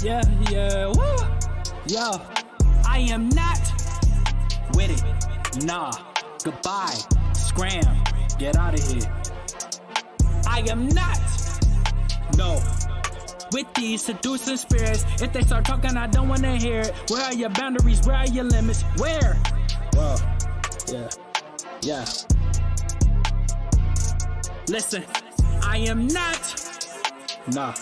Yeah, woo. Yo, I am not with it. Nah, goodbye. Scram, get out of here. I am not, no, with these seducing spirits. If they start talking, I don't wanna hear it. Where are your boundaries? Where are your limits? Where? Well, yeah. Listen, I am not, nah,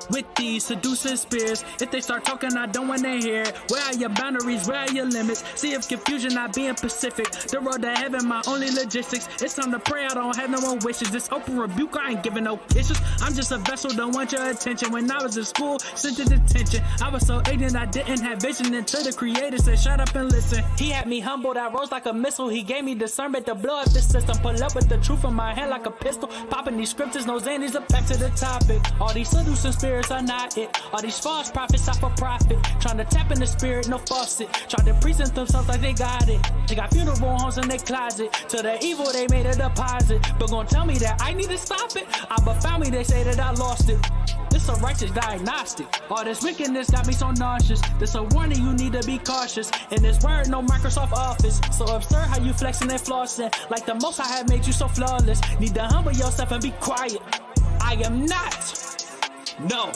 with these seducing spirits. If they start talking, I don't wanna hear it. Where are your boundaries? Where are your limits? See if confusion not being Pacific. The road to heaven, my only logistics. It's time to pray, I don't have no more wishes. This open rebuke, I ain't giving no kisses. I'm just a vessel, don't want your attention. When I was in school, sent to detention. I was so ignorant, I didn't have vision until the creator said, shut up and listen. He had me humbled, I rose like a missile. He gave me discernment to blow up the system. Pull up with the truth in my hand like a pistol. Popping these scriptures, no zannies, up back to the topic. All these seducing spirits are not it. All these false prophets are for profit. Trying to tap in the spirit, no faucet. Try to present themselves like they got it. They got funeral homes in their closet. To the evil, they made a deposit. But gon' tell me that I need to stop it. Abba found me, they say that I lost it. This a righteous diagnostic. All this wickedness got me so nauseous. This a warning, you need to be cautious. In this word, no Microsoft Office. So absurd how you flexing and flossing. Like the most I have made you so flawless. Need to humble yourself and be quiet. I am not, no,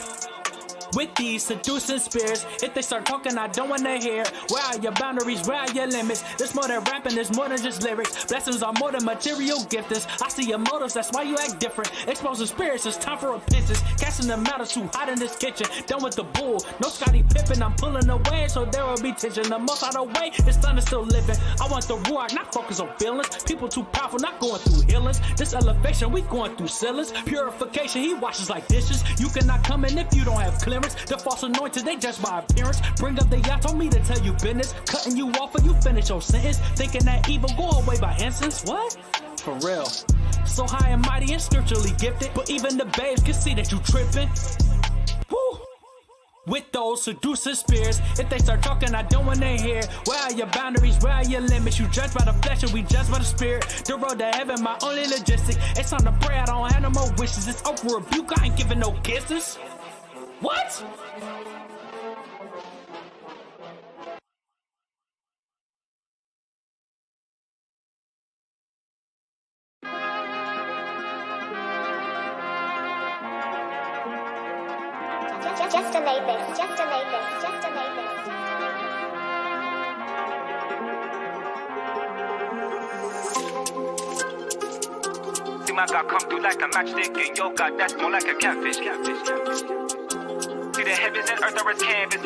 with these seducing spirits. If they start talking, I don't wanna hear. Where are your boundaries? Where are your limits? There's more than rapping, there's more than just lyrics. Blessings are more than material giftings. I see your motives, that's why you act different. Exposing spirits, it's time for repentance. Casting them out, it's too hot in this kitchen. Done with the bull, no Scottie Pippen. I'm pulling away, so there will be tension. The most out of the way, this thunder still living. I want the ruach, not focus on feelings. People too powerful, not going through healings. This elevation, we going through ceilings. Purification, he washes like dishes. You cannot come in if you don't have clearance. The false anointed, they judge by appearance. Bring up the yacht, told me to tell you business. Cutting you off or you finish your sentence. Thinking that evil go away by instance. What? For real. So high and mighty and spiritually gifted. But even the babes can see that you tripping. Woo! With those seducing spirits. If they start talking, I don't wanna hear. Where are your boundaries? Where are your limits? You judge by the flesh and we judge by the spirit. The road to heaven, my only logistic. It's time to pray, I don't have no more wishes. It's open rebuke, I ain't giving no kisses. What? Just delay this, just delay this, just delay this. See my God come through like a matchstick, and yo God, that's more like a catfish. See the heavens and earth are as canvas.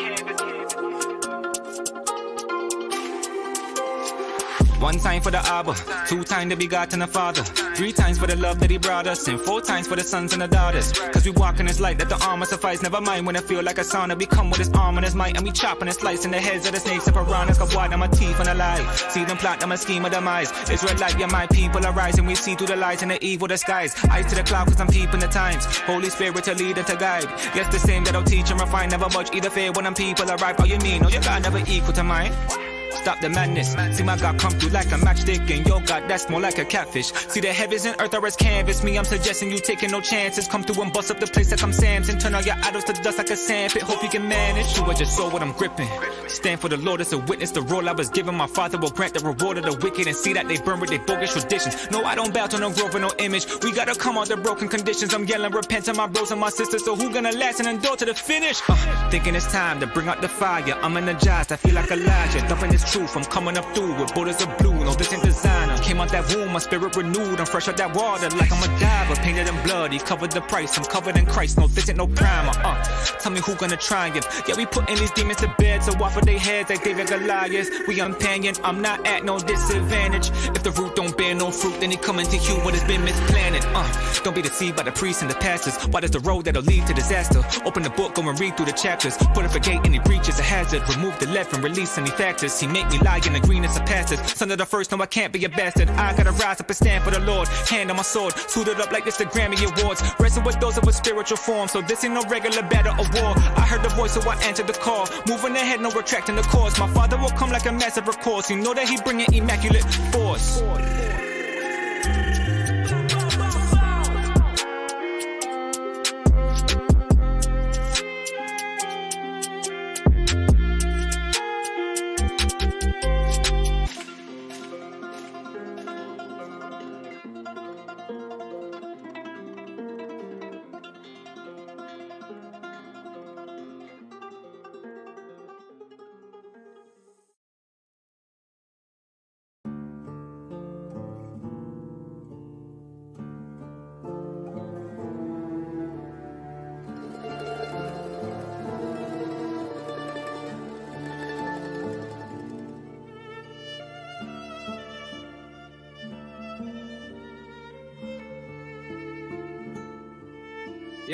One time for the Abba, 2 times the begotten the Father, 3 times for the love that He brought us, and 4 times for the sons and the daughters. Cause we walk in His light, that the armor suffice. Never mind when I feel like a sauna. We come with His arm and His might, and we chopping and slicing the heads of the snakes up around us. Got wide on my teeth and a lie. See them plot, them a scheme of demise. Israelite, yeah, my people are rising. We see through the lies and the evil disguise. Eyes to the cloud, cause I'm peeping the times. Holy Spirit to lead and to guide. Yes, the same that'll teach and refine. Never much either fair when them people arrive. Oh, you mean? No, your God never equal to mine. Stop the madness. See my God come through like a matchstick, and yo God, that's more like a catfish. See the heavens and earth are as canvas. Me, I'm suggesting you taking no chances. Come through and bust up the place like I'm Samson. Turn all your idols to dust like a sandpit. Hope you can manage. You are just so what I'm gripping. Stand for the Lord as a witness. The role I was given, my Father will grant the reward of the wicked. And see that they burn with their bogus traditions. No, I don't bow to no growth or no image. We gotta come out the broken conditions. I'm yelling, repent to my bros and my sisters. So who gonna last and endure to the finish? Thinking it's time to bring out the fire. I'm energized, I feel like Elijah. Dumping this truth, I'm coming up through with borders of blue. No, this ain't designer. Came out that womb, my spirit renewed. I'm fresh out that water like I'm a diver. Painted in blood, He covered the price. I'm covered in Christ, no, this ain't no primer. Tell me who gonna triumph. Yeah, we putting these demons to bed, so off of their heads like David Goliath. We unpanion, I'm not at no disadvantage. If the root don't bear no fruit, then He coming to you what has been misplanted. Don't be deceived by the priests and the pastors. Why does the road that'll lead to disaster? Open the book, go and read through the chapters. Put up a gate, any breach is a hazard. Remove the left and release any factors. He make me lie in the greenness of pastors. Son of the first, no, I can't be a bastard. I gotta rise up and stand for the Lord. Hand on my sword, suited up like this the Grammy Awards. Wrestle with those of a spiritual form, so this ain't no regular battle or war. I heard the voice, so I answered the call. Moving ahead, no retracting the course. My Father will come like a massive recourse. You know that He bringing immaculate force.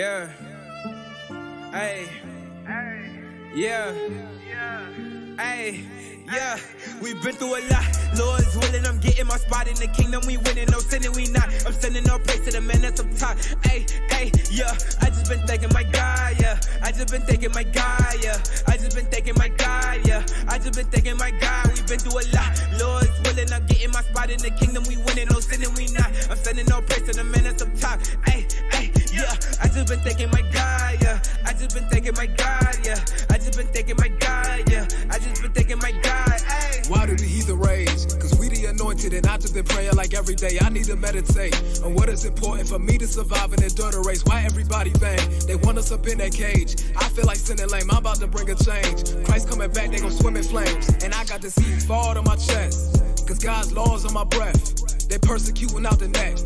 Yeah. Hey. Yeah. Hey. Yeah, we've been through a lot. Lord's willing, I'm getting my spot in the kingdom. We winning, no sinning, we not. I'm sending no praise to the man that's up top. Hey, yeah. I just been thanking my God, yeah. I just been thanking my God, yeah. I just been thanking my God, yeah. I just been thanking my God. We've been through a lot. Lord's willing, I'm getting my spot in the kingdom. We winning, no sinning, we not. I'm sending no praise to the man that's up top. Hey, yeah. I just been thanking my God, yeah. I just been thanking my God, yeah. I just been thanking my God, yeah. I just been thanking my God. Why do the heathen rage? Cause we the anointed and I just been praying like every day. I need to meditate on what is important for me to survive and endure the race. Why everybody vain? They want us up in that cage. I feel like sinning lame, I'm about to bring a change. Christ coming back, they gon' swim in flames. And I got the seed fall to my chest. Cause God's laws on my breath. They persecuting out the neck.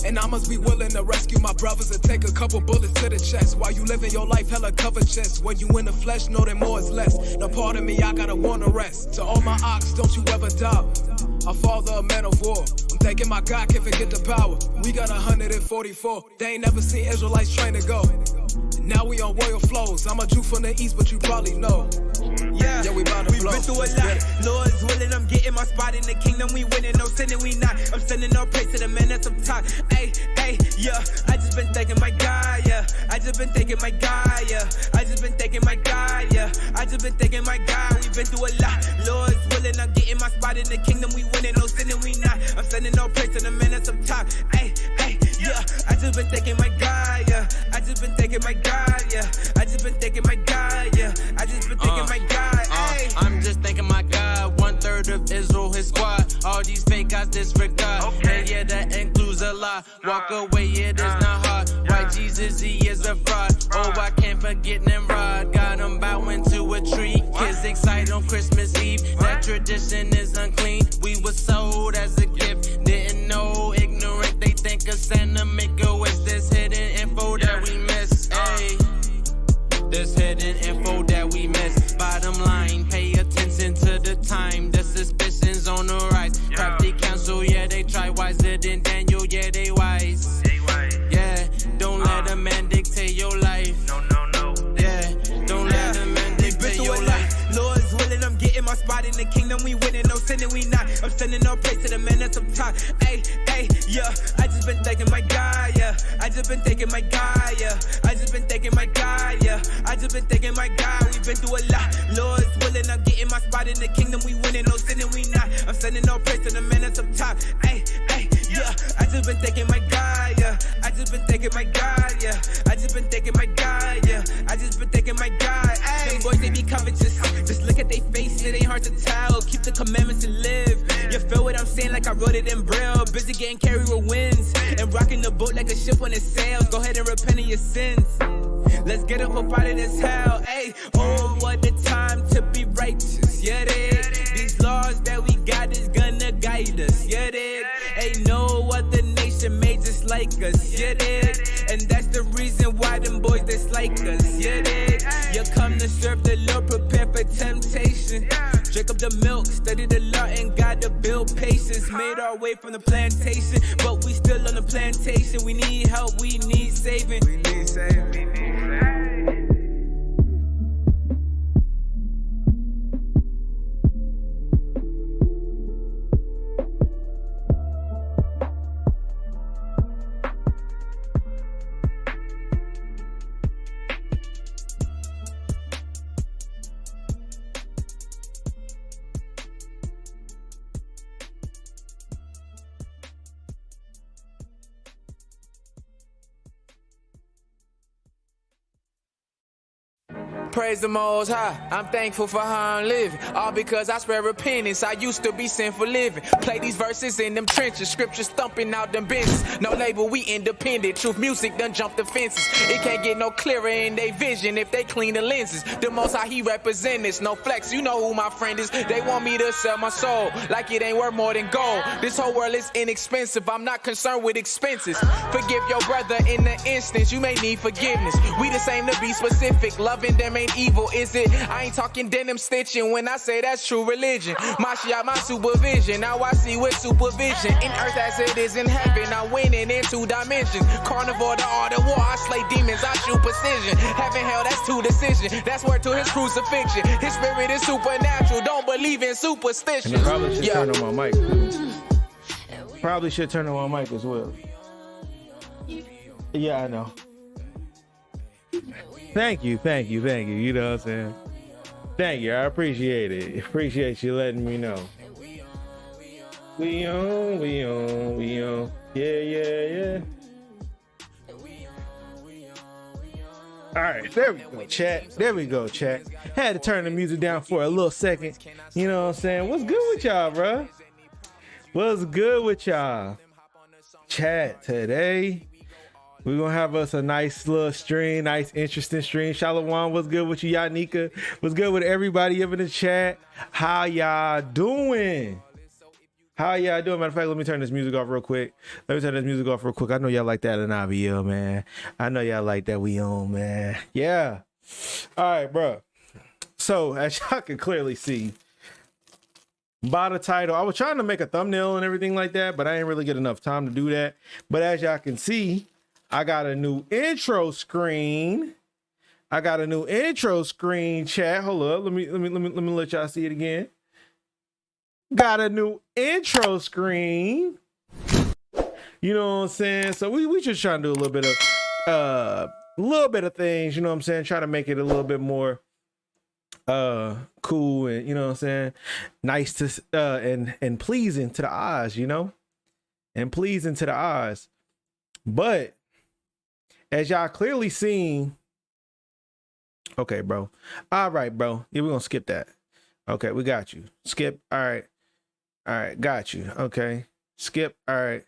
And I must be willing to rescue my brothers and take a couple bullets to the chest. While you living your life hella cover chest. When you in the flesh, know that more is less. Now part of me, I gotta wanna rest. To all my ox, don't you ever doubt. Our father, a man of war. I'm thanking my God, can't forget the power. We got 144. They ain't never seen Israelites train to go. Now we on royal flows. I'm a Jew from the east, but you probably know. Yeah, we bout to blow. Been through a lot. Lord's willing, I'm getting my spot in the kingdom. We winning, no sinning, we not. I'm sending no praise to the man that's up top. Hey, yeah. I just been thanking my God, yeah. I just been thanking my God, yeah. I just been thanking my God, yeah. I just been thanking my God. We've been through a lot. Lord's willing, I'm getting my spot in the kingdom. We winning, no sinning, we not. I'm sending no praise to the man that's up top. Hey, yeah. I just been thanking my God, yeah. I just been thanking my God, yeah. I just been thanking my God, yeah. I just been thanking my God. I'm just thanking my God, 1/3 of Israel, his squad. All these fake guys disregard. Okay. And yeah, that includes a lot. Walk away, it is not hard. Why Jesus, he is a fraud. Oh, I can't forget Nimrod. Got him bowing to a tree. Kids excited on Christmas Eve. That tradition is unclean. We were sold as a gift. Didn't know, ignorant. They think of Santa make a wish. This hidden info that we miss. Hey. This hidden info that we miss. Bottom line, pay attention to the time. The suspicions on the rise. Crafty counsel, yeah, they try. Wiser than Daniel, yeah, they wise. Yeah, don't let a man dictate your life. No. Yeah, don't let a man dictate your life. Lord's willing, I'm getting my spot in the kingdom. We winning, no sinning, we not. I'm sending no praise to the man that's up top. Hey, yeah. I just been thanking my God, yeah. I just been thanking my God, yeah. I just been thanking my God, yeah. I just been thanking my God. We've been through a lot. Lord's willing, I'm getting my spot in the kingdom. We winning, no sinning, we not. I'm sending no praise to the man that's up top. Hey, yeah. I just been thanking my God, yeah. I just been thanking my God, yeah. I just been thanking my God, yeah. I just been thanking my God. Hey, them boys, they be covetous. Just look at their faces, it ain't hard to tell. Keep the commandments and live. You feel what I'm saying? Like I wrote it in Braille. Busy getting carried with winds and rocking the boat like a ship on its sails. Go ahead and repent of your sins. Let's get up out of this hell. Hey, oh, what a time to be righteous. Yeah, these laws that we got is gonna guide us. Yeah, ain't no other nation made just like us. Yeah, and that's the reason why them boys dislike us. Yeah, you come to serve the Lord, prepare for temptation. Drink up the milk, study the law, and gotta build patience. Made our way from the plantation, but we still on the plantation. We need help, we need saving. We need saving. Praise the Most High, I'm thankful for how I'm living. All because I spread repentance, I used to be sinful living. Play these verses in them trenches, scriptures thumping out them benches. No label, we independent, truth music done jumped the fences. It can't get no clearer in they vision if they clean the lenses. The Most High, he represent this, no flex, you know who my friend is. They want me to sell my soul, like it ain't worth more than gold. This whole world is inexpensive, I'm not concerned with expenses. Forgive your brother in the instance, you may need forgiveness. We the same to be specific, loving them ain't ain't evil, is it? I ain't talking denim stitching when I say that's true religion. Mashiach, my supervision. Now I see with supervision. In earth as it is in heaven. I'm winning in 2 dimensions. Carnivore, the art of war. I slay demons, I shoot precision. Heaven, hell, that's 2 decisions. That's word to his crucifixion. His spirit is supernatural. Don't believe in superstition. And I probably should turn on my mic too. Probably should turn on my mic as well. Yeah, I know. Thank you. You know what I'm saying? Thank you. I appreciate it. Appreciate you letting me know. We on. Yeah. All right, there we go, chat. There we go, chat. Had to turn the music down for a little second. You know what I'm saying? What's good with y'all, bro? What's good with y'all? Chat, today we're gonna have us a nice little stream, nice interesting stream. Shalom, what's good with you, Yanika? What's good with everybody up in the chat? How y'all doing? Matter of fact, let me turn this music off real quick. I know y'all like that in IVL, man. I know y'all like that we on, man. Yeah. All right, bro. So as y'all can clearly see by the title, I was trying to make a thumbnail and everything like that, but I didn't really get enough time to do that. But as y'all can see, I got a new intro screen. Chat. Hold up. Let me let y'all see it again. Got a new intro screen. You know what I'm saying? So we just trying to do a little bit of things, you know what I'm saying? Try to make it a little bit more cool and, you know what I'm saying, nice to and pleasing to the eyes, you know? And pleasing to the eyes. But as y'all clearly seen, okay, bro. All right, bro. Yeah, we're gonna skip that. Okay, we got you. Skip. All right, got you. Okay. Skip. All right.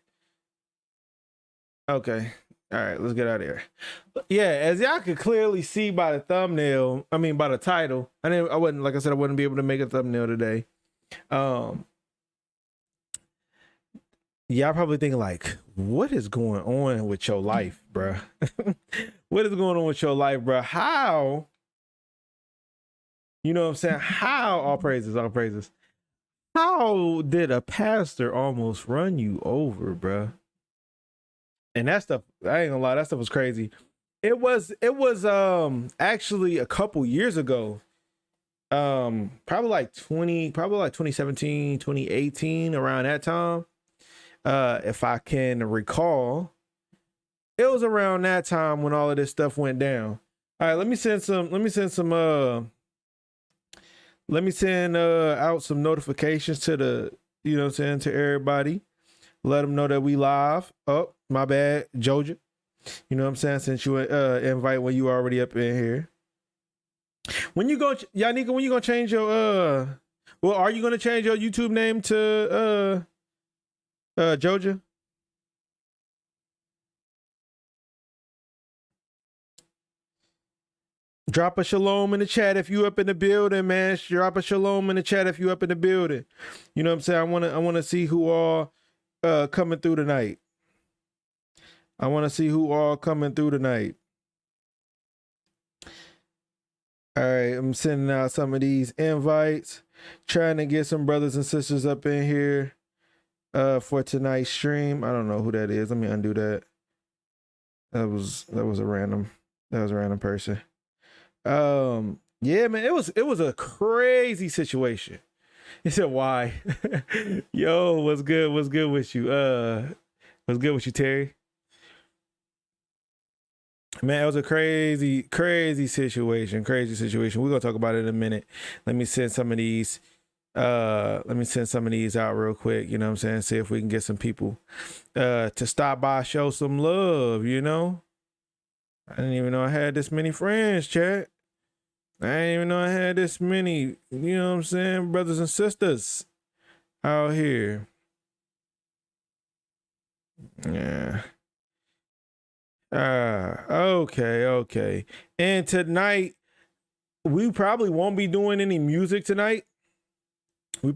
Okay. All right, let's get out of here. Yeah, as y'all could clearly see by the thumbnail, by the title, I wouldn't be able to make a thumbnail today. Y'all probably thinking like, what is going on with your life, bruh? What is going on with your life, bruh? How? You know what I'm saying? How? All praises. How did a pastor almost run you over, bruh? And that stuff, I ain't gonna lie, that stuff was crazy. It was actually a couple years ago. Probably like 2017, 2018, around that time. If I can recall. It was around that time when all of this stuff went down. All right, let me send out some notifications to the, you know what I'm saying, to everybody. Let them know that we live. Oh, my bad, Georgia. You know what I'm saying? Since you invite when you already up in here. When you go, Yanika, when you gonna change your are you gonna change your YouTube name to Georgia? Drop a shalom in the chat if you up in the building, man. Drop a shalom in the chat if you up in the building. You know what I'm saying? I wanna see who all coming through tonight. All right, I'm sending out some of these invites, trying to get some brothers and sisters up in here for tonight's stream. I don't know who that is. Let me undo that. That was a random person. Yeah, man, it was a crazy situation. He said, "Why?" Yo, what's good? What's good with you? What's good with you, Terry? Man, it was a crazy situation. We're gonna talk about it in a minute. Let me send some of these out real quick. You know what I'm saying? See if we can get some people to stop by, show some love, you know. I didn't even know I had this many friends, chat. I didn't even know I had this many, you know what I'm saying, brothers and sisters out here. Yeah. Okay. And tonight, we probably won't be doing any music tonight. But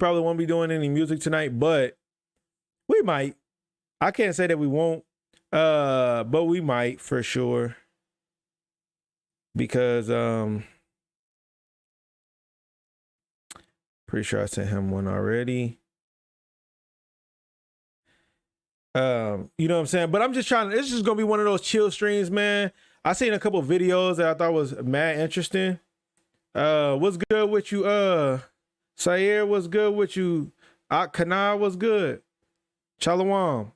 we might. I can't say that we won't, but we might for sure. Because Pretty sure I sent him one already. You know what I'm saying? But I'm just trying to, it's just gonna be one of those chill streams, man. I seen a couple of videos that I thought was mad interesting. What's good with you? Sayer, what's good with you? Kana, what's good? Shalom.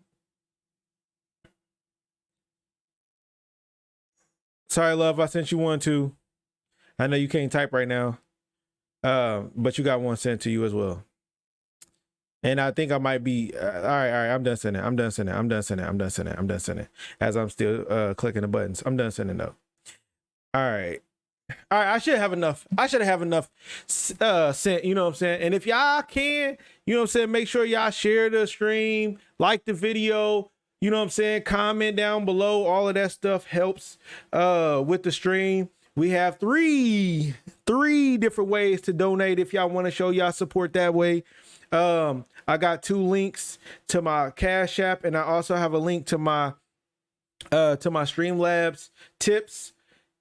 Sorry, love, I sent you one too. I know you can't type right now. But you got one sent to you as well. And I think I might be all right. I'm done sending. I'm done sending. As I'm still clicking the buttons. I'm done sending though. All right. I should have enough. I should have enough sent, you know what I'm saying? And if y'all can, you know what I'm saying, make sure y'all share the stream, like the video, you know what I'm saying, comment down below. All of that stuff helps with the stream. We have three different ways to donate if y'all want to show y'all support that way. I got 2 links to my Cash App, and I also have a link to my Streamlabs tips.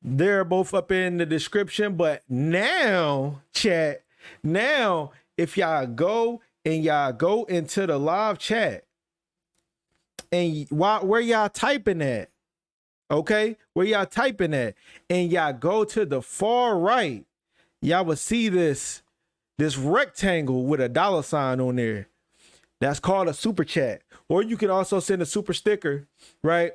They're both up in the description. But now, chat, now if y'all go into the live chat, and where y'all typing at, okay, where y'all typing at, and y'all go to the far right, y'all will see this rectangle with a $sign on there. That's called a super chat. Or you can also send a super sticker, right?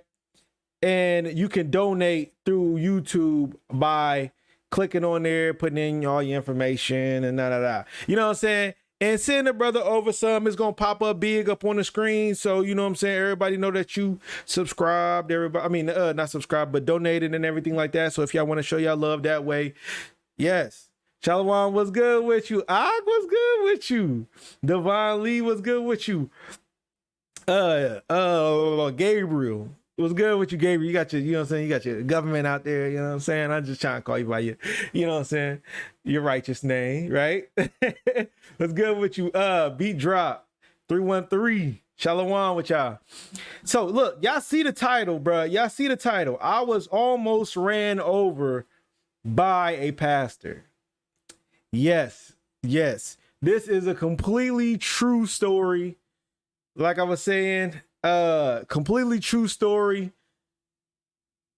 And you can donate through YouTube by clicking on there, putting in all your information and da. You know what I'm saying? And send a brother over some. It's going to pop up big up on the screen. So, you know what I'm saying? Everybody know that you subscribed. Everybody, I mean, not subscribed, but donated and everything like that. So if y'all want to show y'all love that way, yes. Shalom, what's good with you? Ak, what's good with you? Devon Lee, what's good with you? Gabriel, what's good with you, Gabriel? You got your, you know what I'm saying? You got your government out there, you know what I'm saying? I'm just trying to call you by your, you know what I'm saying? Your righteous name, right? What's good with you? Beat Drop 313. Shalom with y'all. So look, y'all see the title, bro. Y'all see the title. I was almost ran over by a pastor. Yes. This is a completely true story. Like I was saying, completely true story.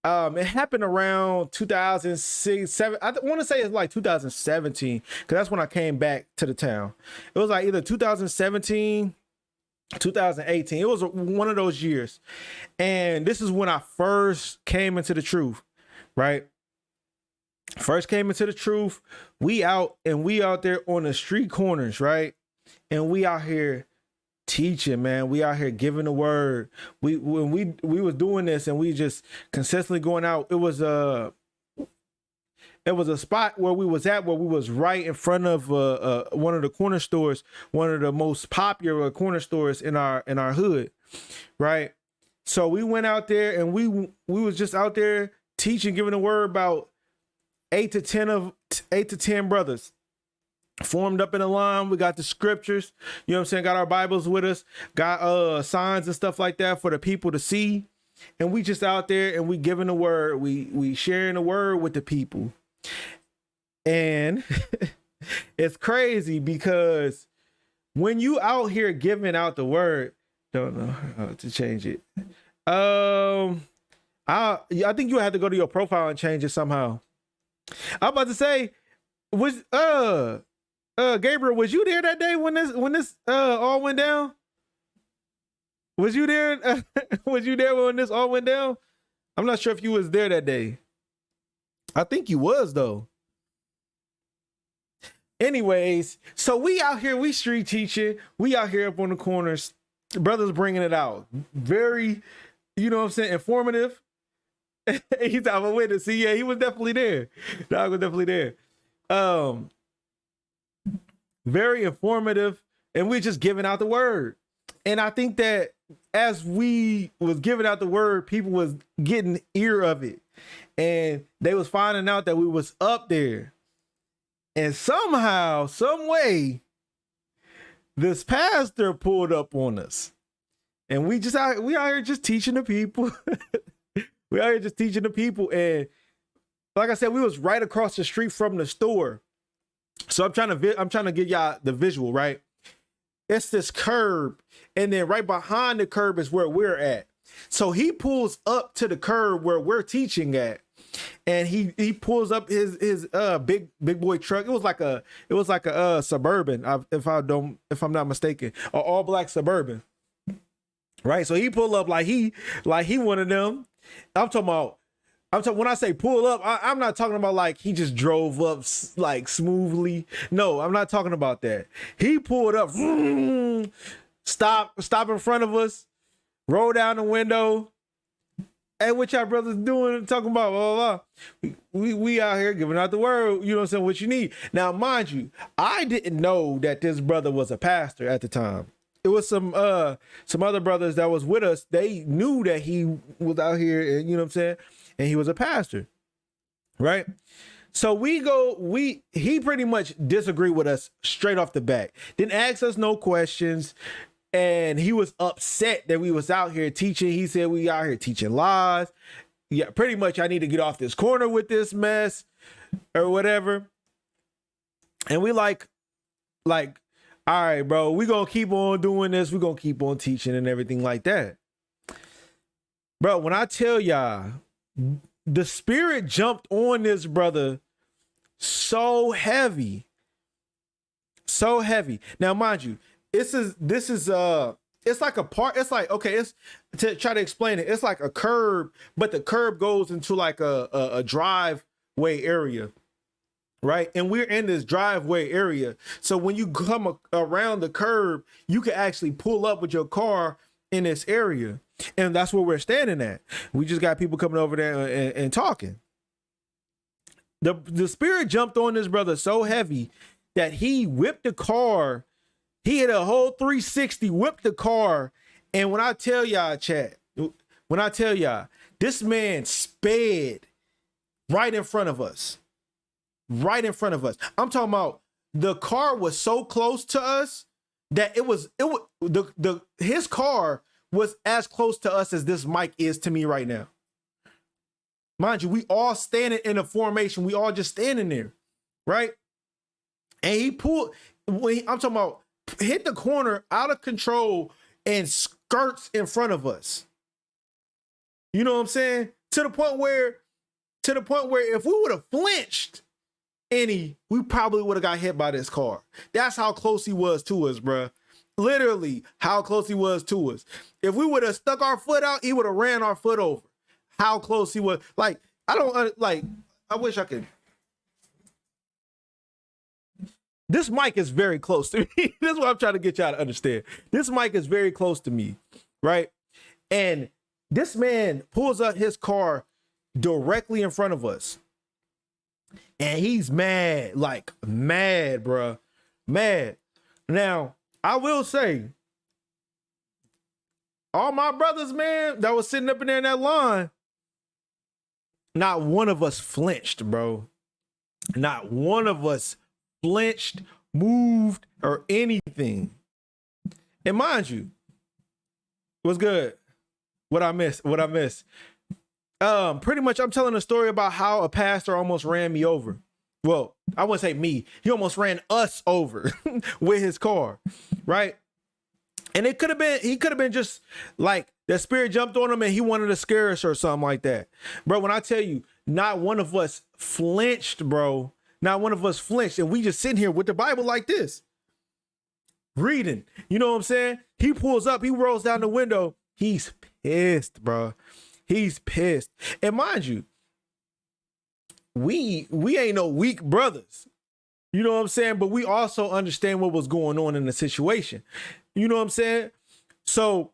It happened around 2006, I want to say it's like 2017, because that's when I came back to the town. It was like either 2017, 2018. It was one of those years. And this is when I first came into the truth, right? First came into the truth. We out there on the street corners, right? And we out here teaching, man. We out here giving the word. When we was doing this and we just consistently going out. It was a spot where we was at, where we was right in front of one of the corner stores, one of the most popular corner stores in our hood, right? So we went out there and we was just out there teaching, giving the word. About 8 to 10 brothers formed up in a line. We got the scriptures, you know what I'm saying? Got our Bibles with us, got signs and stuff like that for the people to see. And we just out there and we giving the word. We sharing the word with the people. And it's crazy because when you out here giving out the word, don't know how to change it. I think you have to go to your profile and change it somehow. I'm about to say, was Gabriel, was you there that day when this all went down? Was you there? Was you there when this all went down? I'm not sure if you was there that day. I think you was though. Anyways, so we out here, we street teaching. We out here up on the corners. Brothers bringing it out. Very, you know what I'm saying, informative. He's I'm a witness. See, yeah, he was definitely there. Dog was definitely there. Very informative, and we're just giving out the word. And I think that as we was giving out the word, people was getting ear of it, and they was finding out that we was up there. And somehow, some way, this pastor pulled up on us, and we out here just teaching the people. We out here just teaching the people. And like I said, we was right across the street from the store. So I'm trying to get y'all the visual, right? It's this curb, and then right behind the curb is where we're at. So he pulls up to the curb where we're teaching at, and he pulls up his big boy truck. It was like a Suburban, if I'm not mistaken, an all black Suburban, right? So he pulled up like he one of them. I'm talking when I say pull up, I'm not talking about like he just drove up like smoothly. No, I'm not talking about that. He pulled up, stop in front of us, roll down the window. Hey, what y'all brothers doing? Talking about blah, blah, blah. We out here giving out the word, you know what I'm saying, what you need. Now, mind you, I didn't know that this brother was a pastor at the time. It was some other brothers that was with us. They knew that he was out here, and you know what I'm saying, and he was a pastor, right? So he pretty much disagreed with us straight off the bat. Didn't ask us no questions. And he was upset that we was out here teaching. He said we out here teaching lies. Yeah, pretty much I need to get off this corner with this mess or whatever. And we like, all right, bro, we gonna keep on doing this. We gonna keep on teaching and everything like that. Bro, when I tell y'all, the spirit jumped on this brother so heavy. So heavy. Now, mind you, this is it's like a part, it's like, okay, it's to try to explain it, it's like a curb, but the curb goes into like a driveway area, right? And we're in this driveway area. So when you come around the curb, you can actually pull up with your car in this area. And that's where we're standing at. We just got people coming over there and talking. The spirit jumped on this brother so heavy that he whipped the car. He hit a whole 360, whipped the car. And when I tell y'all, chat, this man sped right in front of us. Right in front of us. I'm talking about the car was so close to us that his car was as close to us as this mic is to me right now. Mind you, we all standing in a formation. We all just standing there, right? And he pulled, I'm talking about, hit the corner out of control and skirts in front of us. You know what I'm saying? To the point where if we would have flinched any, we probably would have got hit by this car. That's how close he was to us, bruh. Literally how close he was to us. If we would have stuck our foot out, he would have ran our foot over. How close he was. Like, I wish I could. This mic is very close to me. This is what I'm trying to get y'all to understand. This mic is very close to me, right? And this man pulls up his car directly in front of us. And he's mad, like mad, bruh. Mad. Now, I will say, all my brothers, man, that was sitting up in there in that line, not one of us flinched, bro. Not one of us flinched, moved, or anything. And mind you, what's good? What I missed? Pretty much I'm telling a story about how a pastor almost ran me over. Well, I wouldn't say me. He almost ran us over with his car, right? And he could have been just like the spirit jumped on him and he wanted to scare us or something like that. Bro, when I tell you, not one of us flinched, bro. Not one of us flinched. And we just sitting here with the Bible like this, reading. You know what I'm saying? He pulls up, he rolls down the window. He's pissed, bro. He's pissed. And mind you, we ain't no weak brothers. You know what I'm saying? But we also understand what was going on in the situation. You know what I'm saying? So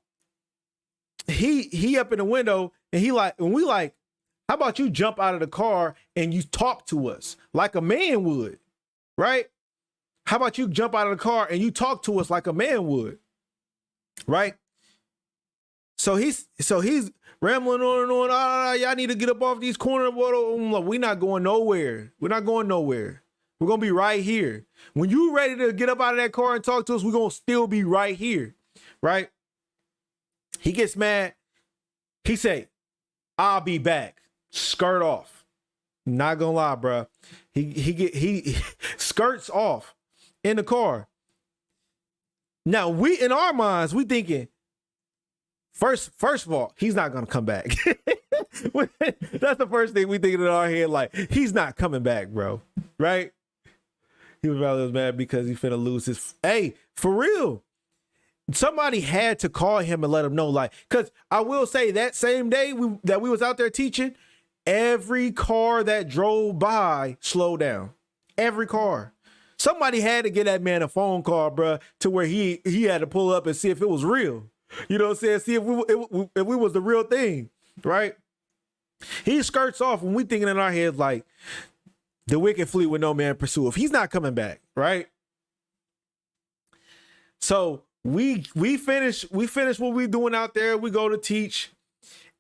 he up in the window and we like, how about you jump out of the car and you talk to us like a man would, right? How about you jump out of the car and you talk to us like a man would, right? So he's rambling on and on. Y'all need to get up off these corners. We're not going nowhere. We're not going nowhere. We're going to be right here. When you ready to get up out of that car and talk to us, we're going to still be right here, right? He gets mad. He say, I'll be back. Skirt off. Not gonna lie, bro. He skirts off in the car. Now we in our minds we thinking first of all he's not gonna come back. That's the first thing we thinking in our head, like he's not coming back, bro. Right? He was probably mad because he finna lose his. Hey, for real. Somebody had to call him and let him know, like, because I will say that same day that we was out there teaching, every car that drove by slowed down. Every car. Somebody had to get that man a phone call, bro, to where he had to pull up and see if it was real. You know what I'm saying? See if we was the real thing, right? He skirts off and we thinking in our heads like, the wicked flee with no man pursue. If he's not coming back, right? So we finish what we doing out there. We go to teach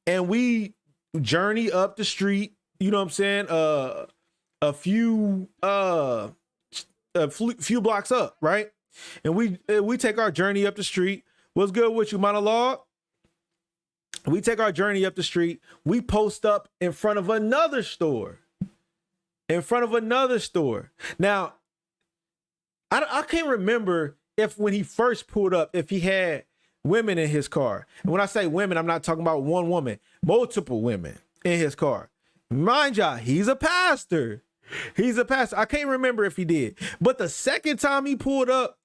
and we journey up the street, you know what I'm saying? A few blocks up, right? And we take our journey up the street. What's good with you, monologue? We take our journey up the street. We post up in front of another store. Now, I can't remember if when he first pulled up, if he had women in his car. And when I say women, I'm not talking about one woman, multiple women in his car. Mind y'all, he's a pastor. I can't remember if he did. But the second time he pulled up,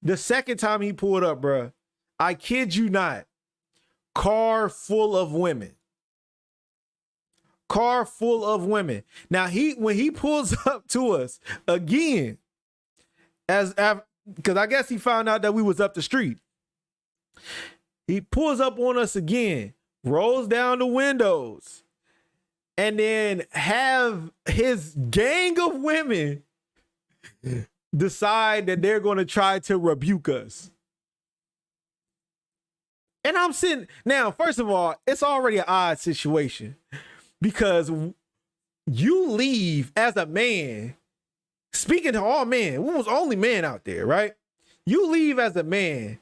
bruh, I kid you not, car full of women. Now when he pulls up to us again, because I guess he found out that we was up the street. He pulls up on us again, rolls down the windows, and then have his gang of women decide that they're going to try to rebuke us. And I'm sitting now, first of all, it's already an odd situation because you leave as a man, speaking to all men, we was only men out there, right? You leave as a man,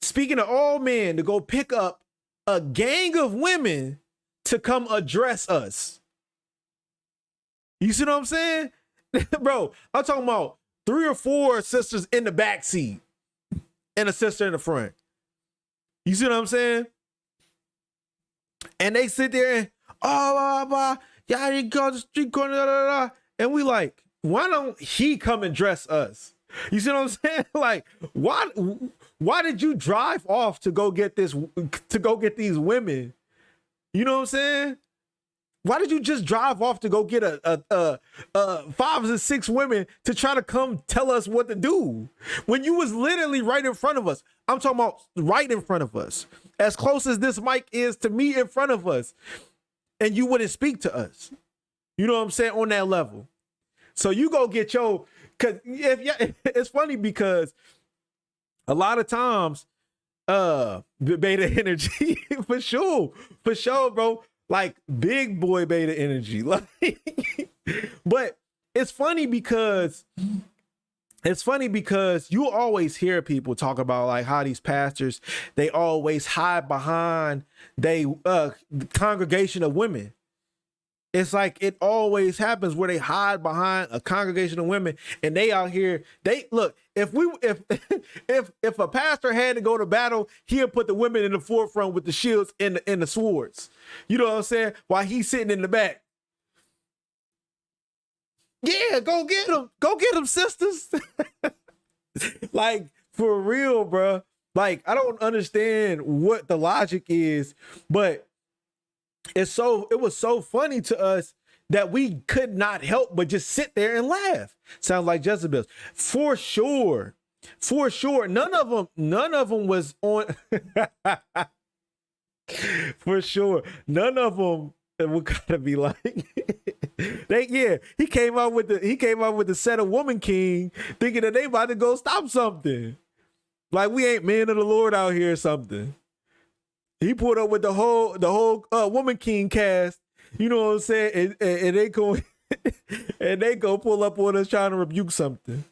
speaking to all men, to go pick up a gang of women to come address us. You see what I'm saying? Bro, I'm talking about 3 or 4 sisters in the back seat and a sister in the front. You see what I'm saying? And they sit there and, y'all didn't go to the street corner, da, da, da. And we like, why don't he come and dress us? You see what I'm saying? Like, why did you drive off to go get these women? You know what I'm saying? Why did you just drive off to go get a 5 or 6 women to try to come tell us what to do when you was literally right in front of us? I'm talking about right in front of us, as close as this mic is to me in front of us, and you wouldn't speak to us. You know what I'm saying? On that level. So you go get cause it's funny because a lot of times, beta energy for sure, bro. Like big boy beta energy. Like, but it's funny because you always hear people talk about like how these pastors, they always hide behind the congregation of women. It's like it always happens where they hide behind a congregation of women and they out here. They look, if a pastor had to go to battle, he'll put the women in the forefront with the shields and the swords. You know what I'm saying? While he's sitting in the back. Yeah, go get them, sisters. Like for real, bro. Like I don't understand what the logic is, but it was so funny to us that we could not help but just sit there and laugh. Sounds like Jezebel's. For sure. None of them was on. For sure. None of them would gotta be like he came out with the set of Woman King thinking that they about to go stop something. Like we ain't men of the Lord out here or something. He pulled up with the whole Woman King cast, you know what I'm saying? And they go and they go pull up on us trying to rebuke something.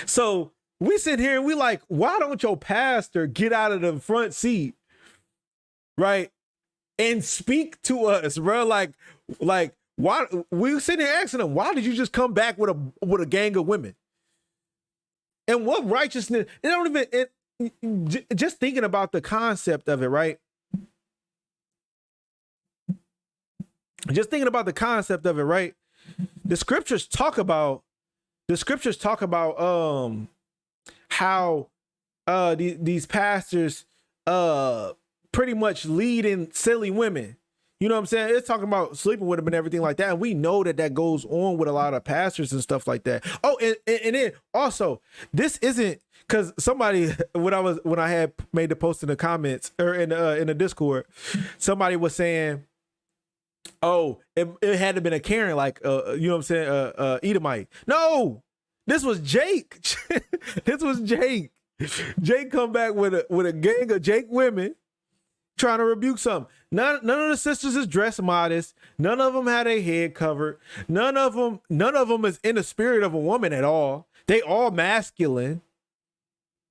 So we sit here and we like, why don't your pastor get out of the front seat, right? and speak to us, bro. Like why we were sitting there asking them, why did you just come back with a gang of women? And what righteousness? It don't even just thinking about the concept of it, right? Just thinking about the concept of it, right? The scriptures talk about how these pastors pretty much leading silly women. You know what I'm saying? It's talking about sleeping with them and everything like that. And we know that goes on with a lot of pastors and stuff like that. Oh, and then also, this isn't because somebody when I had made the post in the comments or in the Discord, somebody was saying, oh, it had to been a Karen, like you know what I'm saying, Edomite. No, this was Jake. This was Jake. Jake come back with a gang of Jake women trying to rebuke something. None of the sisters is dressed modest. None of them had a head covered. None of them is in the spirit of a woman at all. They all masculine.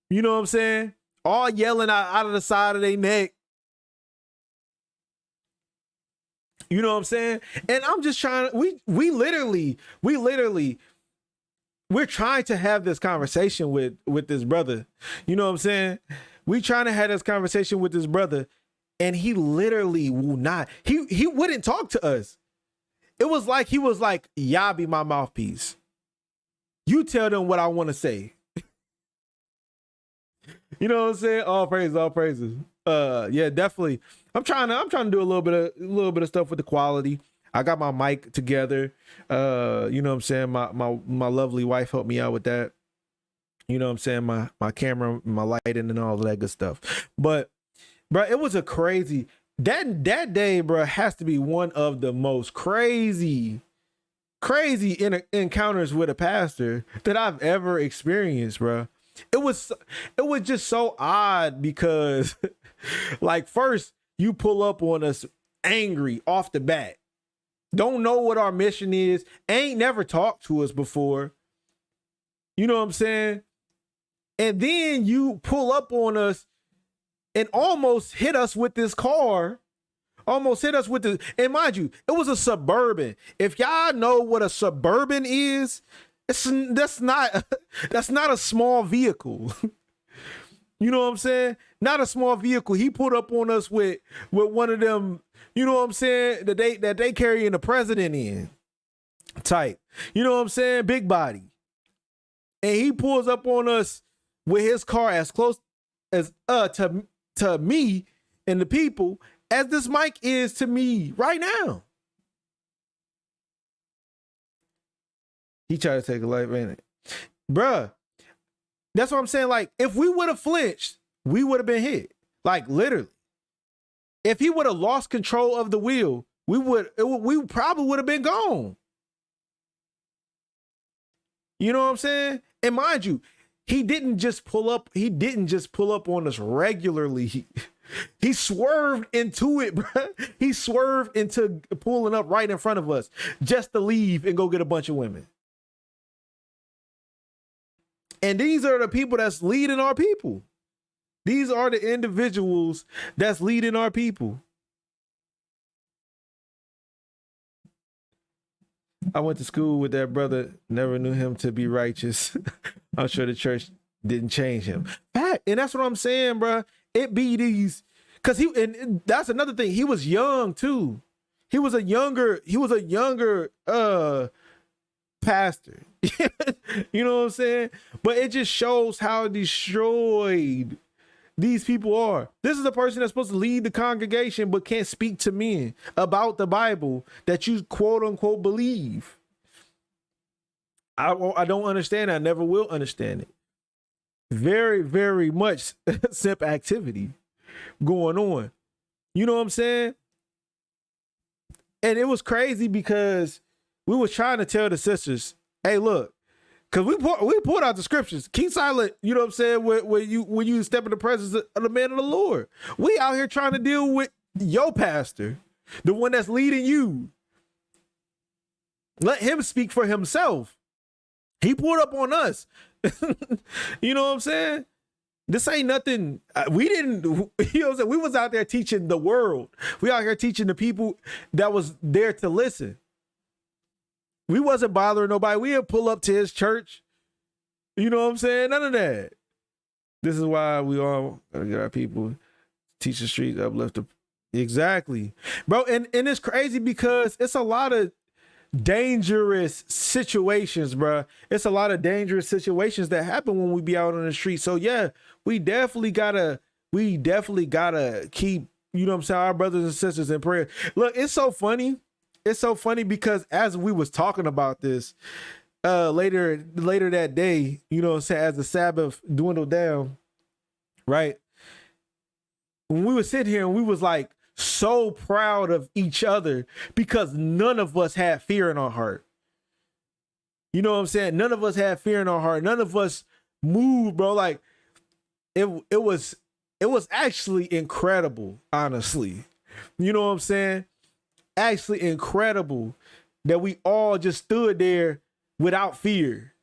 You know what I'm saying? All yelling out of the side of their neck. You know what I'm saying? And I'm just trying to, we're trying to have this conversation with this brother. You know what I'm saying? We trying to have this conversation with this brother, and he literally will not. He wouldn't talk to us. It was like he was like, y'all be my mouthpiece. You tell them what I want to say. You know what I'm saying? All praises, all praises. Yeah, definitely. I'm trying to do a little bit of stuff with the quality. I got my mic together. You know what I'm saying? My lovely wife helped me out with that. You know what I'm saying? My camera, my lighting, and all of that good stuff. But bro, it was a crazy that day, bro, has to be one of the most crazy encounters with a pastor that I've ever experienced, bro. It was just so odd because like first you pull up on us angry off the bat. Don't know what our mission is. Ain't never talked to us before. You know what I'm saying? And then you pull up on us and almost hit us with this car. Almost hit us with the, and mind you, it was a Suburban. If y'all know what a Suburban is, that's not a small vehicle. You know what I'm saying? Not a small vehicle. He put up on us with one of them, you know what I'm saying, that they carrying the president in type. You know what I'm saying? Big body. And he pulls up on us with his car as close as to me and the people as this mic is to me right now. He tried to take a life, ain't it? Bruh. That's what I'm saying. Like, if we would have flinched, we would have been hit. Like, literally. If he would have lost control of the wheel, we probably would have been gone. You know what I'm saying? And mind you, he didn't just pull up on us regularly. He swerved into it, bro. He swerved into pulling up right in front of us just to leave and go get a bunch of women. And these are the people that's leading our people. These are the individuals that's leading our people. I went to school with that brother, never knew him to be righteous. I'm sure the church didn't change him. Fact, and that's what I'm saying, bro. It be these, because and that's another thing. He was young too. He was a younger pastor. You know what I'm saying? But it just shows how destroyed these people are. This is a person that's supposed to lead the congregation but can't speak to men about the Bible that you quote unquote believe. I don't understand. I never will understand it. Very, very much simp activity going on. You know what I'm saying? And it was crazy because we was trying to tell the sisters, hey, look, because we pulled out the scriptures. Keep silent, you know what I'm saying, when you step in the presence of the man of the Lord. We out here trying to deal with your pastor, the one that's leading you. Let him speak for himself. He pulled up on us. You know what I'm saying? This ain't nothing. We didn't, you know what I'm saying? We was out there teaching the world. We out here teaching the people that was there to listen. We wasn't bothering nobody. We didn't pull up to his church. You know what I'm saying? None of that. This is why we all gotta get our people, teach the streets, uplift the. Exactly, bro. And it's crazy because it's a lot of dangerous situations, bro. It's a lot of dangerous situations that happen when we be out on the street. So yeah, we definitely gotta keep, you know what I'm saying, our brothers and sisters in prayer. Look, it's so funny. It's so funny because as we was talking about this later that day, you know what I'm saying, as the Sabbath dwindled down, right? When we were sitting here and we was like so proud of each other because none of us had fear in our heart. You know what I'm saying? None of us had fear in our heart. None of us moved, bro. Like it was actually incredible, honestly. You know what I'm saying? Actually incredible that we all just stood there without fear.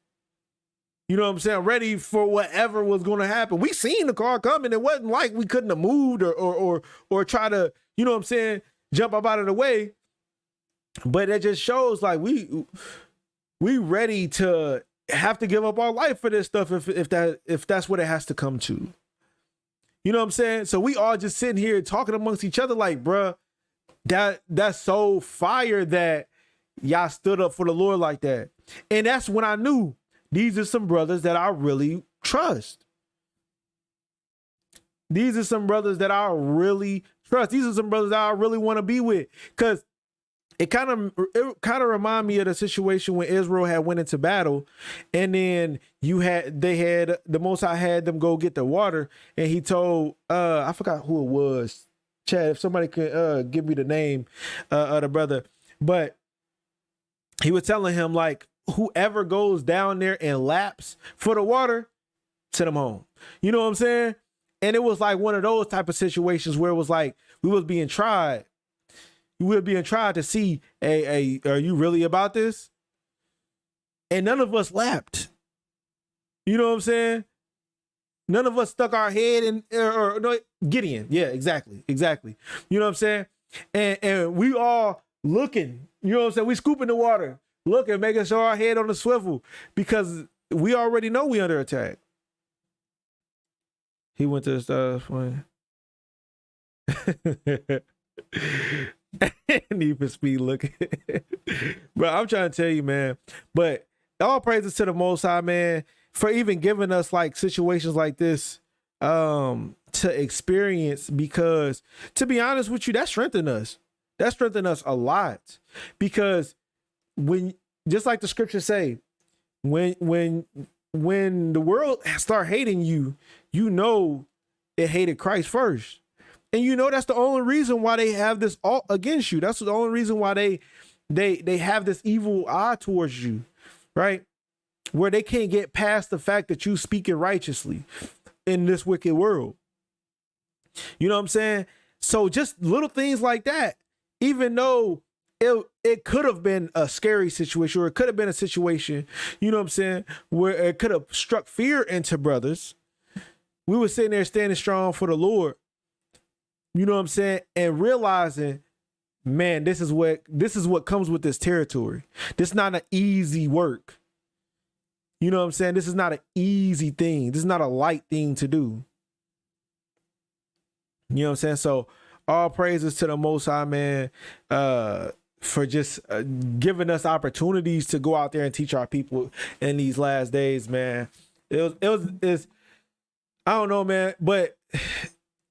You know what I'm saying? Ready for whatever was going to happen. We seen the car coming. It wasn't like we couldn't have moved or try to, you know what I'm saying, jump up out of the way. But it just shows like we ready to have to give up our life for this stuff if that's what it has to come to. You know what I'm saying? So we all just sitting here talking amongst each other like, bruh, that's so fire that y'all stood up for the Lord like that. And that's when I knew these are some brothers that I really trust. These are some brothers that I really trust. These are some brothers that I really want to be with. Because it kind of remind me of the situation when Israel had went into battle, and then the Most High had them go get the water, and he told I forgot who it was. Chad, if somebody could give me the name of the brother, but he was telling him like, whoever goes down there and laps for the water, send them home. You know what I'm saying? And it was like one of those type of situations where it was like we was being tried. We were being tried to see, hey, are you really about this? And none of us lapped. You know what I'm saying? None of us stuck our head in, or no, Gideon. Yeah, exactly. You know what I'm saying? And we all looking, you know what I'm saying? We scooping the water, looking, making sure our head on the swivel because we already know we under attack. He went to the point. Need for speed looking. But I'm trying to tell you, man. But all praises to the Most High, man, for even giving us like situations like this to experience, because to be honest with you, that strengthened us. That strengthened us a lot. Because when, just like the scriptures say, when the world start hating you, you know it hated Christ first. And you know that's the only reason why they have this all against you. That's the only reason why they have this evil eye towards you, right? Where they can't get past the fact that you speaking righteously in this wicked world. You know what I'm saying? So just little things like that, even though it could have been a scary situation, or it could have been a situation, you know what I'm saying, where it could have struck fear into brothers, we were sitting there standing strong for the Lord. You know what I'm saying? And realizing, man, this is what comes with this territory. This is not an easy work. You know what I'm saying? This is not an easy thing. This is not a light thing to do. You know what I'm saying? So all praises to the Most High, man, for just giving us opportunities to go out there and teach our people in these last days, man. It's I don't know, man, but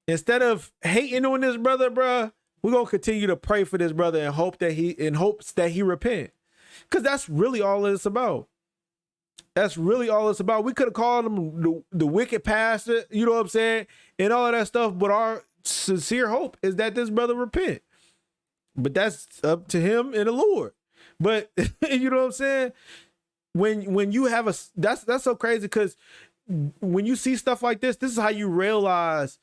instead of hating on this brother, bro, we're gonna continue to pray for this brother and hopes that he repent. Cause that's really all it's about. That's really all it's about. We could have called him the wicked pastor, you know what I'm saying, and all of that stuff. But our sincere hope is that this brother repent. But that's up to him and the Lord. But you know what I'm saying? When you have that's so crazy, because when you see stuff like this is how you realize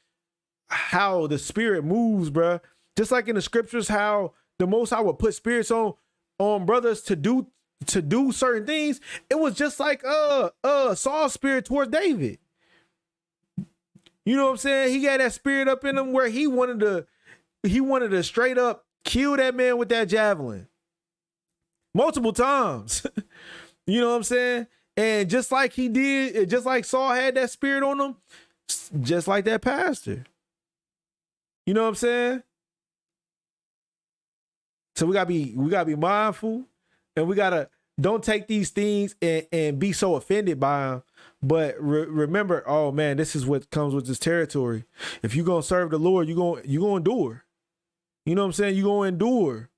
how the spirit moves, bro. Just like in the scriptures, how the Most High would put spirits on brothers to do certain things. It was just like Saul's spirit towards David. You know what I'm saying? He got that spirit up in him where he wanted to straight up kill that man with that javelin multiple times. You know what I'm saying? And just like he did, just like Saul had that spirit on him, just like that pastor. You know what I'm saying? So we gotta be mindful, and we gotta don't take these things and be so offended by them. But remember, oh man, this is what comes with this territory. If you're gonna serve the Lord, you're gonna endure. You know what I'm saying? You're gonna endure.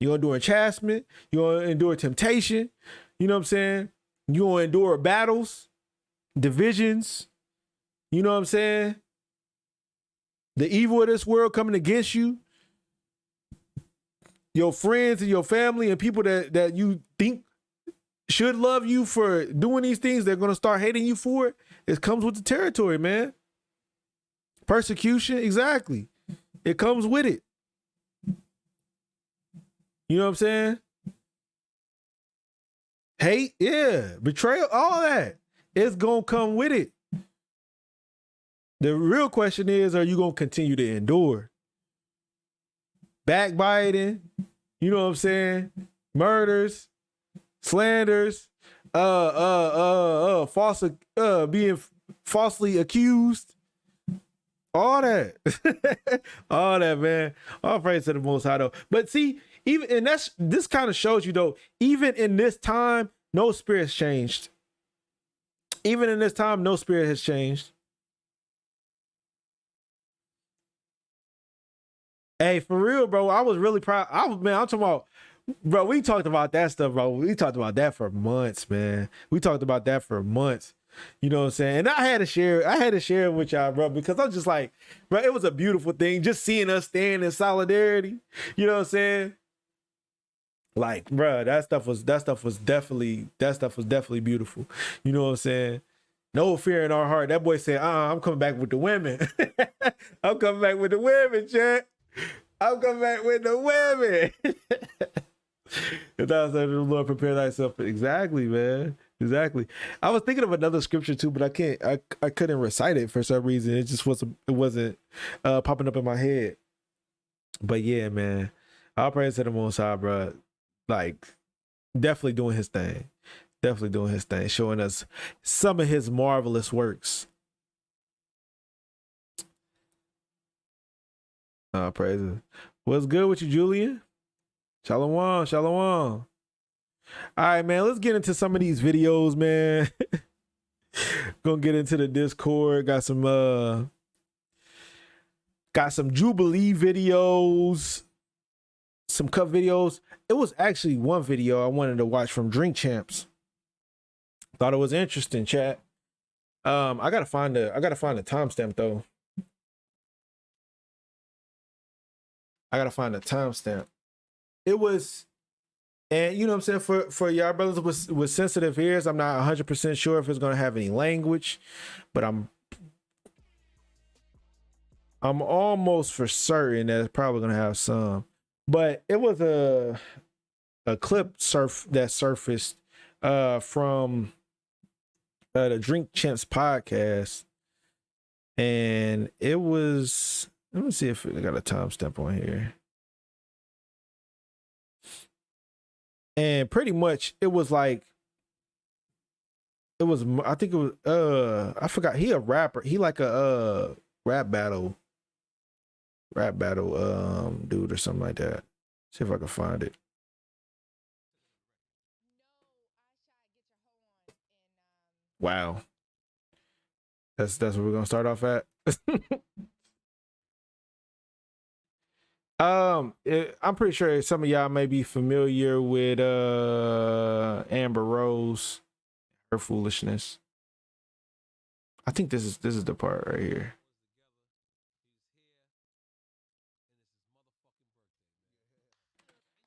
You're gonna endure chastisement. You're gonna endure temptation. You know what I'm saying? You're gonna endure battles, divisions. You know what I'm saying? The evil of this world coming against you. Your friends and your family and people that you think should love you for doing these things, they're going to start hating you for it. It comes with the territory, man. Persecution, exactly. It comes with it. You know what I'm saying? Hate, yeah. Betrayal, all that. It's going to come with it. The real question is, are you going to continue to endure? Backbiting, you know what I'm saying? Murders, slanders, being falsely accused, all that. All that, man. All praise to the Most High, though. But see, this kind of shows you, though, even in this time, no spirit's changed. Even in this time, no spirit has changed. Hey, for real, bro, I was really proud. I'm talking about, bro, we talked about that stuff, bro. We talked about that for months, man. We talked about that for months. You know what I'm saying? And I had to share it with y'all, bro, because I'm just like, bro, it was a beautiful thing just seeing us stand in solidarity. You know what I'm saying? Like, bro, that stuff was definitely beautiful. You know what I'm saying? No fear in our heart. That boy said, I'm coming back with the women. I'm coming back with the women, chat. I'm coming back with the women. If that was the Lord, prepare thyself. Exactly, man. Exactly. I was thinking of another scripture too, but I couldn't recite it for some reason. It just wasn't popping up in my head. But yeah, man. All praise to the Most High, bro. Like, definitely doing his thing. Definitely doing his thing, showing us some of his marvelous works. Oh, praise it. What's good with you, Julian? Shalom, shalom. All right, man, let's get into some of these videos, man. Gonna get into the Discord. Got some Jubilee videos, some cut videos. It was actually one video I wanted to watch from Drink Champs. Thought it was interesting, chat. I gotta find the timestamp though. I gotta find a timestamp. It was, and you know what I'm saying, for y'all brothers with sensitive ears, I'm not 100% sure if it's gonna have any language, but I'm almost for certain that it's probably gonna have some. But it was a clip that surfaced from the Drink Champs podcast, and it was. Let me see if I got a timestamp on here. And pretty much it was like, I think it was, I forgot. He a rapper. He like a rap battle dude or something like that. See if I can find it. Wow. That's what we're gonna start off at. I'm pretty sure some of y'all may be familiar with Amber Rose, her foolishness. I think this is the part right here.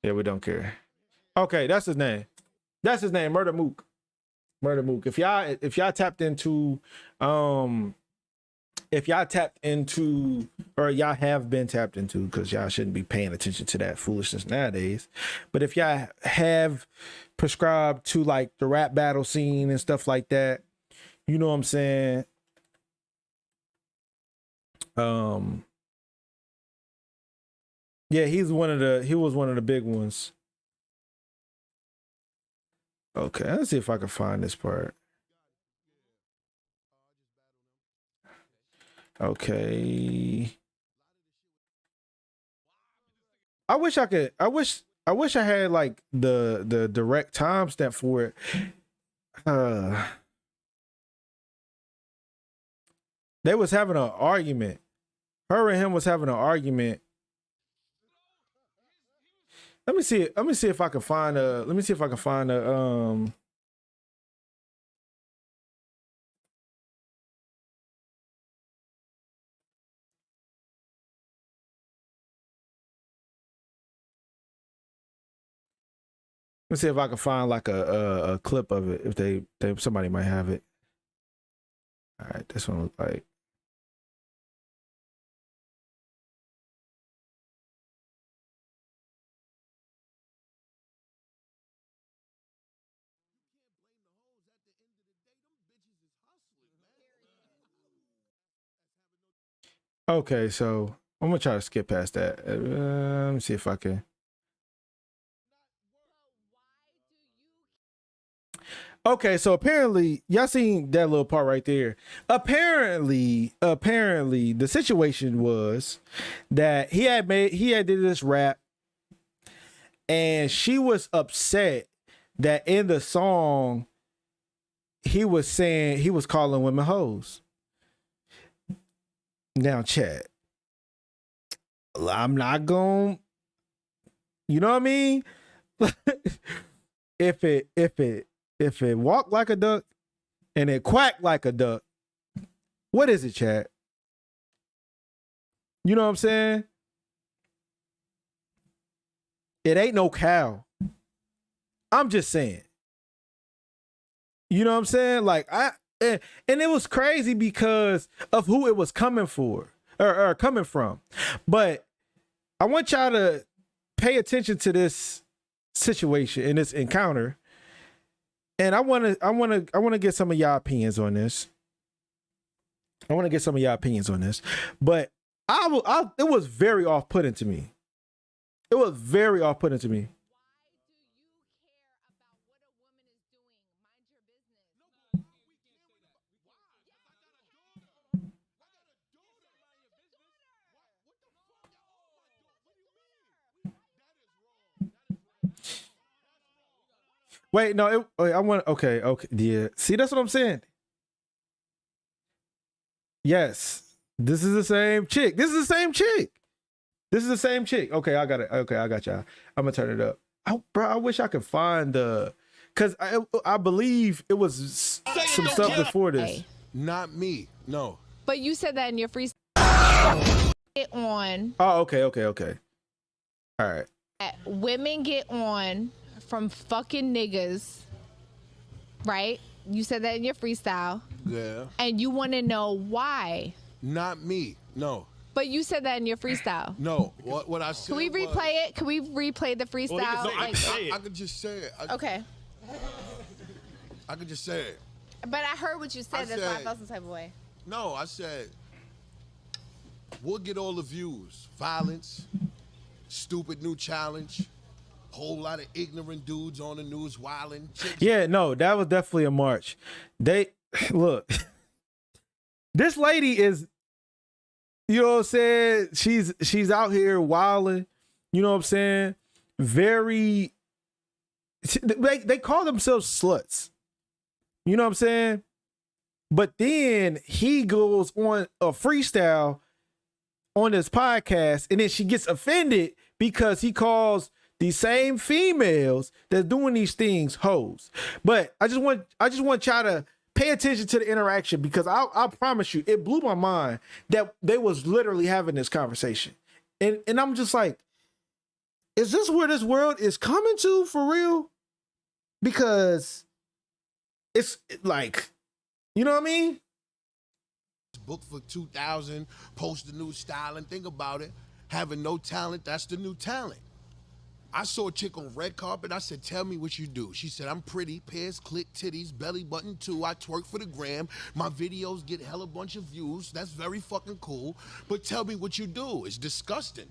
Yeah, we don't care. Okay, that's his name. That's his name, Murder Mook. Murder Mook. If y'all tapped into or y'all have been tapped into, because y'all shouldn't be paying attention to that foolishness nowadays, but if y'all have prescribed to like the rap battle scene and stuff like that, you know what I'm saying, Yeah, he was one of the big ones. Okay, let's see if I can find this part. Okay. I wish I had like the direct timestamp for it. They was having an argument. Her and him was having an argument. Let me see if I can find a let me see if I can find like a clip of it if they somebody might have it. All right, this one looks like. Okay, so I'm gonna try to skip past that. Let me see if I can. Okay, so apparently y'all seen that little part right there. Apparently, the situation was that he had did this rap, and she was upset that in the song he was saying he was calling women hoes. Now, Chad, I'm not going. You know what I mean? if it walked like a duck and it quacked like a duck, what is it, Chad? You know what I'm saying? It ain't no cow. I'm just saying. You know what I'm saying? Like and it was crazy because of who it was coming for or coming from. But I want y'all to pay attention to this situation in this encounter. And I want to get some of y'all opinions on this. But it was very off-putting to me. It was very off-putting to me. Wait, no, I want. Okay, yeah. See, that's what I'm saying. Yes, this is the same chick. Okay, I got it. Okay, I got y'all. I'm gonna turn it up. Bro, I wish I could find cause I believe it was some stuff before this. Not me, no. But you said that in your freestyle. Get on. Oh, okay. All right. Women get on from fucking niggas, right? You said that in your freestyle. Yeah. And you want to know why. Not me, no. But you said that in your freestyle. No, what I said. Can we replay it? Can we replay the freestyle? Well, I could just say it. Okay. I could just say it. But I heard what you said. That's why I felt some type of way. No, I said, we'll get all the views. Violence, stupid new challenge, whole lot of ignorant dudes on the news wilding. Yeah, no, that was definitely a march. Look, this lady is, you know what I'm saying? She's out here wilding, you know what I'm saying? They call themselves sluts. You know what I'm saying? But then he goes on a freestyle on this podcast, and then she gets offended because he calls the same females that's doing these things hoes. But I just want y'all to pay attention to the interaction, because I promise you, it blew my mind that they was literally having this conversation. And I'm just like, is this where this world is coming to for real? Because it's like, you know what I mean? Book for 2000, post the new style, and think about it. Having no talent, that's the new talent. I saw a chick on red carpet. I said, tell me what you do. She said, I'm pretty, pairs, clit, titties, belly button too. I twerk for the gram. My videos get hella bunch of views. That's very fucking cool. But tell me what you do. It's disgusting.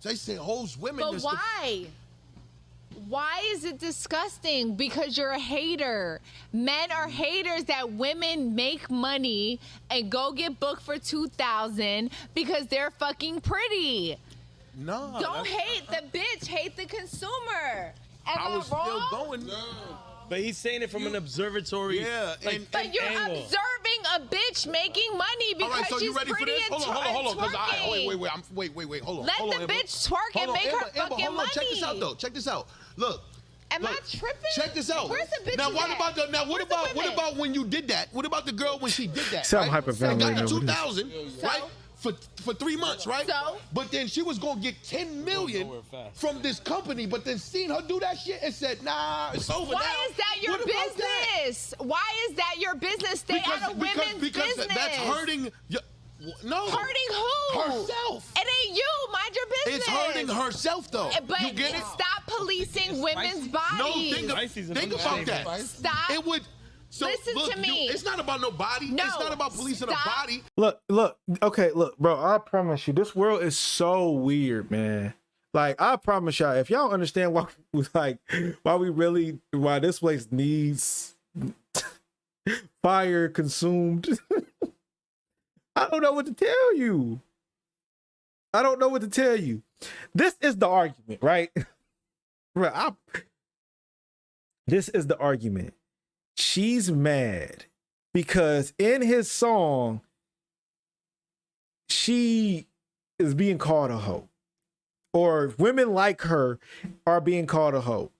They say hoes women. But why? Why is it disgusting? Because you're a hater. Men are haters that women make money and go get booked for $2,000 because they're fucking pretty. No. Don't hate the bitch, hate the consumer. Am I was wrong? still going. No. But he's saying it from an observatory. Yeah, But you're angle. observing a bitch making money because All right, so she's you ready for pretty this? and Hold on, because twerking. wait, hold on. Let hold the on, Amber. bitch twerk and Hold on, make her Amber, fucking hold on. money. Check this out, though. Check this out. Look. Am I tripping? Check this out. Where's the bitch Now what at? about Where's the women? what about when you did that? What about the girl when she did that? Sound right? hyperventilating Got the over this. 2,000, right? For 3 months, right? So? But then she was gonna get 10 million from this company, but then seen her do that shit and said, nah, it's over now. Why is that your What about that? business? Why is that your business? Stay out of women's because business. that's hurting. No. Hurting who? Herself. It ain't you. Mind your business. It's hurting herself, though. But You get it? stop policing women's bodies. No, think about that. Stop. It would. So Listen look, to me. it's not about no body. No, it's not about policing stop. a body. Look, okay, look, bro, I promise you, this world is so weird, man. Like, I promise y'all, if y'all understand why this place needs fire consumed, I don't know what to tell you. I don't know what to tell you. This is the argument, right? This is the argument. She's mad because in his song, she is being called a hoe, or women like her are being called a hoe.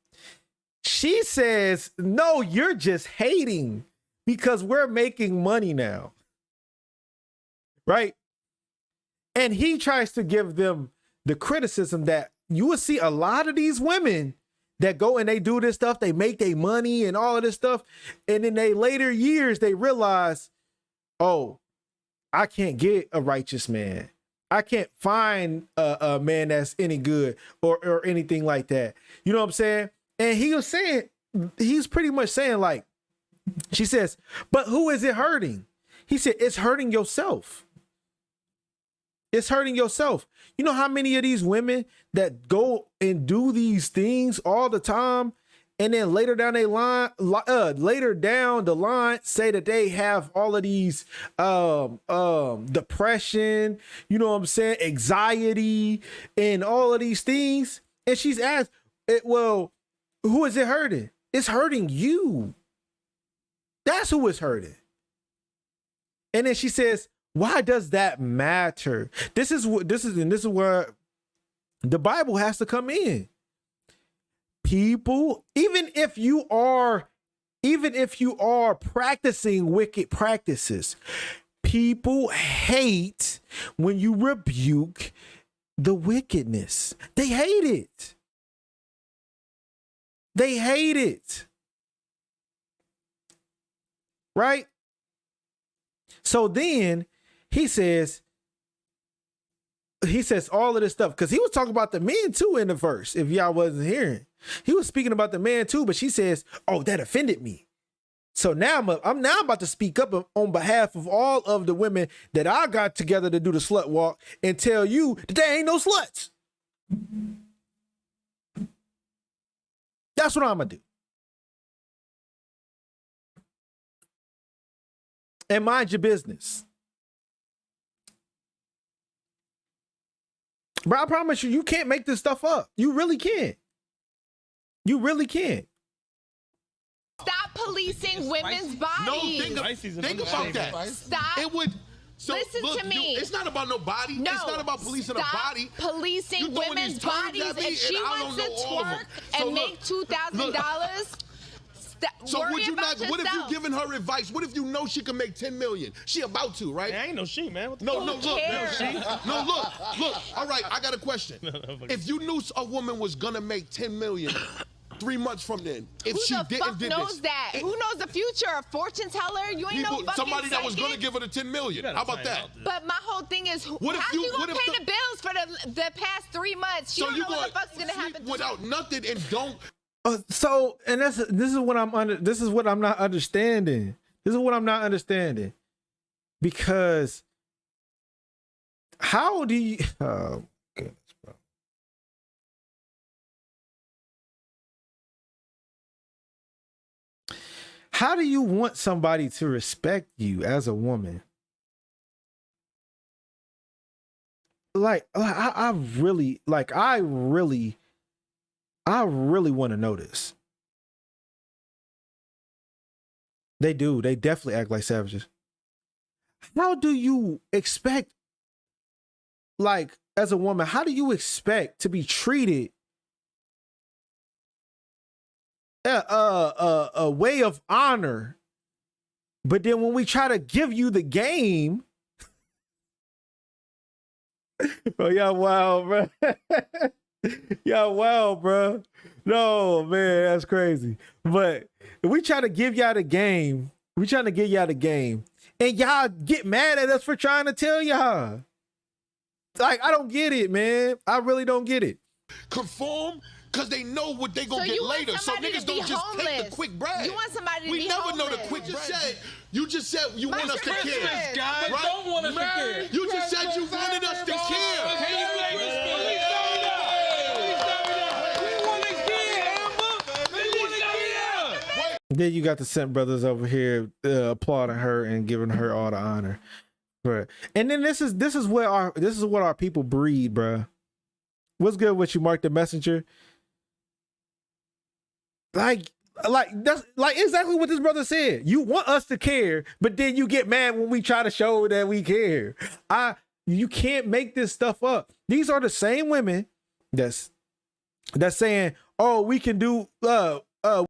She says, no, you're just hating because we're making money now. Right? And he tries to give them the criticism that you will see a lot of these women that go and they do this stuff, they make their money and all of this stuff. And in their later years, they realize, oh, I can't get a righteous man. I can't find a man that's any good or anything like that. You know what I'm saying? And he's pretty much saying, like, she says, but who is it hurting? He said, it's hurting yourself. It's hurting yourself. You know how many of these women that go and do these things all the time, and then later down the line, say that they have all of these depression, you know what I'm saying, anxiety, and all of these things. And she's asked, well, who is it hurting? It's hurting you. That's who it's hurting. And then she says, why does that matter? This is where the Bible has to come in. People, even if you are practicing wicked practices, people hate when you rebuke the wickedness. They hate it. They hate it. Right? So then he says all of this stuff, because he was talking about the men too in the verse, if y'all wasn't hearing. He was speaking about the man too, but she says, oh, that offended me. So now I'm now about to speak up on behalf of all of the women that I got together to do the slut walk and tell you that there ain't no sluts. That's what I'm going to do. And mind your business. Bro, I promise you, you can't make this stuff up. You really can't. You really can't. Stop policing women's bodies. No, think about that. Stop. It would. So Listen look, to me. It's not about no body. No, it's not about policing a body. Policing women's bodies. If she wants to twerk and make $2,000, so would you not? What if you yourself. giving her advice? What if you know she can make 10 million? She about to, right? Man, ain't no she, man. What the No, fuck? look. All right, I got a question. If you knew a woman was gonna make 10 million, 3 months from then. If Who she the didn't fuck did knows this. that? Who knows the future? A fortune teller? You ain't no fucking somebody that was psychic. gonna give her the 10 million. How about that? But my whole thing is, What if how you- you what gonna if pay the- the bills for the past 3 months? She So don't you know what going the fuck's gonna happen. without nothing and don't. So, and this is what this is what I'm not understanding. This is what I'm not understanding. Because how do you oh goodness, bro. How do you want somebody to respect you as a woman? I really want to know this. They do. They definitely act like savages. How do you expect, like, as a woman, how do you expect to be treated a way of honor, but then when we try to give you the game, bro, y'all wild, bro. Y'all wild, bro. No, man, that's crazy. But we try to give y'all the game. We trying to give y'all the game. And y'all get mad at us for trying to tell y'all. Like, I don't get it, man. I really don't get it. Conform because they know what they gonna get later. So niggas don't just take the quick brag. You want somebody to we be never homeless. know the quick brag. You just said you want us to care. Guys, Right? don't want us to care. You just said you wanted us to care. Then you got the Scent Brothers over here applauding her and giving her all the honor. Right. And then this is what our people breed, bruh. What's good with you, Mark the Messenger? Like that's like exactly what this brother said. You want us to care, but then you get mad when we try to show that we care. You can't make this stuff up. These are the same women that's saying, "Oh, we can do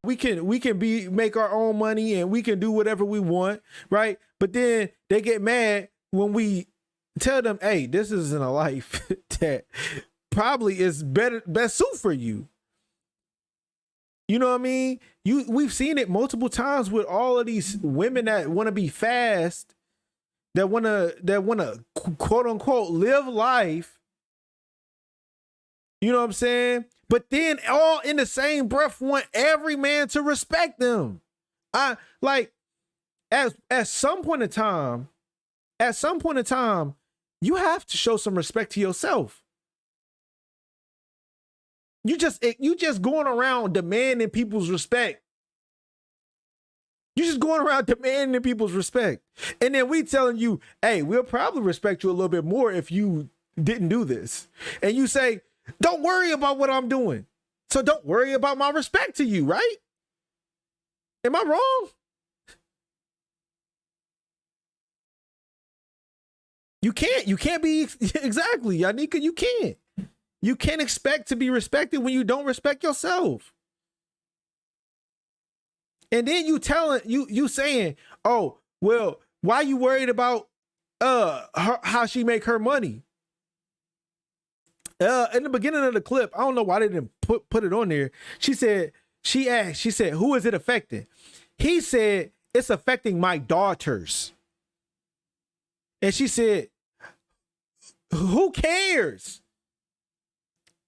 we can make our own money and we can do whatever we want," right? But then they get mad when we tell them, "Hey, this isn't a life that probably is best suit for you." You know what I mean? We've seen it multiple times with all of these women that want to be fast, that want to quote unquote live life. You know what I'm saying? But then all in the same breath want every man to respect them. I like at some point in time, you have to show some respect to yourself. You just going around demanding people's respect. You just going around demanding people's respect. And then we telling you, "Hey, we'll probably respect you a little bit more if you didn't do this." And you say, "Don't worry about what I'm doing. So don't worry about my respect to you," right? Am I wrong? You can't be exactly, Yanika, you can't. You can't expect to be respected when you don't respect yourself. And then you saying, "Oh, well, why you worried about how she make her money?" In the beginning of the clip, I don't know why they didn't put it on there. She said, "Who is it affecting?" He said, "It's affecting my daughters." And she said, "Who cares?"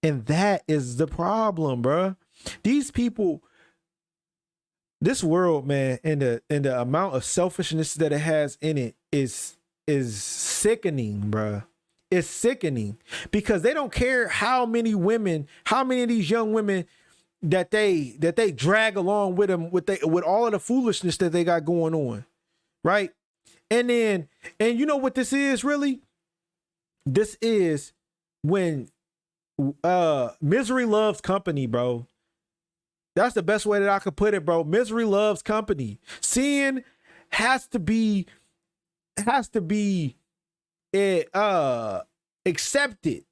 And that is the problem, bruh. These people, this world, man, and the amount of selfishness that it has in it is sickening, bruh. It's sickening because they don't care how many of these young women that they drag along with them with all of the foolishness that they got going on, right? And you know what this is really? This is when misery loves company, bro. That's the best way that I could put it, bro. Misery loves company. Sin has to be accepted.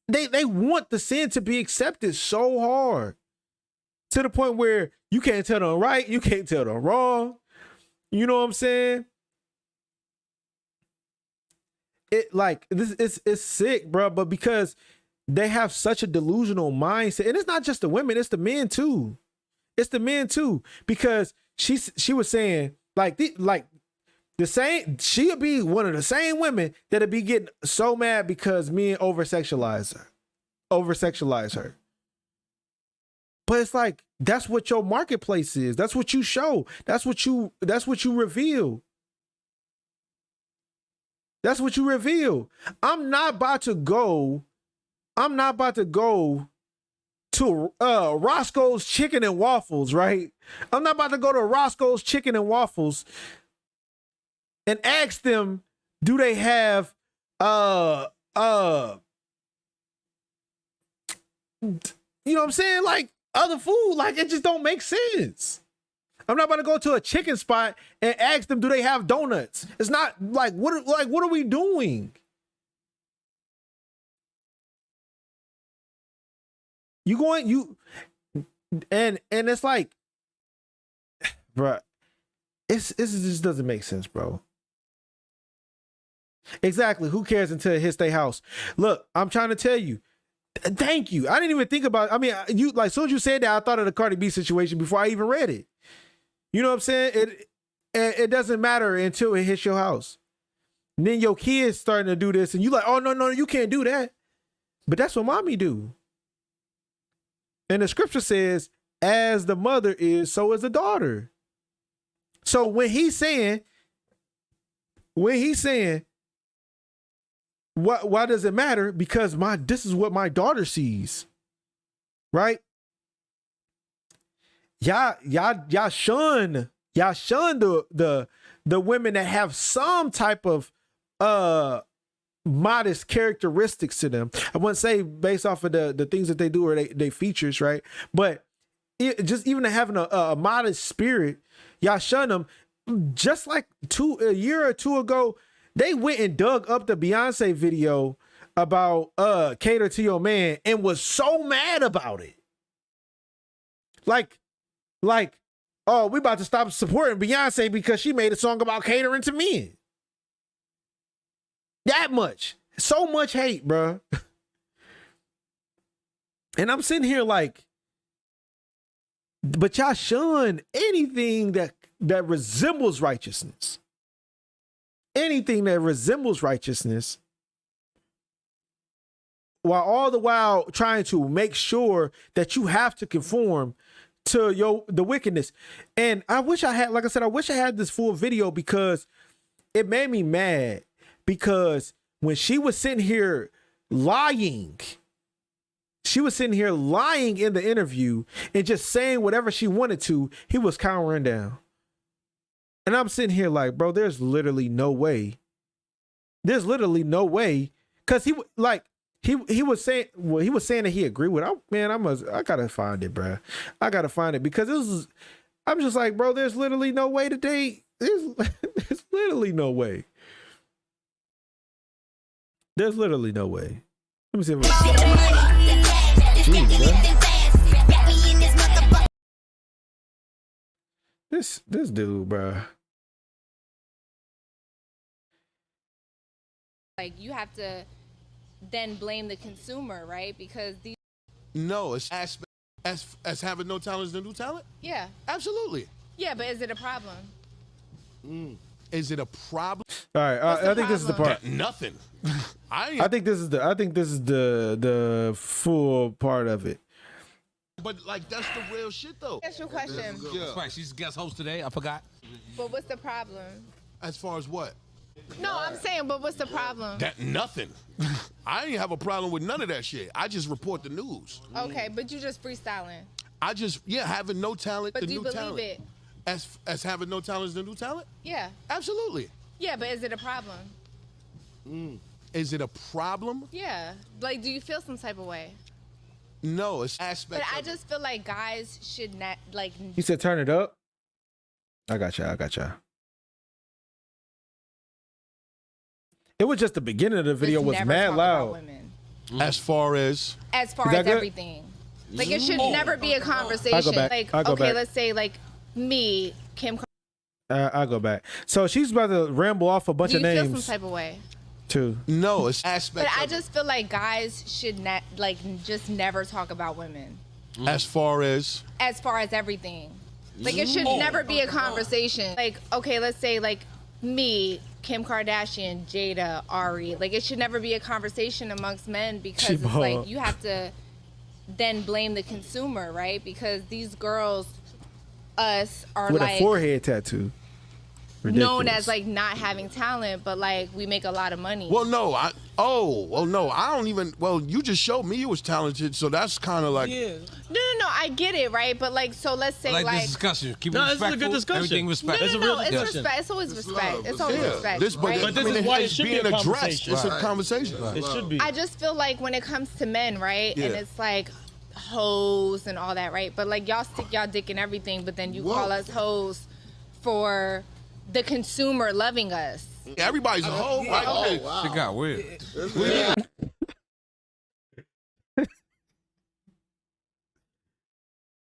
They want the sin to be accepted so hard to the point where you can't tell them right, you can't tell them wrong. You know what I'm saying? It's sick, bro. But because they have such a delusional mindset. And it's not just the women, it's the men too. It's the men too. Because she was saying like the same, she'll be one of the same women that'll be getting so mad because men over-sexualize her. But it's like, that's what your marketplace is. That's what you show. That's what you reveal. That's what you reveal. I'm not about to go to Roscoe's Chicken and Waffles, right? I'm not about to go to Roscoe's Chicken and Waffles and ask them, do they have you know what I'm saying? Like other food, like it just don't make sense. I'm not about to go to a chicken spot and ask them, do they have donuts? It's not like what are we doing? And it's like, bro, it just doesn't make sense, bro. Exactly. Who cares until it hits their house? Look, I'm trying to tell you. Thank you. I didn't even think about it. I mean, you like, as soon as you said that, I thought of the Cardi B situation before I even read it. You know what I'm saying? It doesn't matter until it hits your house. And then your kids starting to do this, and you like, oh no, you can't do that. But that's what mommy do. And the scripture says, as the mother is, so is the daughter. So when he's saying, why does it matter? Because this is what my daughter sees. Right? Y'all shun the women that have some type of modest characteristics to them. I wouldn't say based off of the things that they do or they features, right? But just even having a modest spirit, y'all shun them. Just like a year or two ago, they went and dug up the Beyonce video about cater to your man and was so mad about it. Like, oh, we about to stop supporting Beyonce because she made a song about catering to men. That much. So much hate, bro. And I'm sitting here like, but y'all shun anything that resembles righteousness. Anything that resembles righteousness, while all the while trying to make sure that you have to conform to the wickedness. And I wish I had, like I said, I wish I had this full video because it made me mad. Because when she was sitting here lying, in the interview and just saying whatever she wanted to, he was countering down. And I'm sitting here like, bro, there's literally no way. There's literally no way. Cause he was saying that he agreed with it. I gotta find it, bro. I gotta find it because I'm just like, bro, there's literally no way that there's literally no way. There's literally no way. Let me see if this dude, bro. Like, you have to then blame the consumer, right? Because these. No, it's as having no talent is the new talent. Yeah. Absolutely. Yeah, but is it a problem? Is it a problem? All right, I think this is the part. Nothing. I think this is the full part of it. But like that's the real shit though. That's your question. Yeah. That's right. She's guest host today. I forgot. But what's the problem? As far as what? No, I'm saying, but what's the problem? That nothing. I ain't have a problem with none of that shit. I just report the news. Okay, but you just freestyling. I just having no talent. But the do you new believe talent. it? As having no talent is the new talent? Yeah. Absolutely. Yeah, but is it a problem? Is it a problem? Yeah. Like, do you feel some type of way? No, it's aspect. But I just feel like guys should not like. He said, "Turn it up." I got you. It was just the beginning of the video was mad loud. As far as Everything. Like, it should never be a conversation. I go back. Like, I go okay, back. let's say like me, Kim. I'll go back. So she's about to ramble off a bunch Do of you names. feel some type of way? too. No, it's aspect. But I just feel like guys should not just never talk about women. As far as Everything. Like it should never be a conversation. Like, okay, let's say like me, Kim Kardashian, Jada, Ari. Like it should never be a conversation amongst men because it's like you have to then blame the consumer, right? Because these girls, us, are with like a forehead tattoo. known as like not having talent, but like we make a lot of money. well, no, I don't even. Well, you just showed me you was talented, so that's kind of like. Yeah. No, I get it, right? But like, so let's say Like like this discussion. Keep it No, this is a respectful. good discussion. Everything respect. It's a no, real it's discussion. respect. It's always respect. It's always respect. This, but, right? But this I mean, is why it's it should be being a addressed. conversation. It's a conversation. It should be. I just feel like when it comes to men, right, and Yeah. it's like hoes and all that, right? But like y'all stick y'all dick in everything, but then you call us hoes for the consumer loving us. Everybody's a hoe. Right? Okay. It got weird.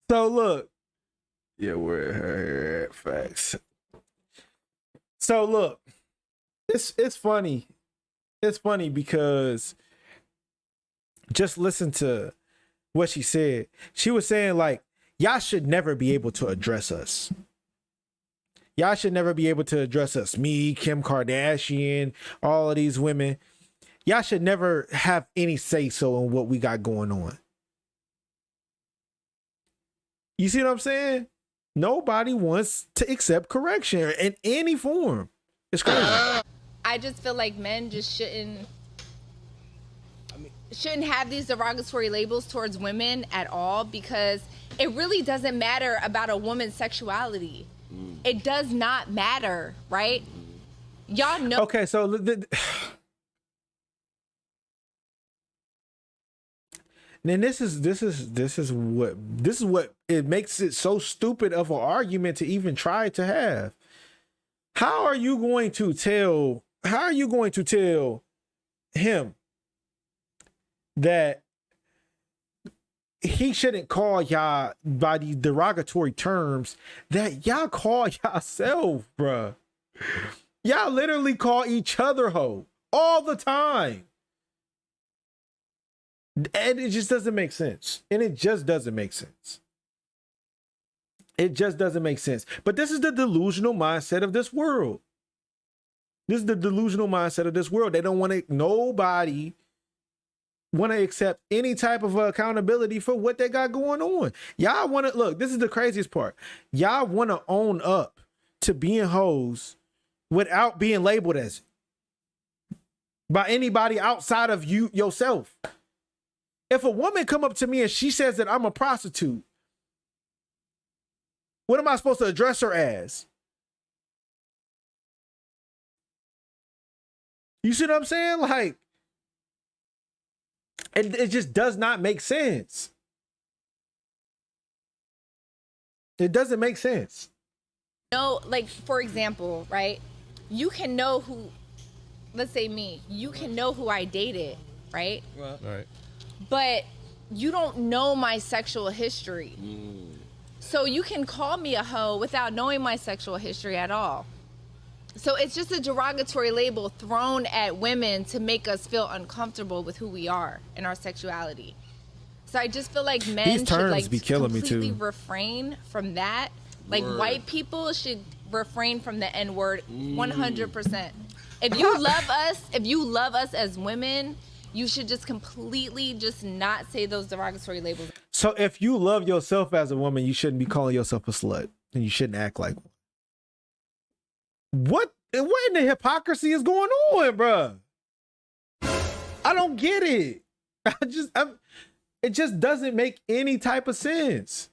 So look, yeah, we're her at facts. So look, it's funny. It's funny because just listen to what she said. She was saying like, y'all should never be able to address us. Y'all should never be able to address us. Me, Kim Kardashian, all of these women. Y'all should never have any say so in what we got going on. You see what I'm saying? Nobody wants to accept correction in any form. It's crazy. I just feel like men just shouldn't have these derogatory labels towards women at all because it really doesn't matter about a woman's sexuality. It does not matter, right? Y'all know. Okay, so then this is what it makes it so stupid of an argument to even try to have. How are you going to tell him that he shouldn't call y'all by these derogatory terms that y'all call yourself, bruh? Y'all literally call each other hoe all the time. And it just doesn't make sense. And it just doesn't make sense. It just doesn't make sense. But this is the delusional mindset of this world. This is the delusional mindset of this world. They don't want to, nobody want to accept any type of accountability for what they got going on. Y'all want to, look, this is the craziest part. Y'all want to own up to being hoes without being labeled as it by anybody outside of you yourself. If a woman come up to me and she says that I'm a prostitute, what am I supposed to address her as? You see what I'm saying? Like, it just does not make sense. It doesn't make sense. No, like, for example, right? You can know who, let's say me, you can know who I dated, right? Right. But you don't know my sexual history. So you can call me a hoe without knowing my sexual history at all. So it's just a derogatory label thrown at women to make us feel uncomfortable with who we are and our sexuality. So I just feel like men These should terms like be killing me, completely too. refrain from that. Like white people should refrain from the N-word 100%. If you love us as women, you should just completely just not say those derogatory labels. So if you love yourself as a woman, you shouldn't be calling yourself a slut. And you shouldn't act like one. What in the hypocrisy is going on, bruh? I don't get it. It just doesn't make any type of sense.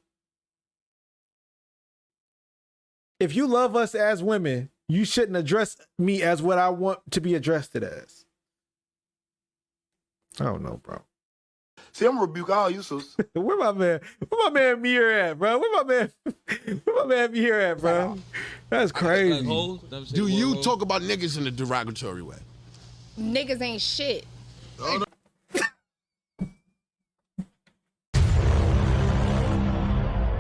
If you love us as women, you shouldn't address me as what I want to be addressed as. I don't know, bro. See, I'm gonna rebuke all you, sus. Where my man Mir at, bro? Where my man Mir at, bro? That's crazy. Do you talk about niggas in a derogatory way? Niggas ain't shit.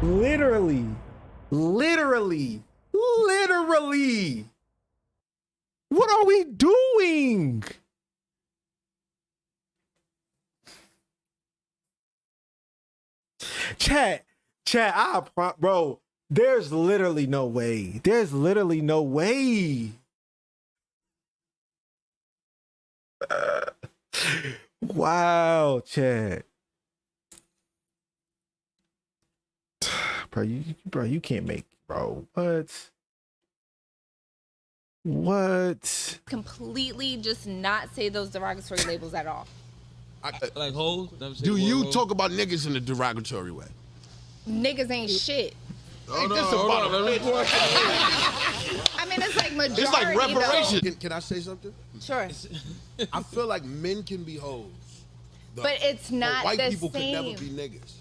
Literally. What are we doing? Chat, bro, there's literally no way. There's literally no way. Wow, chat. Bro, you can't make, bro. What? Completely just not say those derogatory labels at all. Like hoes? Do you talk about niggas in a derogatory way? Niggas ain't shit. Hold on. I mean, it's like majority. It's like reparation. Though. Can I say something? Sure. I feel like men can be hoes. But it's not white the people same. could never be niggas.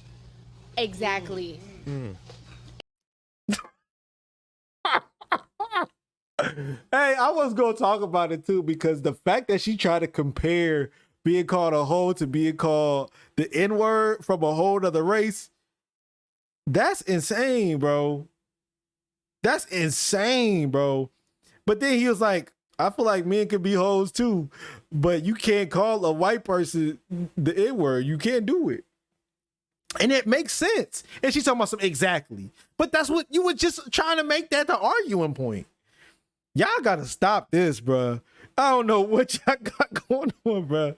Exactly. Hey, I was gonna talk about it too because the fact that she tried to compare being called a hoe to being called the N-word from a whole other race, that's insane, bro. That's insane, bro. But then he was like, I feel like men can be hoes too, but you can't call a white person the N-word. You can't do it. And it makes sense. And she's talking about some exactly. But that's what you were just trying to make that the arguing point. Y'all gotta stop this, bro. I don't know what y'all got going on, bro.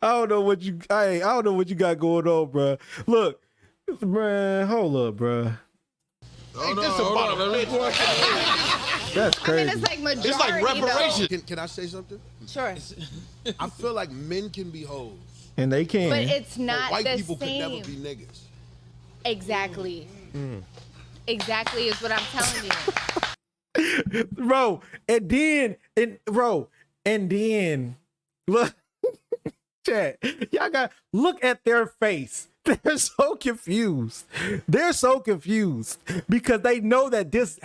I don't know what you got going on, bro. Look, man, hold up, bro. Hold on. That's crazy. I mean, it's like majority. It's like reparation. Though. Can I say something? Sure. I feel like men can be hoes. And they can. But it's not white the people same. could never be niggas. Exactly. Exactly is what I'm telling you. Bro, and then look, chat, y'all got look at their face. They're so confused. They're so confused because they know that this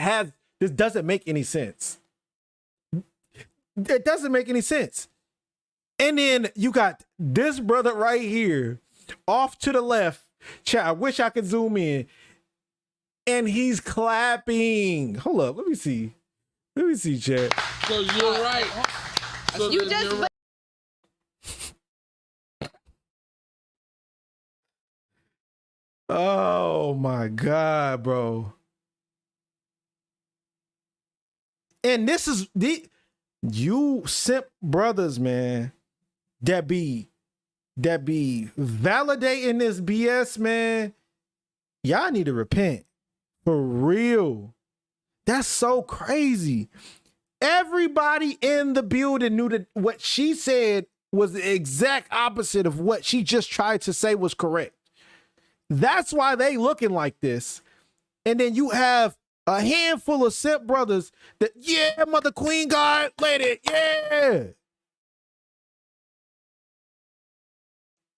doesn't make any sense. It doesn't make any sense. And then you got this brother right here off to the left. Chat, I wish I could zoom in. And he's clapping. Hold up, let me see. Let me see, chat. So you're right. So You just. you're right. Oh my God, bro. And this is you simp brothers, man, that be validating this BS, man. Y'all need to repent. For real. That's so crazy. Everybody in the building knew that what she said was the exact opposite of what she just tried to say was correct. That's why they looking like this. And then you have a handful of simp brothers that, yeah, Mother Queen God, lady, yeah.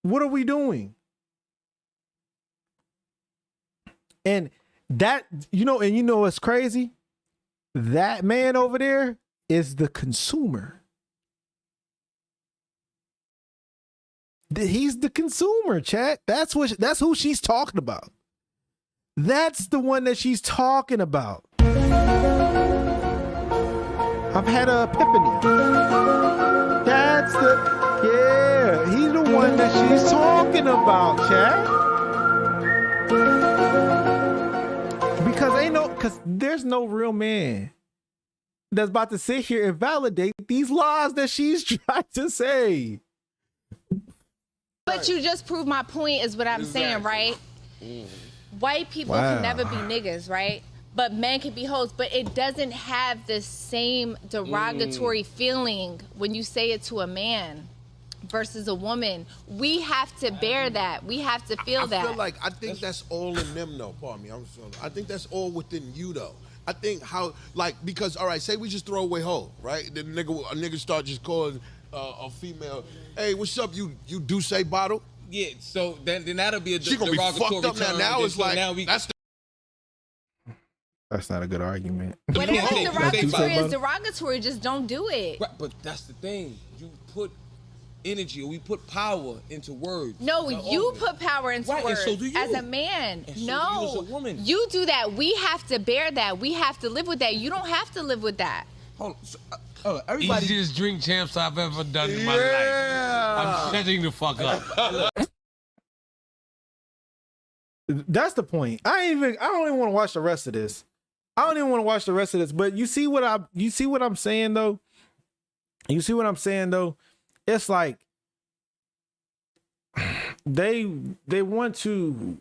What are we doing? And that, you know what's crazy? That man over there is the consumer. He's the consumer, chat. That's who she's talking about. That's the one that she's talking about. I've had an epiphany. That's he's the one that she's talking about, chat. Because there's no real man that's about to sit here and validate these lies that she's trying to say. But you just proved my point is what I'm saying, right? White people can never be niggas, right? But men can be hoes, but it doesn't have the same derogatory feeling when you say it to a man versus a woman. We have to bear that. We have to feel that. I think that's all in them though. Pardon me. I think that's all within you though. I think because all right, say we just throw away hoe, right? The a nigga start just calling a female, hey, what's up, you do say bottle? Yeah, so then that'll be a she gonna be fucked up term. now. It's so like that's not a good argument. Whatever derogatory is derogatory, just don't do it. Right, but that's the thing. You put energy, or we put power into words. No, you put power into words. And so do you. As a man. And so no. do you as a woman. You do that. We have to bear that. We have to live with that. You don't have to live with that. Hold on. Everybody. Easiest drink champs I've ever done in my life. I'm shutting the fuck up. That's the point. I don't even want to watch the rest of this. I don't even want to watch the rest of this. But you see what I'm saying though? You see what I'm saying though? It's like they want to,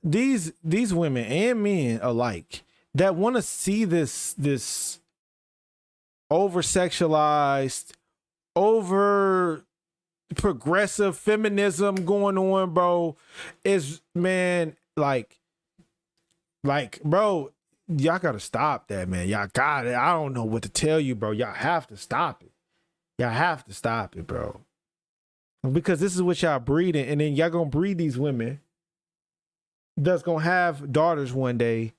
these women and men alike that want to see this over sexualized, over progressive feminism going on, bro. Is, man, like bro, y'all gotta stop that, man. Y'all got it. I don't know what to tell you, bro. Y'all have to stop it. Y'all have to stop it, bro. Because this is what y'all breeding, and then y'all gonna breed these women that's gonna have daughters one day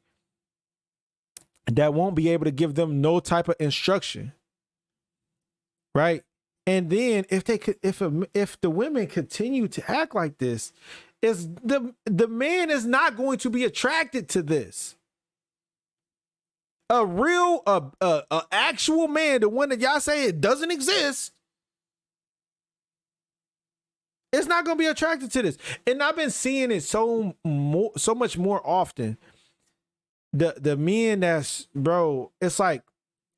that won't be able to give them no type of instruction, right? And then if the women continue to act like this, is the man is not going to be attracted to this. A real actual man, the one that y'all say it doesn't exist, it's not going to be attracted to this. And I've been seeing it so much more often. The men that's, bro, it's like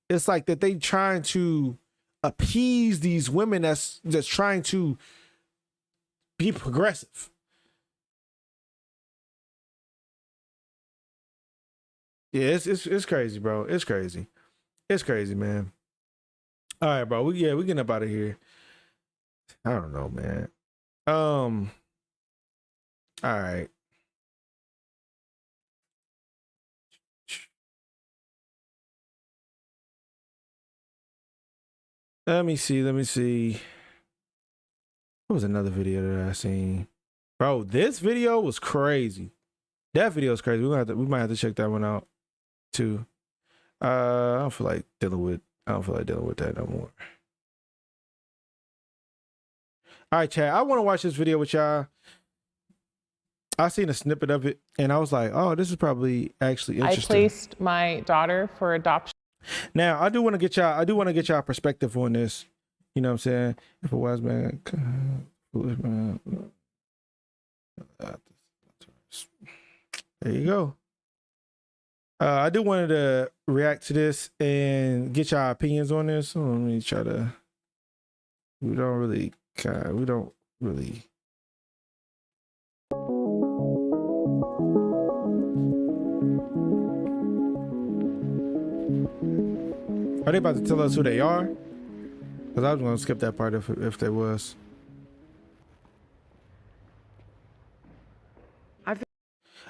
that they trying to appease these women that's trying to be progressive. Yeah, it's crazy, bro. It's crazy. It's crazy, man. All right, bro. We getting up out of here. I don't know, man. All right. Let me see. What was another video that I seen? Bro, this video was crazy. That video is crazy. We might have to check that one out too. I don't feel like dealing with that no more. All right, chat. I want to watch this video with y'all. I seen a snippet of it and I was like, oh, this is probably actually interesting. I placed my daughter for adoption. Now, I do want to get y'all perspective on this. You know what I'm saying? If a wise man, foolish man. There you go. I do wanted to react to this and get y'all opinions on this. So let me try to. We don't really. Are they about to tell us who they are? Because I was going to skip that part if there was.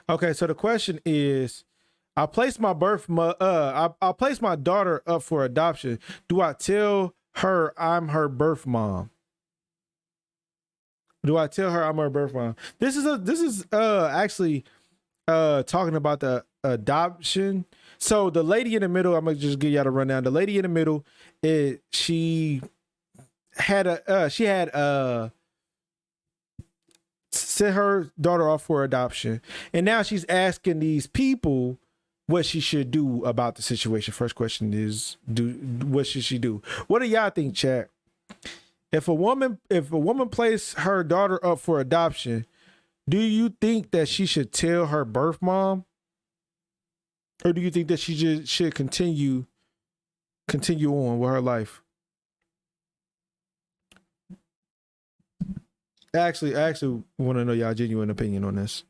Okay, so the question is, I placed my I placed my daughter up for adoption. Do I tell her I'm her birth mom? Do I tell her I'm her birth mom? This is actually talking about the adoption. So the lady in the middle, I'm gonna just give y'all the rundown. The lady in the middle, she had sent her daughter off for adoption, and now she's asking these people what she should do about the situation. First question is, what should she do? What do y'all think, chat? If a woman places her daughter up for adoption, do you think that she should tell her birth mom? Or do you think that she just should continue on with her life? I actually want to know y'all genuine opinion on this.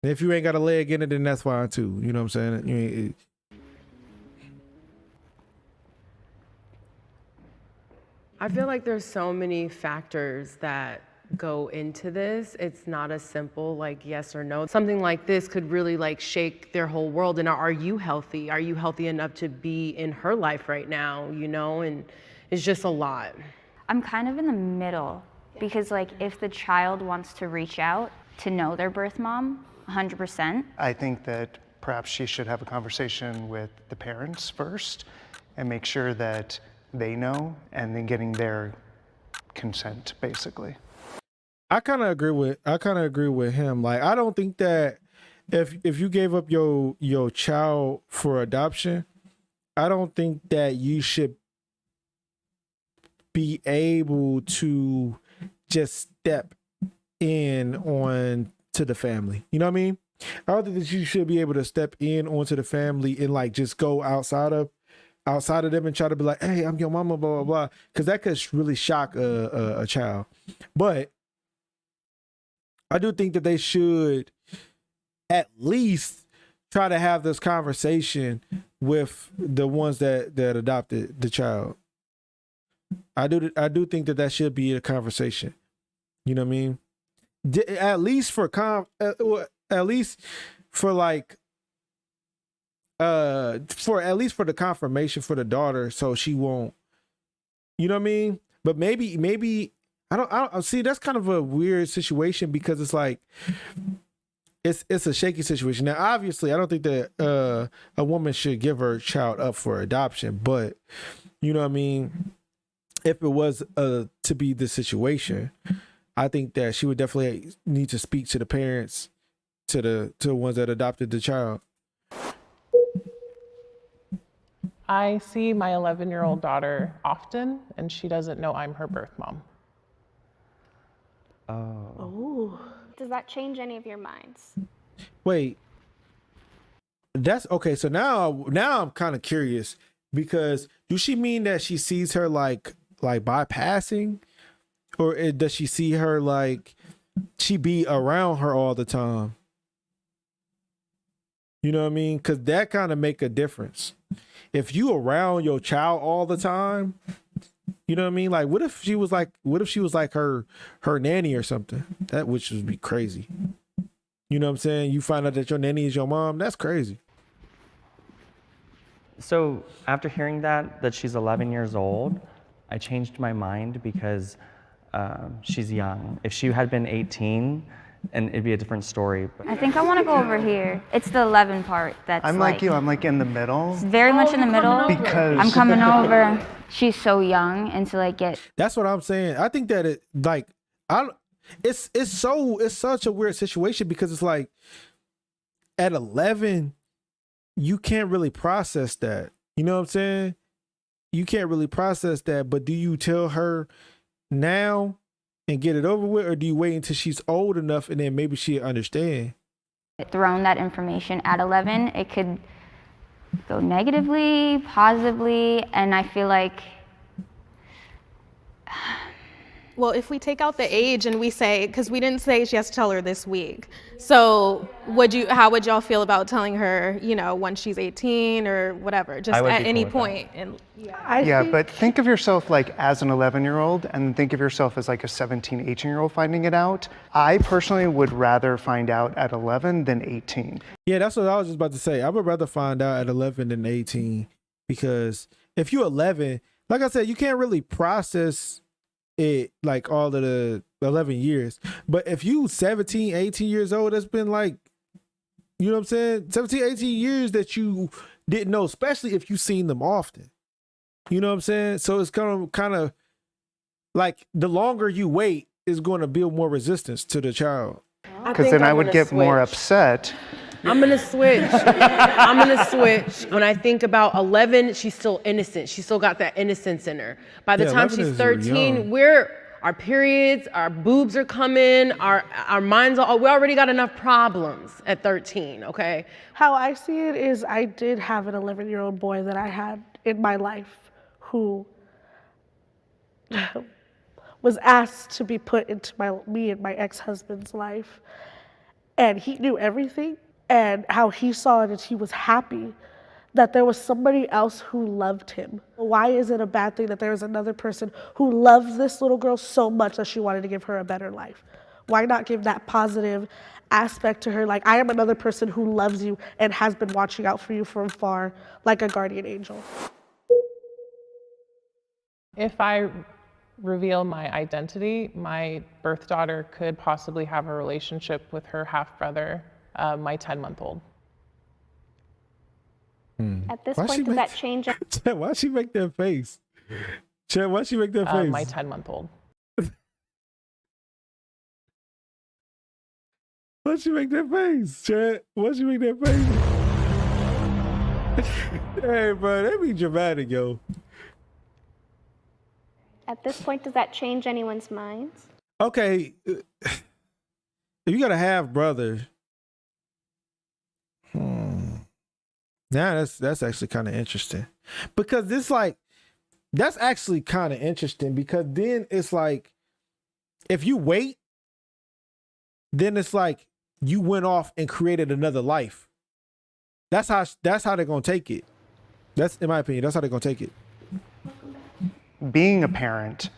And if you ain't got a leg in it, then that's fine too. You know what I'm saying? I feel like there's so many factors that go into this. It's not a simple like yes or no. Something like this could really like shake their whole world. And are you healthy? Are you healthy enough to be in her life right now? You know, and it's just a lot. I'm kind of in the middle because like if the child wants to reach out to know their birth mom, 100%. I think that perhaps she should have a conversation with the parents first and make sure that they know, and then getting their consent, basically. I kind of agree with him. Like, I don't think that if you gave up your child for adoption, I don't think that you should be able to just step in on to the family. You know what I mean? I don't think that you should be able to step in onto the family and like just go outside of them and try to be like, hey, I'm your mama, blah blah blah, because that could really shock a child. But I do think that they should at least try to have this conversation with the ones that adopted the child. I do think that should be a conversation. You know what I mean? At least for at least for like for at least for the confirmation for the daughter, so she won't. You know what I mean? But maybe I don't see. That's kind of a weird situation because it's like it's a shaky situation. Now, obviously, I don't think that a woman should give her child up for adoption, but you know what I mean? If it was to be the situation, I think that she would definitely need to speak to the parents, to the ones that adopted the child. I see my 11-year-old daughter often, and she doesn't know I'm her birth mom. Oh. Does that change any of your minds? Wait, that's okay. So now I'm kind of curious, because do she mean that she sees her like bypassing, or does she see her like she be around her all the time? You know what I mean? Because that kind of make a difference. If you around your child all the time, you know what I mean? Like, what if she was like her nanny or something? That which would be crazy. You know what I'm saying? You find out that your nanny is your mom. That's crazy. So after hearing that she's 11 years old, I changed my mind because she's young. If she had been 18, and it'd be a different story. But I think I want to go over here. It's the 11 part that's I'm like you. I'm like in the middle. It's very much in the middle. Because I'm coming over. She's so young, and to like get. That's what I'm saying. I think that it's such a weird situation, because it's like at 11, you can't really process that. You know what I'm saying? You can't really process that. But do you tell her now and get it over with, or do you wait until she's old enough and then maybe she'll understand? Thrown that information at 11, it could go negatively, positively, and I feel like. Well, if we take out the age and we say, because we didn't say she has to tell her this week, so how would y'all feel about telling her, when she's 18 or whatever, just at any point? And but think of yourself like as an 11-year-old, and think of yourself as like a 17, 18-year-old finding it out. I personally would rather find out at 11 than 18. Yeah, that's what I was just about to say. I would rather find out at 11 than 18, because if you're 11, like I said, you can't really process it like all of the 11 years. But if you 17, 18 years old, it's been like, you know what I'm saying? 17, 18 years that you didn't know, especially if you've seen them often. You know what I'm saying? So it's kind of like the longer you wait is going to build more resistance to the child. Because then I would get more upset. I'm gonna switch. When I think about 11, she's still innocent. She's still got that innocence in her. By the time she's 13, our periods, our boobs are coming, our minds are, we already got enough problems at 13, okay? How I see it is I did have an 11-year-old boy that I had in my life who was asked to be put into me and my ex-husband's life. And he knew everything. And how he saw it is he was happy that there was somebody else who loved him. Why is it a bad thing that there is another person who loves this little girl so much that she wanted to give her a better life? Why not give that positive aspect to her? Like, I am another person who loves you and has been watching out for you from afar, like a guardian angel. If I reveal my identity, my birth daughter could possibly have a relationship with her half-brother, my 10-month-old. At this point, does that change? Why'd she make that face? Why'd she make that face? My 10-month-old. Why'd she make that face, Chad? Why'd she make that face? Hey, bro, they be dramatic, yo. At this point, does that change anyone's minds? Okay, if you got a half brother, now that's actually kind of interesting, because this like that's actually kind of interesting because then it's like if you wait, then it's like you went off and created another life. That's how they're gonna take it. That's in my opinion. That's how they're gonna take it. Being a parent,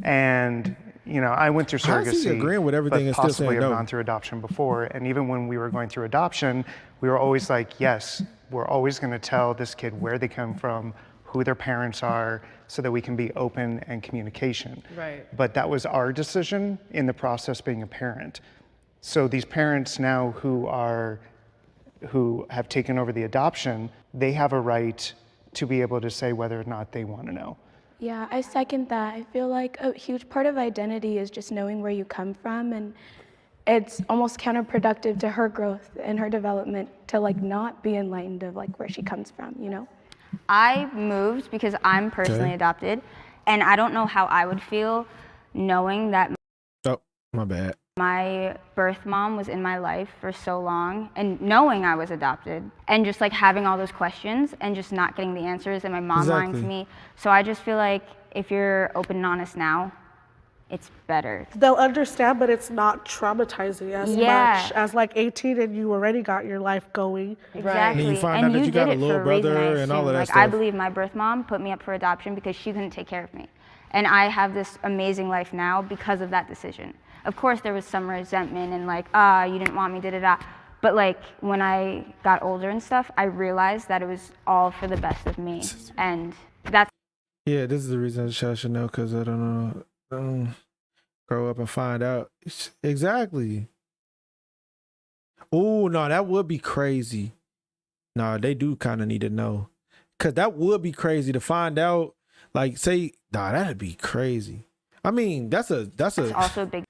and I went through How's he surrogacy, agreeing with everything but and still possibly saying have no? gone through adoption before. And even when we were going through adoption, we were always like, yes, we're always going to tell this kid where they come from, who their parents are, so that we can be open and communication. Right. But that was our decision in the process being a parent. So these parents now who have taken over the adoption, they have a right to be able to say whether or not they want to know. Yeah, I second that. I feel like a huge part of identity is just knowing where you come from, and it's almost counterproductive to her growth and her development to like not be enlightened of like where she comes from, I moved because I'm personally Okay. adopted, and I don't know how I would feel knowing that Oh, my bad. my birth mom was in my life for so long, and knowing I was adopted, and just like having all those questions and just not getting the answers, and my mom lying to Exactly. me. So I just feel like if you're open and honest now, it's better. They'll understand, but it's not traumatizing as Yeah. much as like 18 and you already got your life going. Exactly. And you find out that you got a did it little for a reason, brother I and all of assume. that Like stuff. I believe my birth mom put me up for adoption because she couldn't take care of me. And I have this amazing life now because of that decision. Of course there was some resentment and like, you didn't want me, da-da-da. But like when I got older and stuff, I realized that it was all for the best of me. And that's Yeah, this is the reason I should know, because I don't know. Grow up and find out. Exactly. Oh, no, that would be crazy. No, they do kind of need to know. Because that would be crazy to find out. Like, say, nah, that'd be crazy. I mean, that's also a big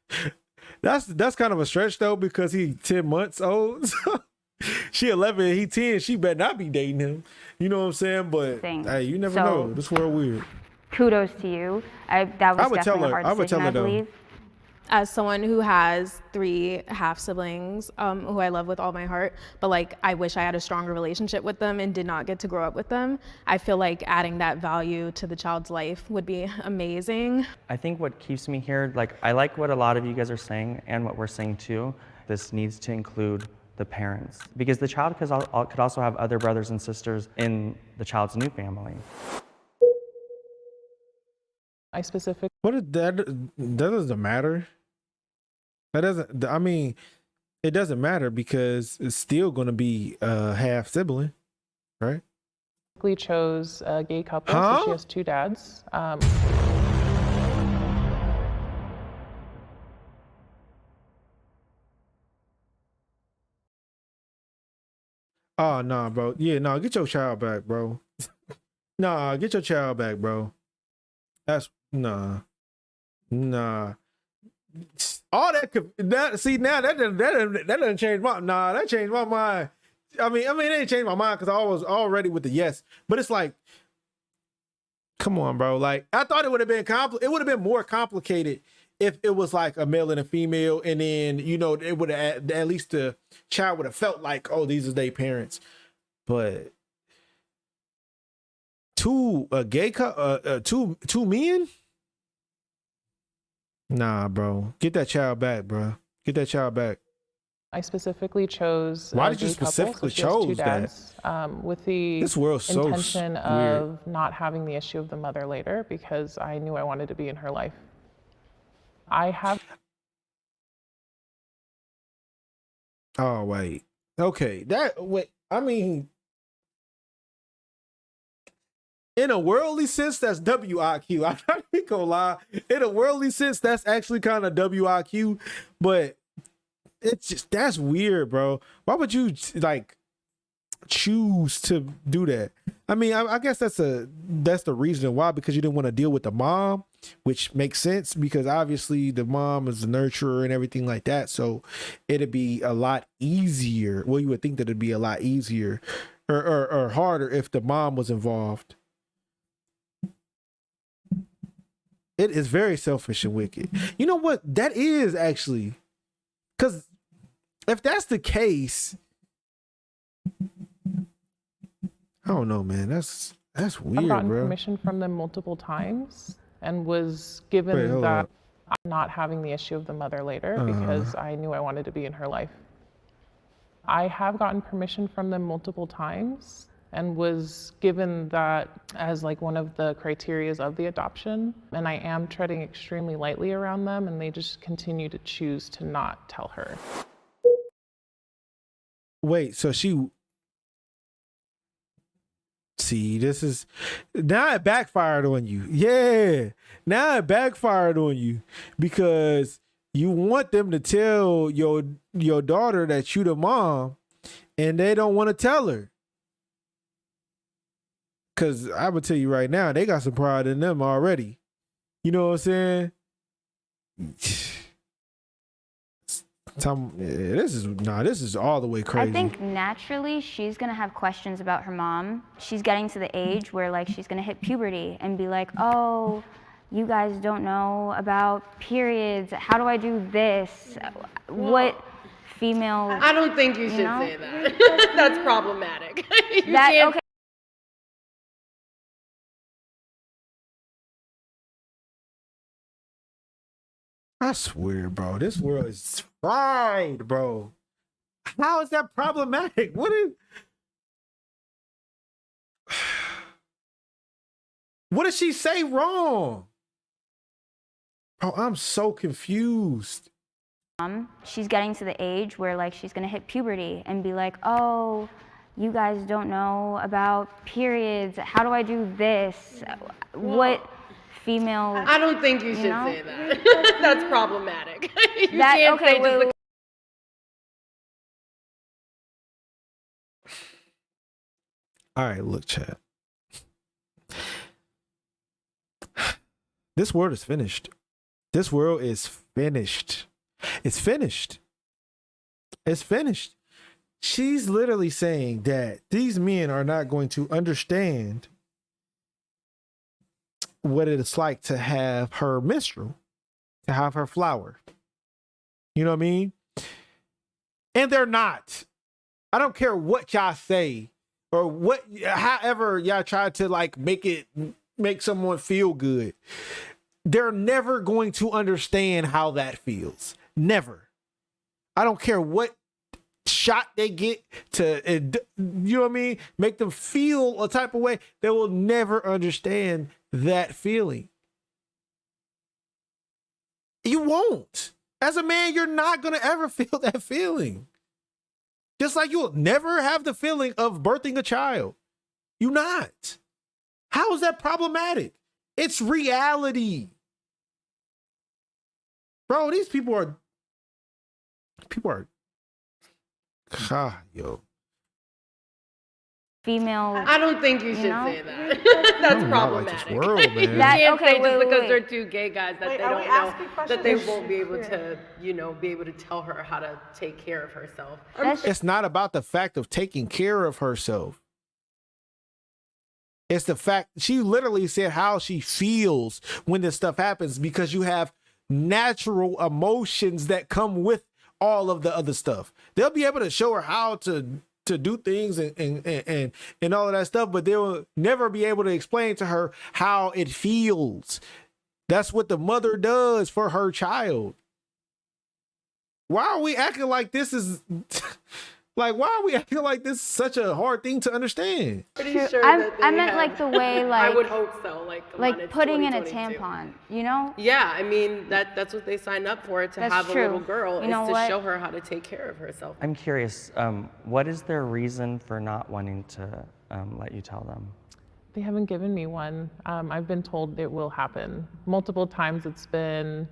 that's kind of a stretch, though, because he's 10 months old. So she 11, he 10. She better not be dating him. You know what I'm saying? But, thing. hey, you never So- know. This world weird. kudos to you. That was I would tell definitely her- a I hard would decision, tell her I though. believe. As someone who has 3 half siblings, who I love with all my heart, but like I wish I had a stronger relationship with them and did not get to grow up with them, I feel like adding that value to the child's life would be amazing. I think what keeps me here, like I like what a lot of you guys are saying and what we're saying too. This needs to include the parents, because the child could also have other brothers and sisters in the child's new family. I specifically. What is that? That doesn't matter. That doesn't. I mean, it doesn't matter because it's still going to be a half sibling, right? Chose a gay couple, Huh? so she has 2 dads. Oh no, bro. Yeah, no. Get your child back, bro. Nah, get your child back, bro. That's nah. All that see now that doesn't change my that changed my mind. I mean it didn't change my mind because I was already with the yes, but it's like, come on, bro. Like I thought it would have been it would have been more complicated if it was like a male and a female, and then it would have at least the child would have felt like, oh, these are their parents, but two men. Nah, bro. Get that child back, bro. Get that child back. I specifically chose. Why a did you gay couple, specifically so she has 2 chose that? dads, with the This world's so intention weird. of not having the issue of the mother later, because I knew I wanted to be in her life. I have. Oh wait. Okay. I mean, in a worldly sense, that's WIQ. I'm not even gonna lie. In a worldly sense, that's actually kind of WIQ, but it's just that's weird, bro. Why would you like? choose to do that. I mean, I guess that's the reason why, because you didn't want to deal with the mom, which makes sense because obviously the mom is the nurturer and everything like that. So it'd be a lot easier. Well, you would think that it'd be a lot easier or harder if the mom was involved. It is very selfish and wicked. You know what? That is actually, because if that's the case, I don't know, man. That's weird, I've gotten bro. permission from them multiple times and was given that I'm not having the issue of the mother later because I knew I wanted to be in her life. I have gotten permission from them multiple times and was given that as like one of the criterias of the adoption. And I am treading extremely lightly around them, and they just continue to choose to not tell her. Wait, so see, this is, now it backfired on you. Yeah, now it backfired on you because you want them to tell your daughter that you the mom, and they don't want to tell her. Because I'm going to tell you right now, they got some pride in them already. You know what I'm saying? This is all the way crazy. I think naturally she's gonna have questions about her mom. She's getting to the age where like she's gonna hit puberty and be like, oh, you guys don't know about periods. How do I do this? What female? I don't think you should say that. That's problematic. Okay. I swear, bro, this world is fried, bro. How is that problematic? What did she say wrong? Bro, I'm so confused. She's getting to the age where like she's gonna hit puberty and be like, oh, you guys don't know about periods. How do I do this? What female? I don't think you should say that. That's problematic. All right, look, chat. This world is finished. This world is finished. It's finished. It's finished. She's literally saying that these men are not going to understand what it's like to have her menstrual, to have her flower. You know what I mean? And they're not. I don't care what y'all say or however y'all try to like make someone feel good. They're never going to understand how that feels. Never. I don't care what shot they get to, you know what I mean? Make them feel a type of way. They will never understand that feeling. You won't. As a man, you're not going to ever feel that feeling. Just like you'll never have the feeling of birthing a child. You're not. How is that problematic? It's reality. Bro, these people are yo. Female. I don't think you should say that. That's problematic. Like world, man. You can't say just because wait. they're two gay guys that they don't know that they won't be able to, be able to tell her how to take care of herself. It's not about the fact of taking care of herself. It's the fact she literally said how she feels when this stuff happens, because you have natural emotions that come with all of the other stuff. They'll be able to show her how to do things and all of that stuff, but they'll never be able to explain to her how it feels. That's what the mother does for her child. Why are we acting like this is like, why are we acting like this is such a hard thing to understand? Pretty sure I meant like the way I would hope so. Like putting in a tampon, you know? Yeah, I mean that's what they signed up for, to That's have true. a little girl, You know is to what? show her how to take care of herself. I'm curious, what is their reason for not wanting to let you tell them? They haven't given me one. I've been told it will happen. Multiple times it's been,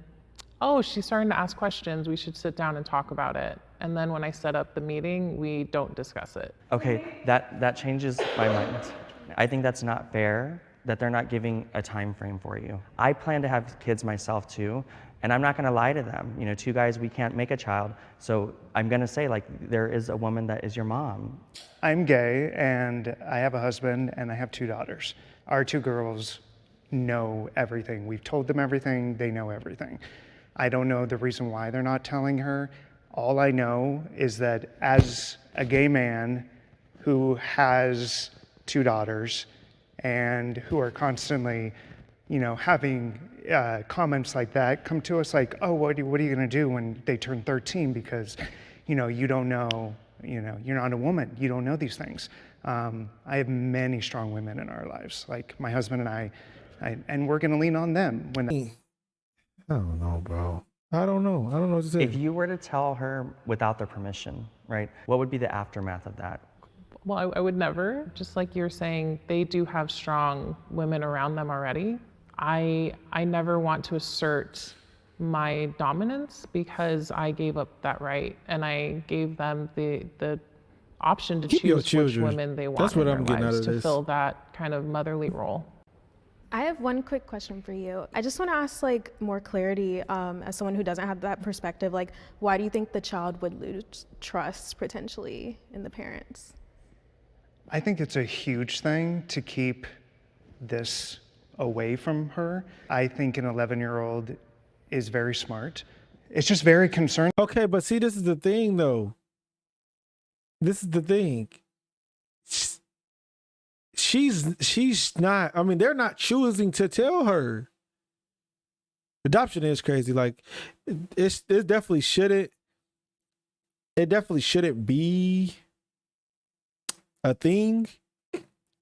oh, she's starting to ask questions. We should sit down and talk about it. And then when I set up the meeting, we don't discuss it. Okay, that changes my mind. I think that's not fair that they're not giving a time frame for you. I plan to have kids myself too, and I'm not gonna lie to them. You know, two guys, we can't make a child. So I'm gonna say, like, there is a woman that is your mom. I'm gay and I have a husband and I have 2 daughters. Our 2 girls know everything. We've told them everything, they know everything. I don't know the reason why they're not telling her. All I know is that as a gay man who has 2 daughters and who are constantly, you know, having comments like that come to us like, oh, what are you gonna do when they turn 13? Because, you know, you don't know, you know, you're not a woman, you don't know these things. I have many strong women in our lives, like my husband and I and we're gonna lean on them when. I don't know, bro. I don't know what to say. If you were to tell her without their permission, right, what would be the aftermath of that? Well, I would never, just like you're saying, they do have strong women around them already. I never want to assert my dominance because I gave up that right and I gave them the option to choose which women they want. That's what in I'm their getting out lives of to this. fill that kind of motherly role. I have one quick question for you. I just want to ask like more clarity as someone who doesn't have that perspective. Like, why do you think the child would lose trust potentially in the parents? I think it's a huge thing to keep this away from her. I think an 11-year-old is very smart. It's just very concerning. Okay, but see, this is the thing though. This is the thing. She's not, I mean, they're not choosing to tell her. Adoption is crazy. Like, it definitely shouldn't be a thing.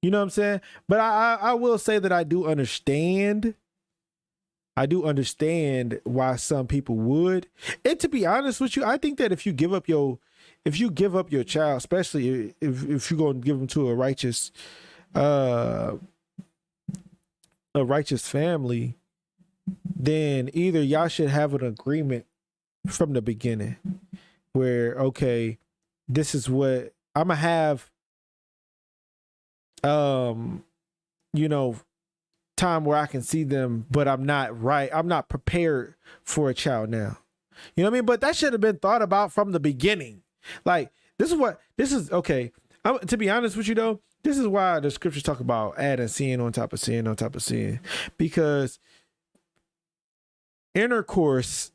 You know what I'm saying? But I will say that I do understand why some people would. And to be honest with you, I think that if you give up your child, especially if you're going to give them to a righteous family, then either y'all should have an agreement from the beginning where, okay, this is what I'm gonna have, you know, time where I can see them, but I'm not prepared for a child now. You know what I mean? But that should have been thought about from the beginning. Like, okay. To be honest with you though, this is why the scriptures talk about adding sin on top of sin on top of sin, because intercourse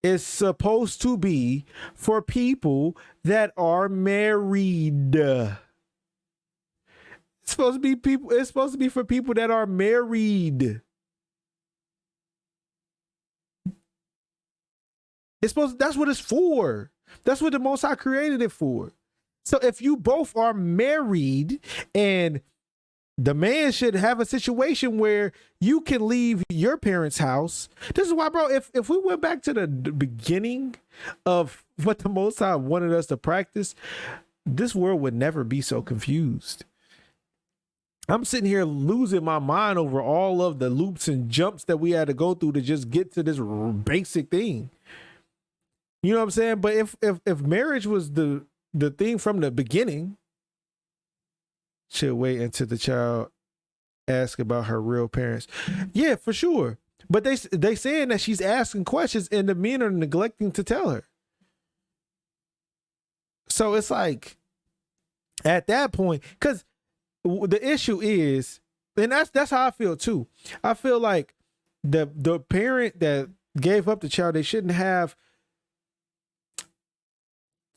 is supposed to be for people that are married. It's supposed to be for people that are married. That's what it's for. That's what the Most High created it for. So if you both are married, and the man should have a situation where you can leave your parents' house. This is why, bro, if we went back to the beginning of what the Most High wanted us to practice, this world would never be so confused. I'm sitting here losing my mind over all of the loops and jumps that we had to go through to just get to this basic thing. You know what I'm saying? But if marriage was the thing from the beginning, she'll wait until the child asks about her real parents. Yeah, for sure. But they saying that she's asking questions and the men are neglecting to tell her. So it's like, at that point, because the issue is, and that's how I feel too. I feel like the parent that gave up the child, they shouldn't have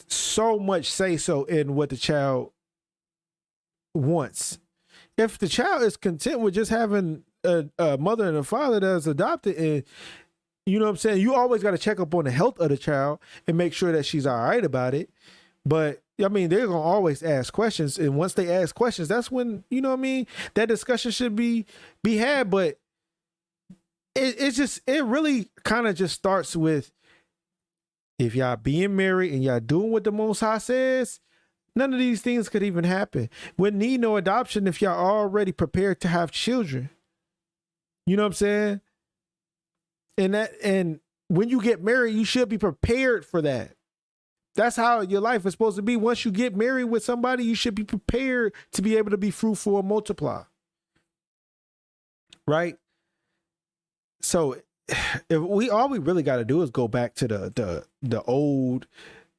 so much say so in what the child wants. If the child is content with just having a mother and a father that's adopted, and you know what I'm saying, you always got to check up on the health of the child and make sure that she's all right about it. But I mean, they're gonna always ask questions, and once they ask questions, that's when, you know what I mean, that discussion should be had. But it really kind of just starts with, if y'all being married and y'all doing what the Most High says, none of these things could even happen. We need no adoption if y'all already prepared to have children. You know what I'm saying? And when you get married, you should be prepared for that. That's how your life is supposed to be. Once you get married with somebody, you should be prepared to be able to be fruitful and multiply. Right? So if all we really got to do is go back to the old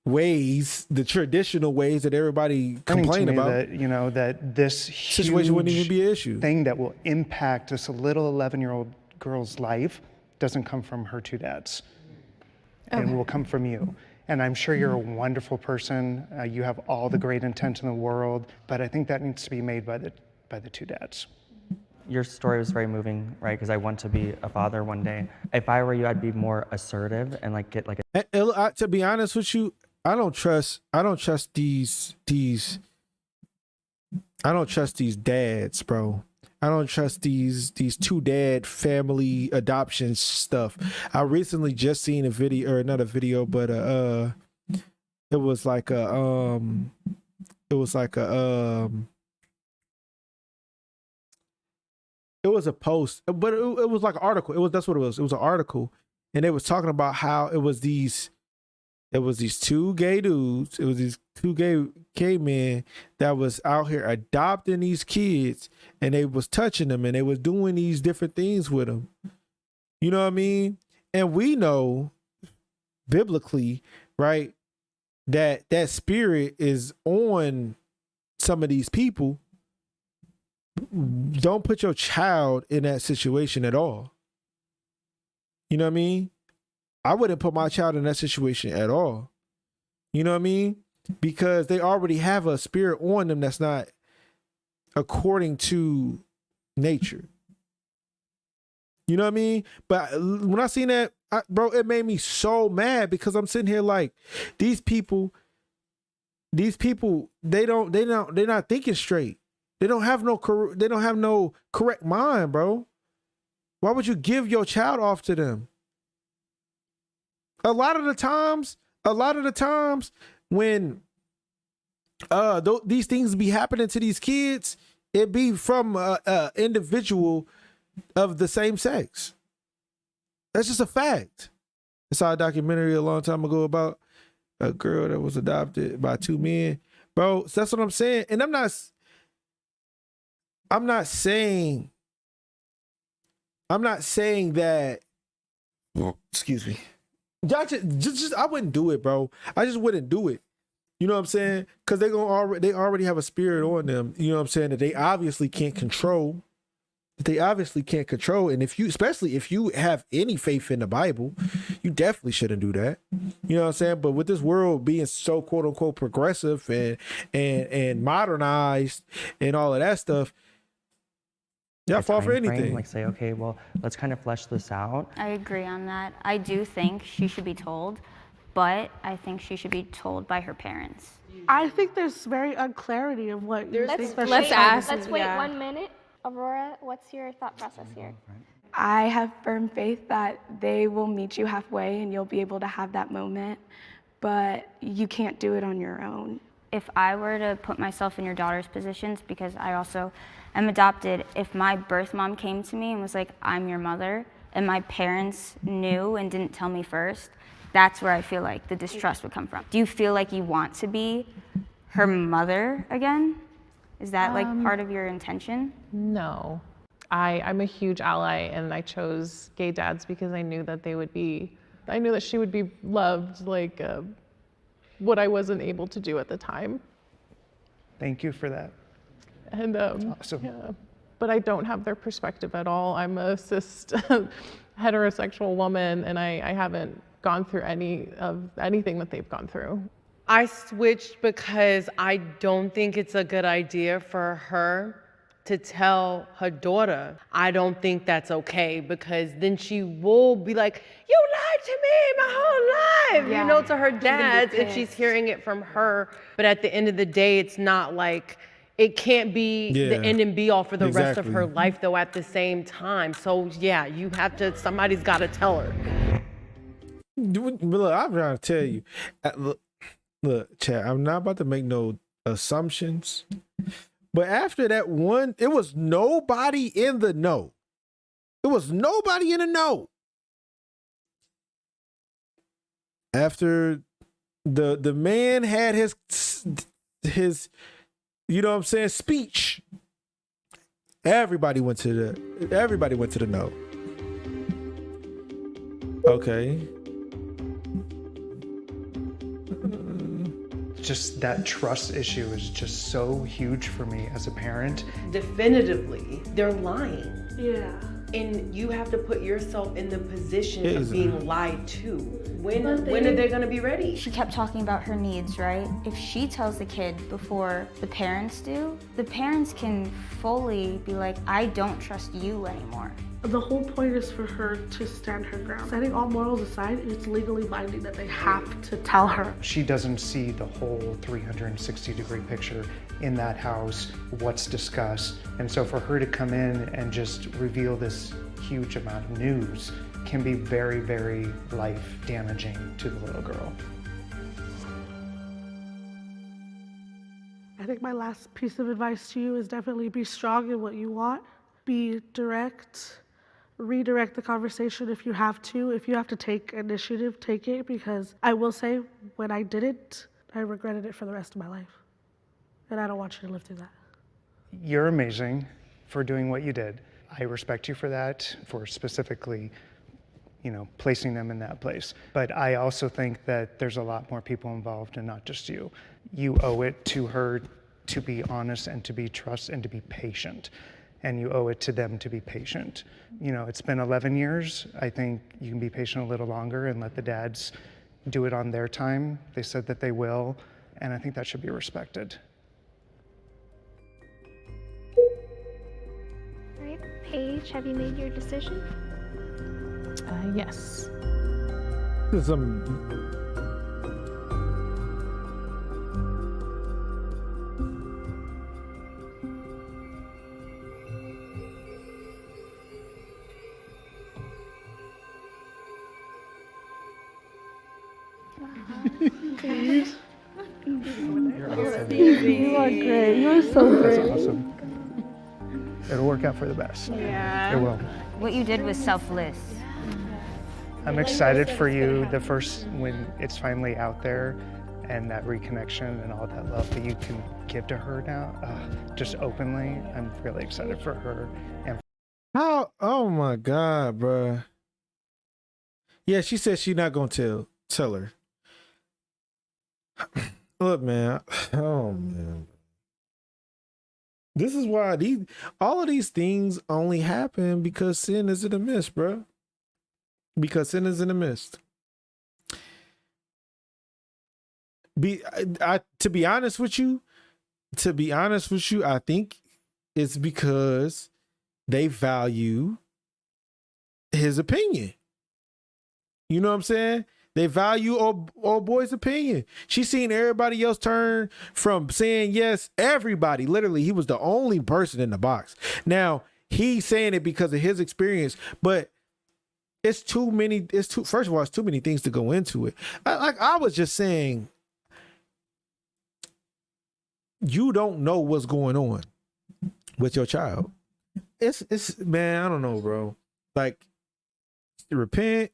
ways, the traditional ways that everybody complain about. That, you know, that this situation wouldn't even be an issue. Thing that will impact this little 11-year-old girl's life doesn't come from her two dads. Okay. It will come from you. And I'm sure you're a wonderful person. You have all the great intent in the world, but I think that needs to be made by the two dads. Your story was very moving, right? Because I want to be a father one day. If I were you, I'd be more assertive and like get like a. To be honest with you, I don't trust these dads, bro. I don't trust these two dad family adoption stuff. I recently just seen a video, or not a video, but it was like a post, but it was like an article. That's what it was. It was an article, and it was talking about how it was these two gay dudes. It was these two gay men that was out here adopting these kids, and they was touching them, and they was doing these different things with them. You know what I mean? And we know biblically, right, that spirit is on some of these people. Don't put your child in that situation at all. You know what I mean? I wouldn't put my child in that situation at all. You know what I mean? Because they already have a spirit on them that's not according to nature. You know what I mean? But when I seen that, bro, it made me so mad, because I'm sitting here like, these people, they're not thinking straight. They don't have no correct mind, bro. Why would you give your child off to them? A lot of the times when these things be happening to these kids, it be from a individual of the same sex. That's just a fact. I saw a documentary a long time ago about a girl that was adopted by two men. Bro, so that's what I'm saying. And I'm not saying that, excuse me. Just I wouldn't do it, bro. I just wouldn't do it. You know what I'm saying? Because they already have a spirit on them. You know what I'm saying? That they obviously can't control. And especially if you have any faith in the Bible, you definitely shouldn't do that. You know what I'm saying? But with this world being so quote unquote progressive and modernized and all of that stuff, y'all fall for anything. Like say, okay, well, let's kind of flesh this out. I agree on that. I do think she should be told, but I think she should be told by her parents. I think there's very unclarity of what you think. Let's ask. Let's wait 1 minute. Aurora, what's your thought process here? I have firm faith that they will meet you halfway and you'll be able to have that moment, but you can't do it on your own. If I were to put myself in your daughter's positions, because I also am adopted, if my birth mom came to me and was like, I'm your mother, and my parents knew and didn't tell me first, that's where I feel like the distrust would come from. Do you feel like you want to be her mother again? Is that like part of your intention? No. I'm a huge ally, and I chose gay dads because I knew that she would be loved like what I wasn't able to do at the time. Thank you for that. And awesome. Yeah, but I don't have their perspective at all. I'm a cis heterosexual woman, and I haven't gone through anything that they've gone through. I switched because I don't think it's a good idea for her to tell her daughter. I don't think that's okay, because then she will be like, you lied to me my whole life, you know, to her dads, and she's hearing it from her. But at the end of the day, it's not like, it can't be the end and be all for the rest of her life though at the same time. So yeah, somebody's got to tell her. Look, I'm trying to tell you, look, Chad, I'm not about to make no assumptions, but after that one, it was nobody in the know. It was nobody in the know. after the man had his you know what I'm saying, speech, everybody went to the no. Okay. Just that trust issue is just so huge for me as a parent. Definitively, they're lying. Yeah. And you have to put yourself in the position of being lied to. When are they gonna be ready? She kept talking about her needs, right? If she tells the kid before the parents do, the parents can fully be like, I don't trust you anymore. The whole point is for her to stand her ground. Setting all morals aside, it's legally binding that they have to tell her. She doesn't see the whole 360-degree picture in that house, what's discussed. And so for her to come in and just reveal this huge amount of news can be very, very life damaging to the little girl. I think my last piece of advice to you is definitely be strong in what you want. Be direct. Redirect the conversation if you have to. If you have to take initiative, take it, because I will say, when I didn't, I regretted it for the rest of my life. And I don't want you to live through that. You're amazing for doing what you did. I respect you for that, for specifically, placing them in that place. But I also think that there's a lot more people involved and not just you. You owe it to her to be honest and to be trust and to be patient. And you owe it to them to be patient. It's been 11 years. I think you can be patient a little longer and let the dads do it on their time. They said that they will, and I think that should be respected. All right, Paige, have you made your decision? Yes. Paige. You're awesome. You are great. You are so great. That's awesome. It'll work out for the best. Yeah. It will. What you did was selfless. I'm excited for you when it's finally out there and that reconnection and all that love that you can give to her now, just openly. I'm really excited for her. And How? Oh my God, bruh. Yeah, she said she's not gonna tell her. Look, man. Oh man. This is why all of these things only happen because sin is in the midst, bro. Because sin is in the midst. To be honest with you, I think it's because they value his opinion. You know what I'm saying? They value old boy's opinion. She's seen everybody else turn from saying yes. Everybody, literally, he was the only person in the box. Now, he's saying it because of his experience, but first of all, it's too many things to go into it. I was just saying, you don't know what's going on with your child. It's man, I don't know, bro. Like, repent.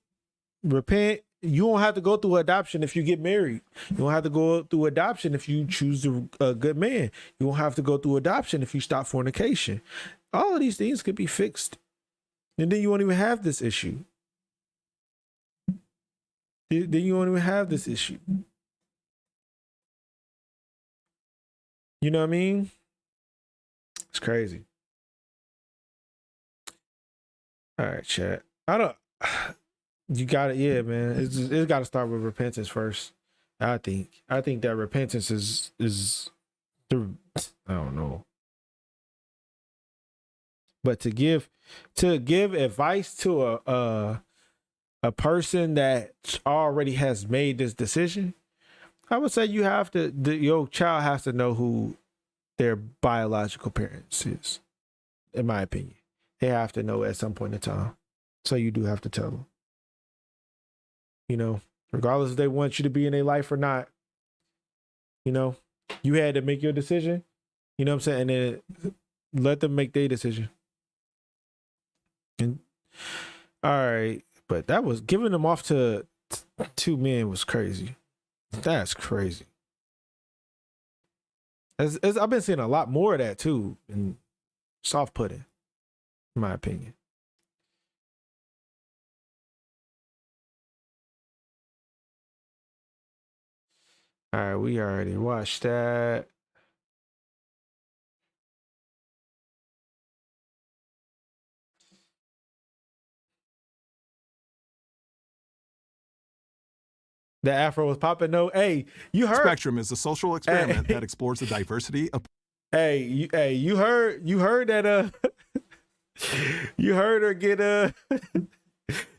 You don't have to go through adoption if you get married. You don't have to go through adoption if you choose a good man. You don't have to go through adoption if you stop fornication. All of these things could be fixed. And then you won't even have this issue. Then you won't even have this issue. You know what I mean? It's crazy. All right, chat. You got it, yeah, man. It's got to start with repentance first. I think that repentance is the, I don't know. But to give advice to a person that already has made this decision, I would say your child has to know who their biological parents is. In my opinion, they have to know at some point in time. So you do have to tell them. You know, regardless if they want you to be in their life or not, you know, you had to make your decision. You know what I'm saying? And then let them make their decision. And all right, but that was giving them off to 2 men was crazy. That's crazy. I've been seeing a lot more of that too, and soft pudding, in my opinion. All right, we already watched that. The afro was popping. No, hey, you heard. Spectrum is a social experiment that explores the diversity of. Hey, you heard that. You heard her get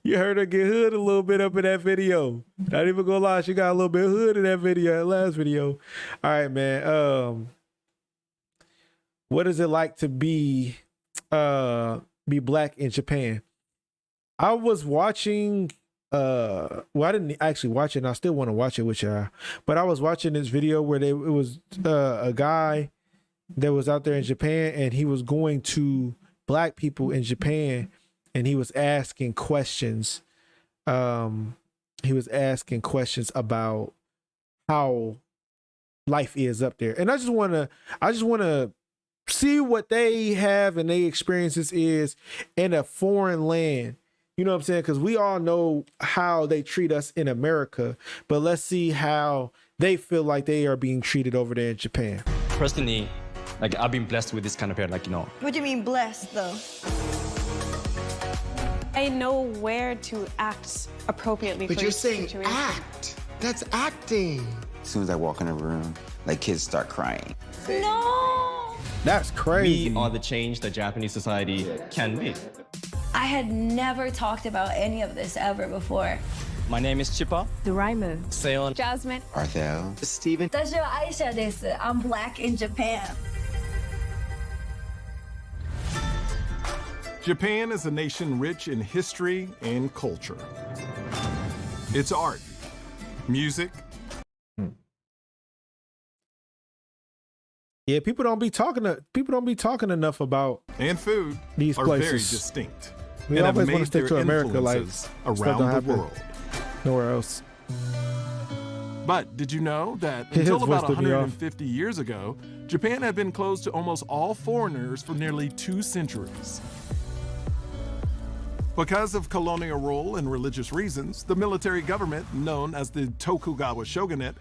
you heard her get hood a little bit up in that video. Not even gonna lie, she got a little bit of hood in that video, that last video. All right, man. What is it like to be black in Japan? I was watching. Well, I didn't actually watch it, and I still want to watch it with y'all. But I was watching this video where it was a guy that was out there in Japan, and he was going to black people in Japan, and he was asking questions. He was asking questions about how life is up there, and I just wanna see what they have and their experiences is in a foreign land. You know what I'm saying? Because we all know how they treat us in America, but let's see how they feel like they are being treated over there in Japan. Personally, like I've been blessed with this kind of hair, like, you know. What do you mean blessed, though? I know where to act appropriately But for you're each saying situation. act. That's acting. As soon as I walk in a room, like kids start crying. No! That's crazy. We are the change that Japanese society can make. I had never talked about any of this ever before. My name is Chippa. Duraimu. Seon. Jasmine. Arthel. Steven. 私はAishaです. I'm black in Japan. Japan is a nation rich in history and culture. Its art, music. Yeah, people don't be talking enough about and food these are places. very distinct. We and always have want to made stick to their America, like influences stuff around don't the happen world. nowhere else. But did you know that His until voice about threw me off. 150 years ago, Japan had been closed to almost all foreigners for nearly 2 centuries? Because of colonial rule and religious reasons, the military government, known as the Tokugawa shogunate,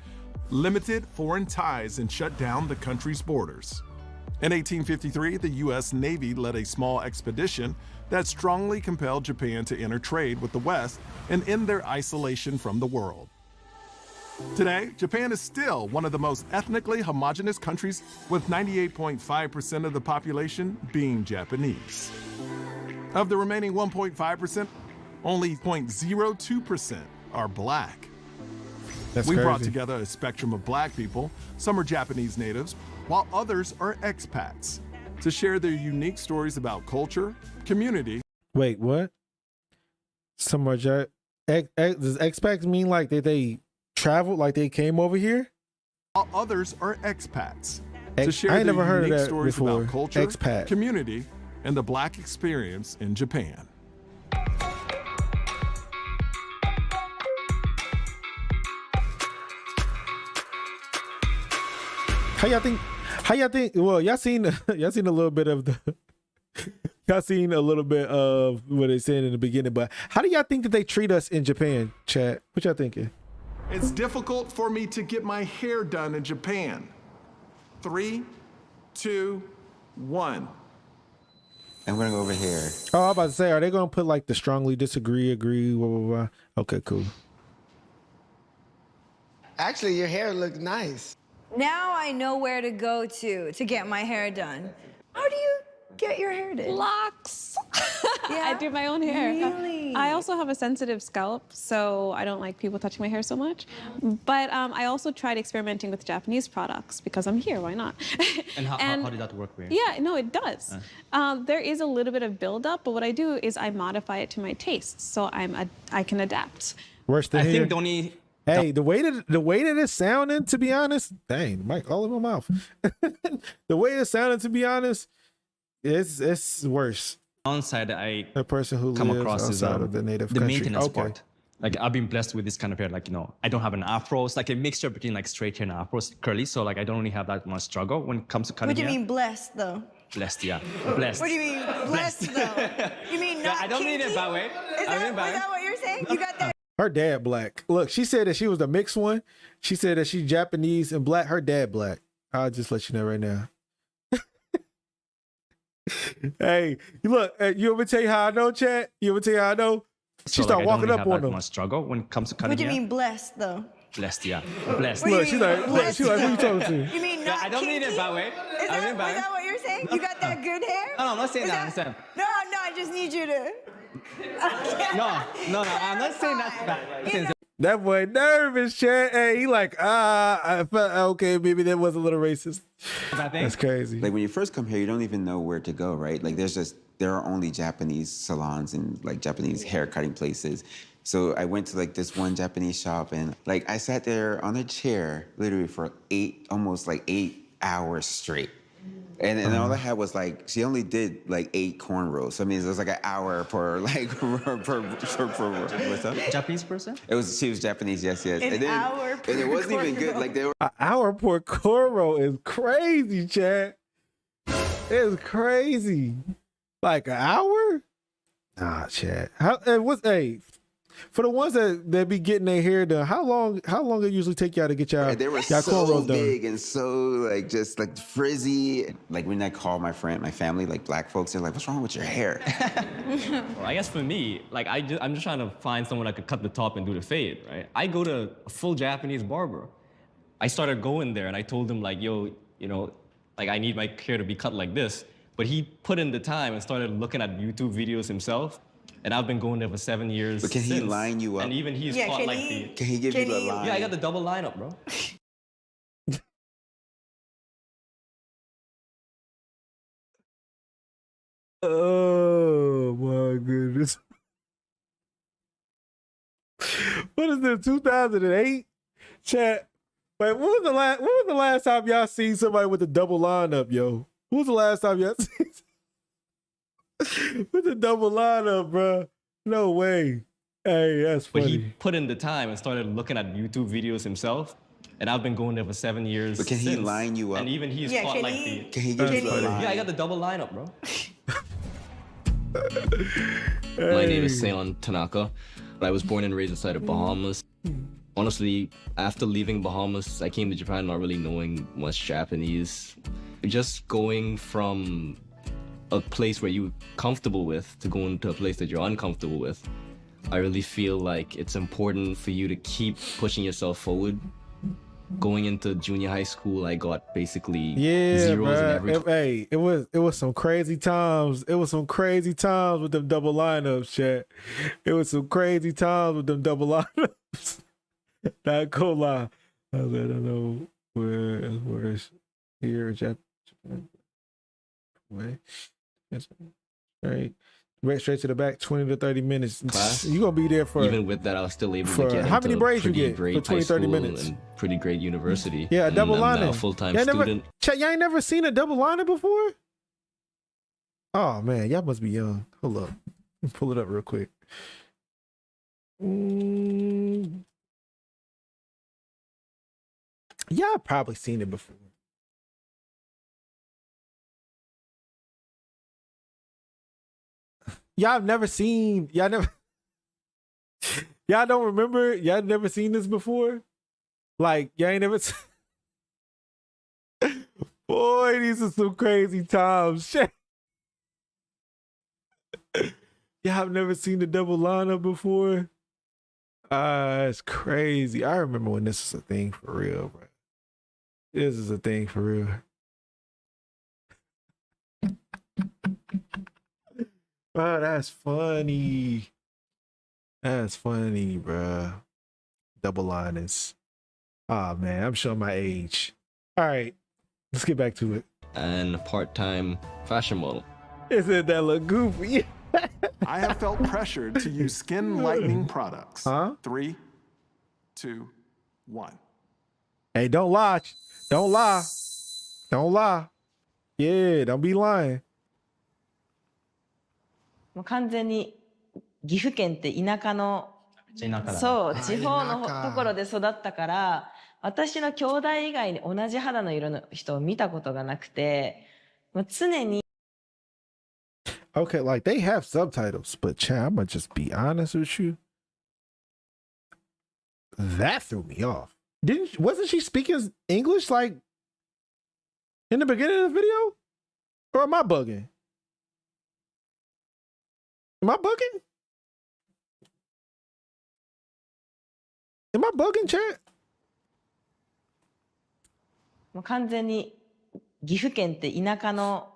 limited foreign ties and shut down the country's borders. In 1853, the U.S. Navy led a small expedition that strongly compelled Japan to enter trade with the West and end their isolation from the world. Today, Japan is still one of the most ethnically homogenous countries, with 98.5% of the population being Japanese. Of the remaining 1.5%, only 0.02% are black. That's We brought crazy. together a spectrum of black people. Some are Japanese natives, while others are expats, to share their unique stories about culture, community. Wait, what? Some are does expats mean like that they traveled, like they came over here? While others are expats, to share I ain't their never heard of unique that stories before. about culture, Expat. community, and the black experience in Japan. How y'all think? Well, y'all seen a little bit of the. Y'all seen a little bit of what they said in the beginning, but how do y'all think that they treat us in Japan, chat? What y'all thinking? It's difficult for me to get my hair done in Japan. 3, 2, 1. I'm gonna go over here. Oh, I'm about to say, are they gonna put like the strongly disagree, agree, blah, blah, blah? Okay, cool. Actually, your hair looked nice. Now I know where to go to get my hair done. How do you get your hair done? Locks. I do my own hair. Really? I also have a sensitive scalp, so I don't like people touching my hair so much. But I also tried experimenting with Japanese products because I'm here, why not? And how did that work for you? Yeah, no, it does. There is a little bit of buildup, but what I do is I modify it to my tastes, so I can adapt. Worse than I here. think the only Hey, the way that it's sounding, to be honest, dang, mic all in my mouth. The way it's sounding, to be honest, it's worse. downside I A person who come lives across is outside of the native the country. maintenance Okay. part. like I've been blessed with this kind of hair. Like, I don't have an afro. It's like a mixture between like straight hair and afro, it's curly. So like I don't really have that much struggle when it comes to cutting What do you hair. mean blessed though? Blessed, yeah. Blessed. What do you mean blessed though? You mean not I don't mean it kinky? that way. Is that what you're saying? You got that? Her dad black. Look, she said that she was the mixed one. She said that she's Japanese and black. Her dad black. I'll just let you know right now. Hey, look, you want me to tell you how I know, chat? You want me to tell you how I know? She So, started like, I don't walking really up have on that them. much struggle when it comes to cutting What do you hair. mean blessed though? Blessed, yeah. Blessed. What do you Look, she's mean like, blessed who you talking to? You mean not I don't mean it that way. Is I mean it that way. that what you're saying? You got that good hair? No, I'm not saying Is that. I'm saying. No, I just need you to. No, I'm not saying that's bad. That boy nervous, chat. Hey, he like, I felt okay, maybe that was a little racist. That's crazy. Like when you first come here, you don't even know where to go, right? Like there are only Japanese salons and like Japanese hair cutting places. So I went to like this one Japanese shop and like I sat there on a chair literally for almost 8 hours straight. And all I had was like, she only did like 8 cornrows. So I mean, it was like an hour per what's up? Japanese person? She was Japanese, yes. An hour per and it wasn't even good. Like they were. An hour per cornrow is crazy, chat. It's crazy. Like an hour? Nah, chat. For the ones that be getting their hair done, how long it usually take y'all to get y'all They were y'all so cornrows done? big and so just frizzy. Like when I call my family, like black folks, they're like, "What's wrong with your hair?" Well, I guess for me, like I'm just trying to find someone that could cut the top and do the fade, right? I go to a full Japanese barber. I started going there and I told him like, yo, like I need my hair to be cut like this. But he put in the time and started looking at YouTube videos himself. And I've been going there for 7 years. But can he line you up? And even he's taught like Can he give you the line? Yeah, I got the double lineup, bro. Oh my goodness. What is this? 2008? Chat. Wait, when was the last time y'all seen somebody with a double lineup, yo? When was the last time y'all seen with the double lineup, bro? No way. Hey, that's funny. But he put in the time and started looking at YouTube videos himself. And I've been going there for 7 years. But can he line you up? And even he's taught like the. Can he give you the line? Yeah, I got the double lineup, bro. My name is Seon Tanaka. I was born and raised inside of Bahamas. Honestly, after leaving Bahamas, I came to Japan not really knowing much Japanese. Just going from a place where you're comfortable with to going to a place that you're uncomfortable with, I really feel like it's important for you to keep pushing yourself forward. Going into junior high school, I got basically zeros in every. It was some crazy times. It was some crazy times with them double lineups, chat. It was some crazy times with them double lineups. Not gonna lie. I don't know where is here, Japan. Way. Straight to the back, 20 to 30 minutes. Class. You gonna be there for. Even with that, I was still able to get how into many braids you pretty get great for 20, high 30 school minutes? and pretty great university. Yeah, a double and I'm now lining. a full-time Y'all student. Chat, y'all ain't never seen a double liner before? Oh man, y'all must be young. Hold up. Let me pull it up real quick. Y'all probably seen it before. Y'all don't remember? Y'all never seen this before? Like, y'all ain't never Boy, these are some crazy times. Shit. Y'all have never seen the double lineup before? It's crazy. I remember when this was a thing for real, bro. This is a thing for real. Oh, that's funny. That's funny, bro. Double liners. Oh man, I'm showing my age. All right, let's get back to it. And a part-time fashion model. Isn't that look goofy? I have felt pressured to use skin lightening products. 3, 2, 1. Hey, don't lie. Don't lie. Don't lie. Yeah, don't be lying. もう完全に岐阜県って田舎のそう、地方のところで育ったから、私の兄弟以外に同じ肌の色の人を見たことがなくて、常に。Okay, like they have subtitles, but Chad, I'm gonna just be honest with you. That threw me off. Wasn't she speaking English like in the beginning of the video? Or am I bugging? Am I bugging? Am I bugging, Chad? もう完全に岐阜県って田舎の、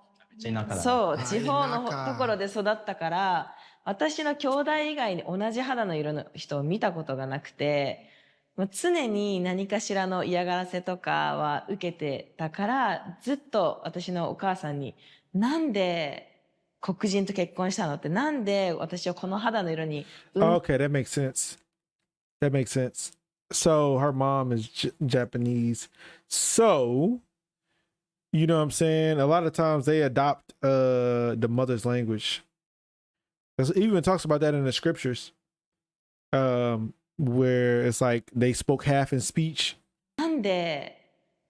そう、地方のところで育ったから、私の兄弟以外に同じ肌の色の人を見たことがなくて、もう常に何かしらの嫌がらせとかは受けてたから、ずっと私のお母さんに、なんで黒人と結婚したのって、なんで私はこの肌の色に。Okay, that makes sense. That makes sense. So her mom is Japanese. So, you know what I'm saying? A lot of times they adopt the mother's language. It even talks about that in the scriptures. Where it's like they spoke half in speech. なんで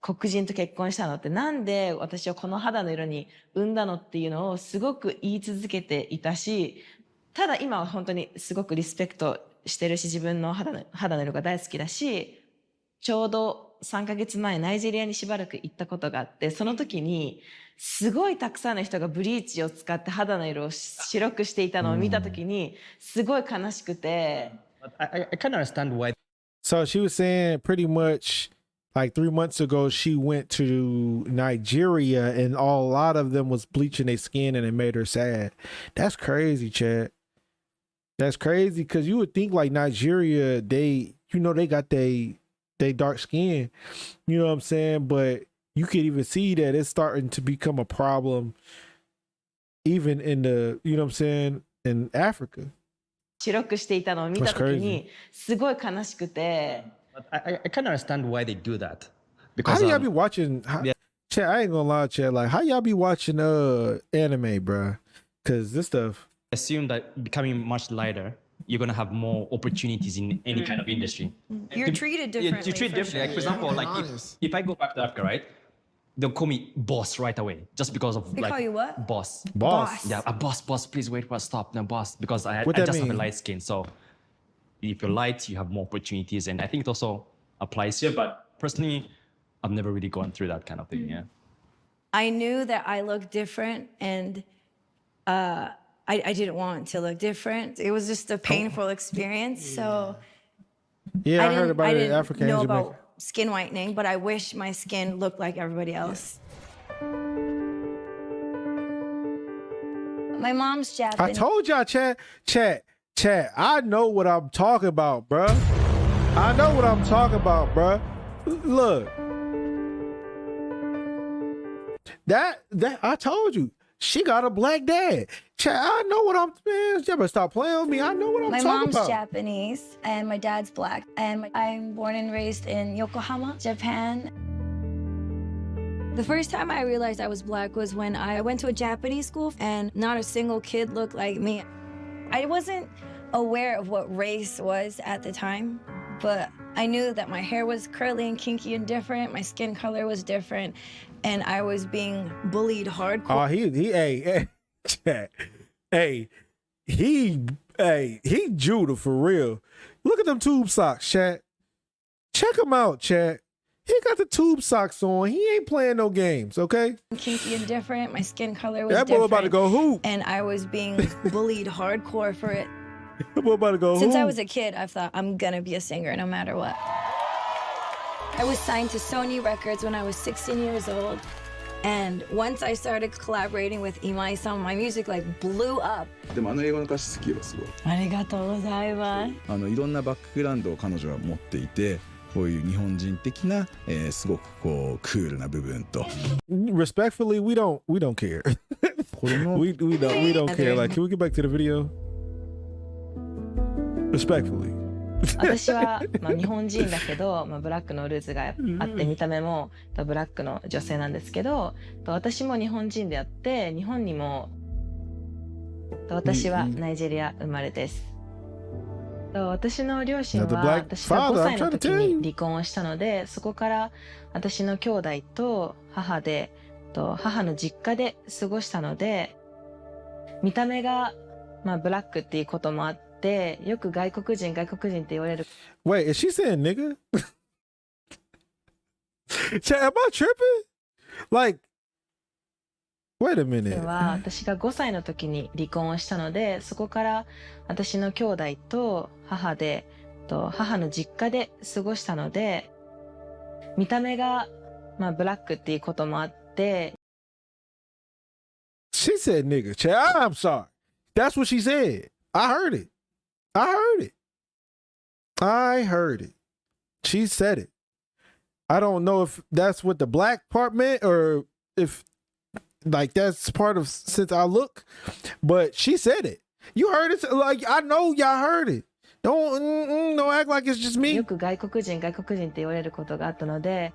黒人と結婚したのって、なんで私はこの肌の色に産んだのっていうのをすごく言い続けていたし、ただ今は本当にすごくリスペクトしてるし、自分の肌の色が大好きだし、ちょうど3ヶ月前ナイジェリアにしばらく行ったことがあって、その時にすごいたくさんの人がブリーチを使って肌の色を白くしていたのを見た時にすごい悲しくて。I kind of understand why. So she was saying pretty much like 3 months ago, she went to Nigeria and a lot of them was bleaching their skin and it made her sad. That's crazy, Chad. That's crazy because you would think like Nigeria, they got they dark skin, you know what I'm saying? But you could even see that it's starting to become a problem even in the, you know what I'm saying, in Africa. 白くしていたのを見た時にすごい悲しくて。I kind of understand why they do that. Because how y'all be watching? Chad, I ain't gonna lie, Chad. Like, how y'all be watching anime, bro? Because this stuff. Assume that becoming much lighter, you're gonna have more opportunities in any kind of industry. You're treated differently. You're treated differently. Like, for example, like if I go back to Africa, right? They'll call me boss right away just because of They like call you what? Boss. Boss. Yeah, a boss. Please wait for a stop. No, boss, because I What just that have a mean? light skin. So if you're light, you have more opportunities, and I think it also applies here. But personally, I've never really gone through that kind of thing. Yeah. I knew that I looked different, and I didn't want to look different. It was just a painful experience. So Yeah, I heard about it in Africa. I didn't know about skin whitening, but I wish my skin looked like everybody else. My mom's Japanese. I told y'all, Chad, I know what I'm talking about, bruh. I know what I'm talking about, bruh. Look. That I told you. She got a black dad. Chad, I know what man, you better stop playing with me. I know what I'm talking about. My mom's Japanese and my dad's black. And I'm born and raised in Yokohama, Japan. The first time I realized I was black was when I went to a Japanese school and not a single kid looked like me. I wasn't aware of what race was at the time, but I knew that my hair was curly and kinky and different, my skin color was different, and I was being bullied hardcore. Oh, hey, Chad. Hey, he Judah for real. Look at them tube socks, Chad. Check him out, Chad. He got the tube socks on. He ain't playing no games, okay? Kinky and different, my skin color was that different. boy about to go hoop. And I was being bullied hardcore for it. That boy about to go Since hoop. I was a kid, I thought I'm gonna be a singer no matter what. I was signed to Sony Records when I was 16 years old. And once I started collaborating with Imai-san, my music like blew up. でも英語の歌詞好きよすごい。ありがとうございます。いろんなバックグラウンドを彼女は持っていて、こういう日本人的な、すごくこうクールな部分と。Respectfully, we don't care. we don't care. Like, can we get back to the video? Respectfully. 私は日本人だけど、ブラックのルーツがあって見た目もブラックの女性なんですけど、私も日本人であって日本にも私はナイジェリア生まれです。私の両親 Now, the は black 私が father, 5 I'm 歳 trying の to 時 tell に you. 離婚をしたので、そこから私の兄弟と母で母の実家で過ごしたので、見た目がブラックっていうこともあって、よく外国人って言われる。 Wait, is she saying nigga? Chat, am I tripping? Like, wait a minute. は私が5歳の時に離婚をしたので、そこから私の兄弟と母で母の実家で過ごしたので、見た目がブラックっていうこともあって。 She said nigga. Chat, I'm sorry. That's what she said. I heard it. She said it. I don't know if that's what the black part meant or if like that's part of since I look, but she said it. You heard it. Like, I know y'all heard it. Don't act like it's just me. よく外国人って言われることがあったので、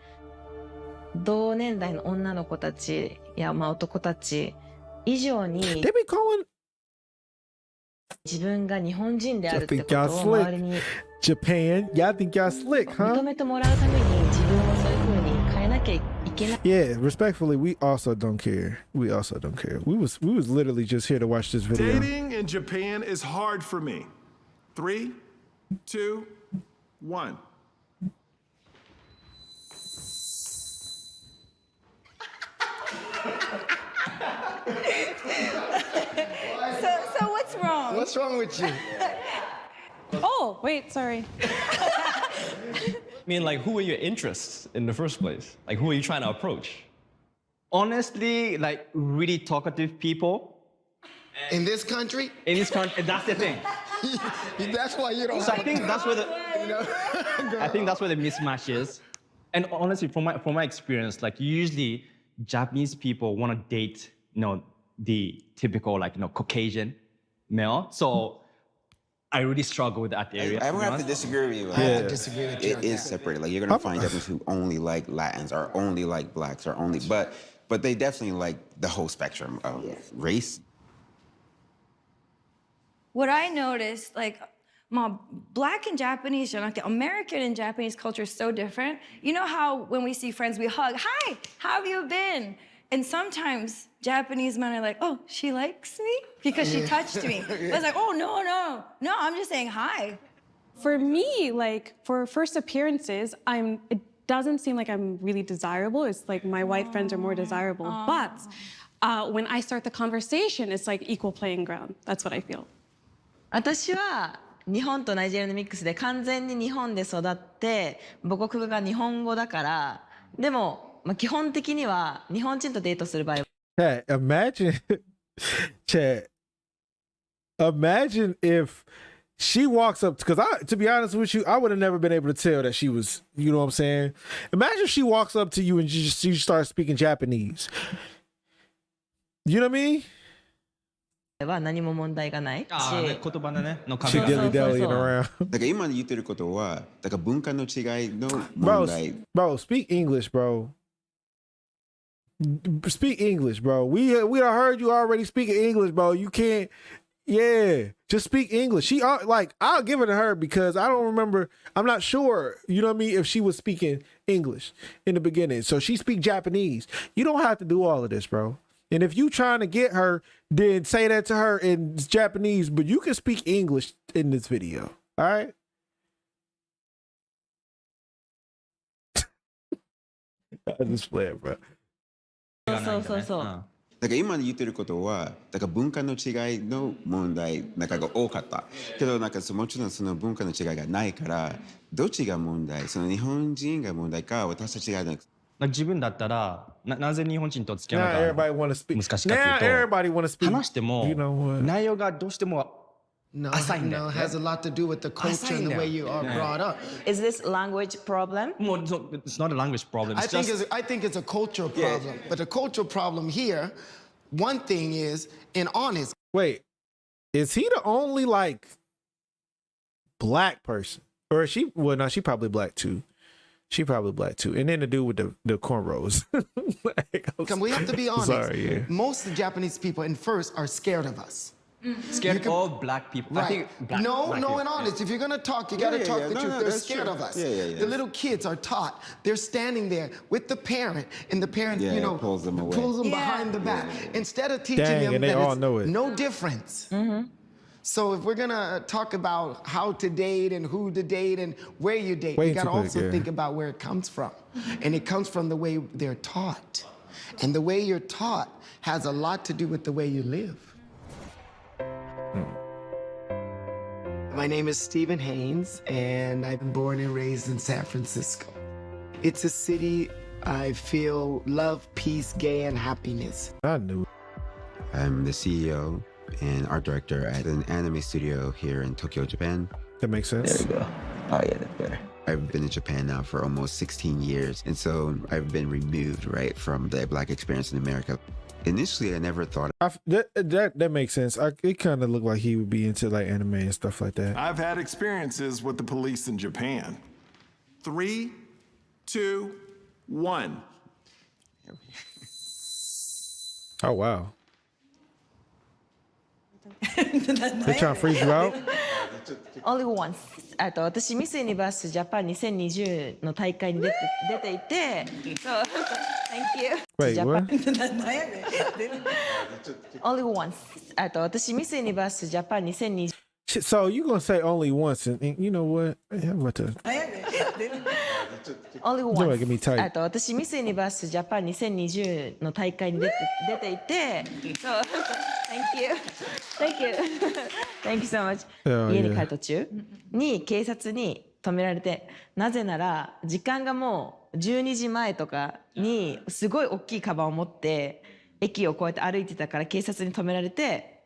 同年代の女の子たちや男たち以上に They be calling 自分が日本人である y'all って think こと y'all を周り slick. に Japan, y'all think y'all slick, 認 huh? めてもらうために自分をそういう風に変えなきゃいけない。 Yeah, respectfully, we also don't care. We was literally just here to watch this video. Dating in Japan is hard for me. 3, 2, 1. So what's wrong? What's wrong with you? Oh, wait, sorry. I mean, like, who are your interests in the first place? Like, who are you trying to approach? Honestly, like, really talkative people. In this country? In this country, that's the thing. That's why you don't So have I think that's where the Go I think that's where the mismatch is. And honestly, from my experience, like usually Japanese people want to date, the typical Caucasian male. So I really struggle with that area. I would have to disagree with you. I have to disagree with you. It is separated. Like, you're gonna find Japanese who only like Latins or only like blacks or only, but they definitely like the whole spectrum of race. What I noticed, like, Black and Japanese, American and Japanese culture is so different. You know how when we see friends, we hug, hi, how have you been? And sometimes Japanese men are like, oh, she likes me because she touched me. It's like, oh, no, I'm just saying hi. For me, like, for first appearances, it doesn't seem like I'm really desirable. It's like my white friends are more desirable. But when I start the conversation, it's like equal playing ground. That's what I feel. 私は日本とナイジェリアのミックスで完全に日本で育って母国語が日本語だから、でも基本的には日本人とデートする場合は Hey, imagine if she walks up, because to be honest with you, I would have never been able to tell that she was, you know what I'm saying? Imagine if she walks up to you and you start speaking Japanese. You know what I mean? は何も問題がないし、言葉でね、の She dilly-dallying around. だから今言ってることは、だから文化の違いの問題。 Bro, speak English, bro. Speak English, bro. We done heard you already speaking English, bro. You can't. Yeah, just speak English. She like, I'll give it to her because I don't remember. I'm not sure. You know what I mean? If she was speaking English in the beginning, so she speak Japanese. You don't have to do all of this, bro. And if you trying to get her, then say that to her in Japanese. But you can speak English in this video. All right. I just play it, bro. そう。だから今言ってることは、だから文化の違いの問題が多かった。けどもちろんその文化の違いがないから、どっちが問題？その日本人が問題か、私たちが自分だったらなぜ日本人と付き合うのか Now everybody want to speak. 難しいか Now という everybody want to と speak. 話しても You know what? 内容がどうしても No,浅いんだよ no, ね it has a lot to do with the culture and the way you are brought up. Is this language problem? もう it's not a language problem. I It's think just it's a cultural problem. But the cultural problem here, one thing is, in honest. Wait, is he the only like black person, or is she? Well, no, she probably black too. She probably black too. And then the dude with the cornrows. Can we have to be honest? Sorry, yeah. Most of the Japanese people, in first, are scared of us. Scared of black people. I Right. think black, No, black no, people. and honest. If you're gonna talk, you Yeah, gotta yeah, talk yeah. the No, truth. no, They're that's scared true. of us. Yeah, yeah, yeah. The little kids are taught. They're standing there with the parent, and the parent, Yeah, you know, pulls them away. behind the back. Instead of teaching Dang, them and they that all it's know it. no difference. So if we're gonna talk about how to date and who to date and where you date, Way you gotta too quick, also yeah. think about where it comes from. And it comes from the way they're taught. And the way you're taught has a lot to do with the way you live. My name is Stephen Haynes, and I've been born and raised in San Francisco. It's a city I feel love, peace, gay, and happiness. I knew. I'm the CEO and art director at an anime studio here in Tokyo, Japan. That makes sense. There you go. Oh yeah, that's better. I've been in Japan now for almost 16 years, and so I've been removed, right, from the Black experience in America. Initially, I never thought. That makes sense. It kind of looked like he would be into like anime and stuff like that. I've had experiences with the police in Japan. 3, 2, 1. Oh wow. They trying to freeze you out? Only once. 私ミスユニバースジャパン2020の大会に出ていて、そう、Thank you. Wait, what? Only once. 私ミスユニバースジャパン2020 So you gonna say only once, and you know what? Yeah, I'm about to. Only You're once. making me tight. 私ミスユニバースジャパン2020の大会に出ていて、そう、Thank you. Thank you. Thank you so much. Oh, 家に yeah. 帰る途中に警察に止められて、なぜなら時間がもう12時前とかにすごい大きいカバンを持って駅をこうやって歩いてたから警察に止められて、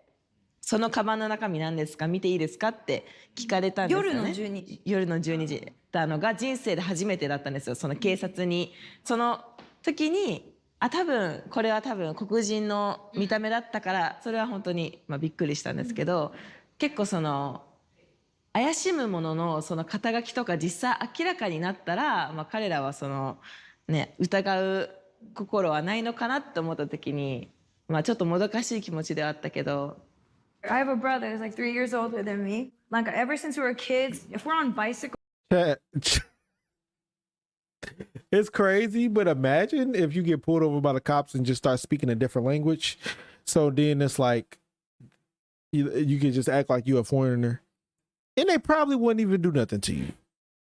そのカバンの中身何ですか見ていいですかって聞かれたんですよね。夜の12時。夜の12時だのが人生で初めてだったんですよ。その警察にその時に多分これは多分黒人の見た目だったからそれは本当にびっくりしたんですけど、結構その怪しむもののその肩書きとか実際明らかになったら、彼らはそのね疑う心はないのかなって思った時に、ちょっともどかしい気持ちではあったけど。I have a brother who's like 3 years older than me. Like ever since we were kids, if we're on bicycle. It's crazy, but imagine if you get pulled over by the cops and just start speaking a different language. So then it's like you can just act like you're a foreigner, and they probably wouldn't even do nothing to you.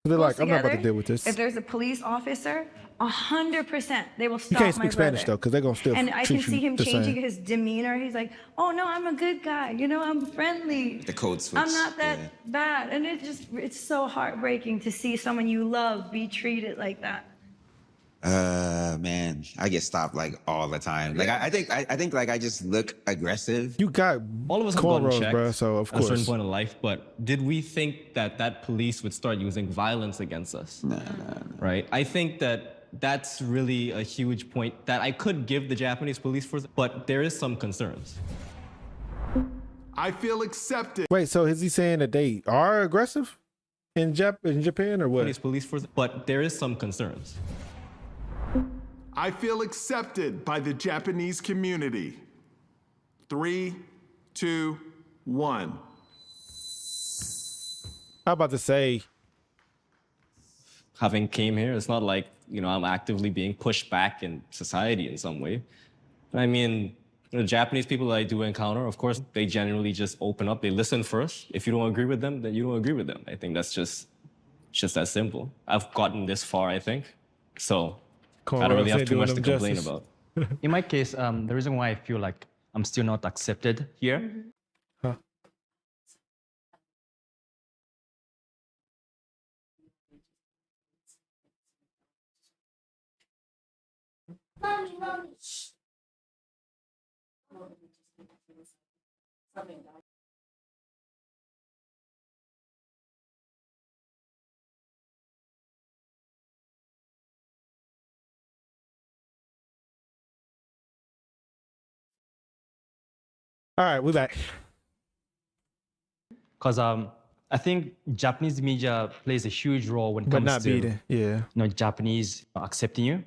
They're like, I'm not about to deal with this. If there's a police officer, 100% they will stop You can't speak my Spanish brother. though, because they're gonna still And I can treat see you him the changing same. his demeanor. He's like, "Oh no, I'm a good guy. You know, I'm friendly. The code switch. I'm not that bad." And it's so heartbreaking to see someone you love be treated like that. Man, I get stopped like all the time. Like I think like I just look aggressive. You got All of us have gotten cornrows, checked bro. So of at a certain course. point in life, but did we think that police would start using violence against us? No. Right? I think that's really a huge point that I could give the Japanese police force, but there is some concerns. I feel accepted. Wait, so is he saying that they are aggressive in Japan or what? Japanese police force, but there is some concerns. I feel accepted by the Japanese community. 3, 2, 1. I'm about to say, Having came here, it's not like, I'm actively being pushed back in society in some way. I mean, the Japanese people that I do encounter, of course, they generally just open up. They listen first. If you don't agree with them, then you don't agree with them. I think that's just that simple. I've gotten this far, I think. So I don't really have too much to complain about. In my case, the reason why I feel like I'm still not accepted here. all right, we back. Because I think Japanese media plays a huge role when it But comes not to beating, yeah. Japanese accepting you.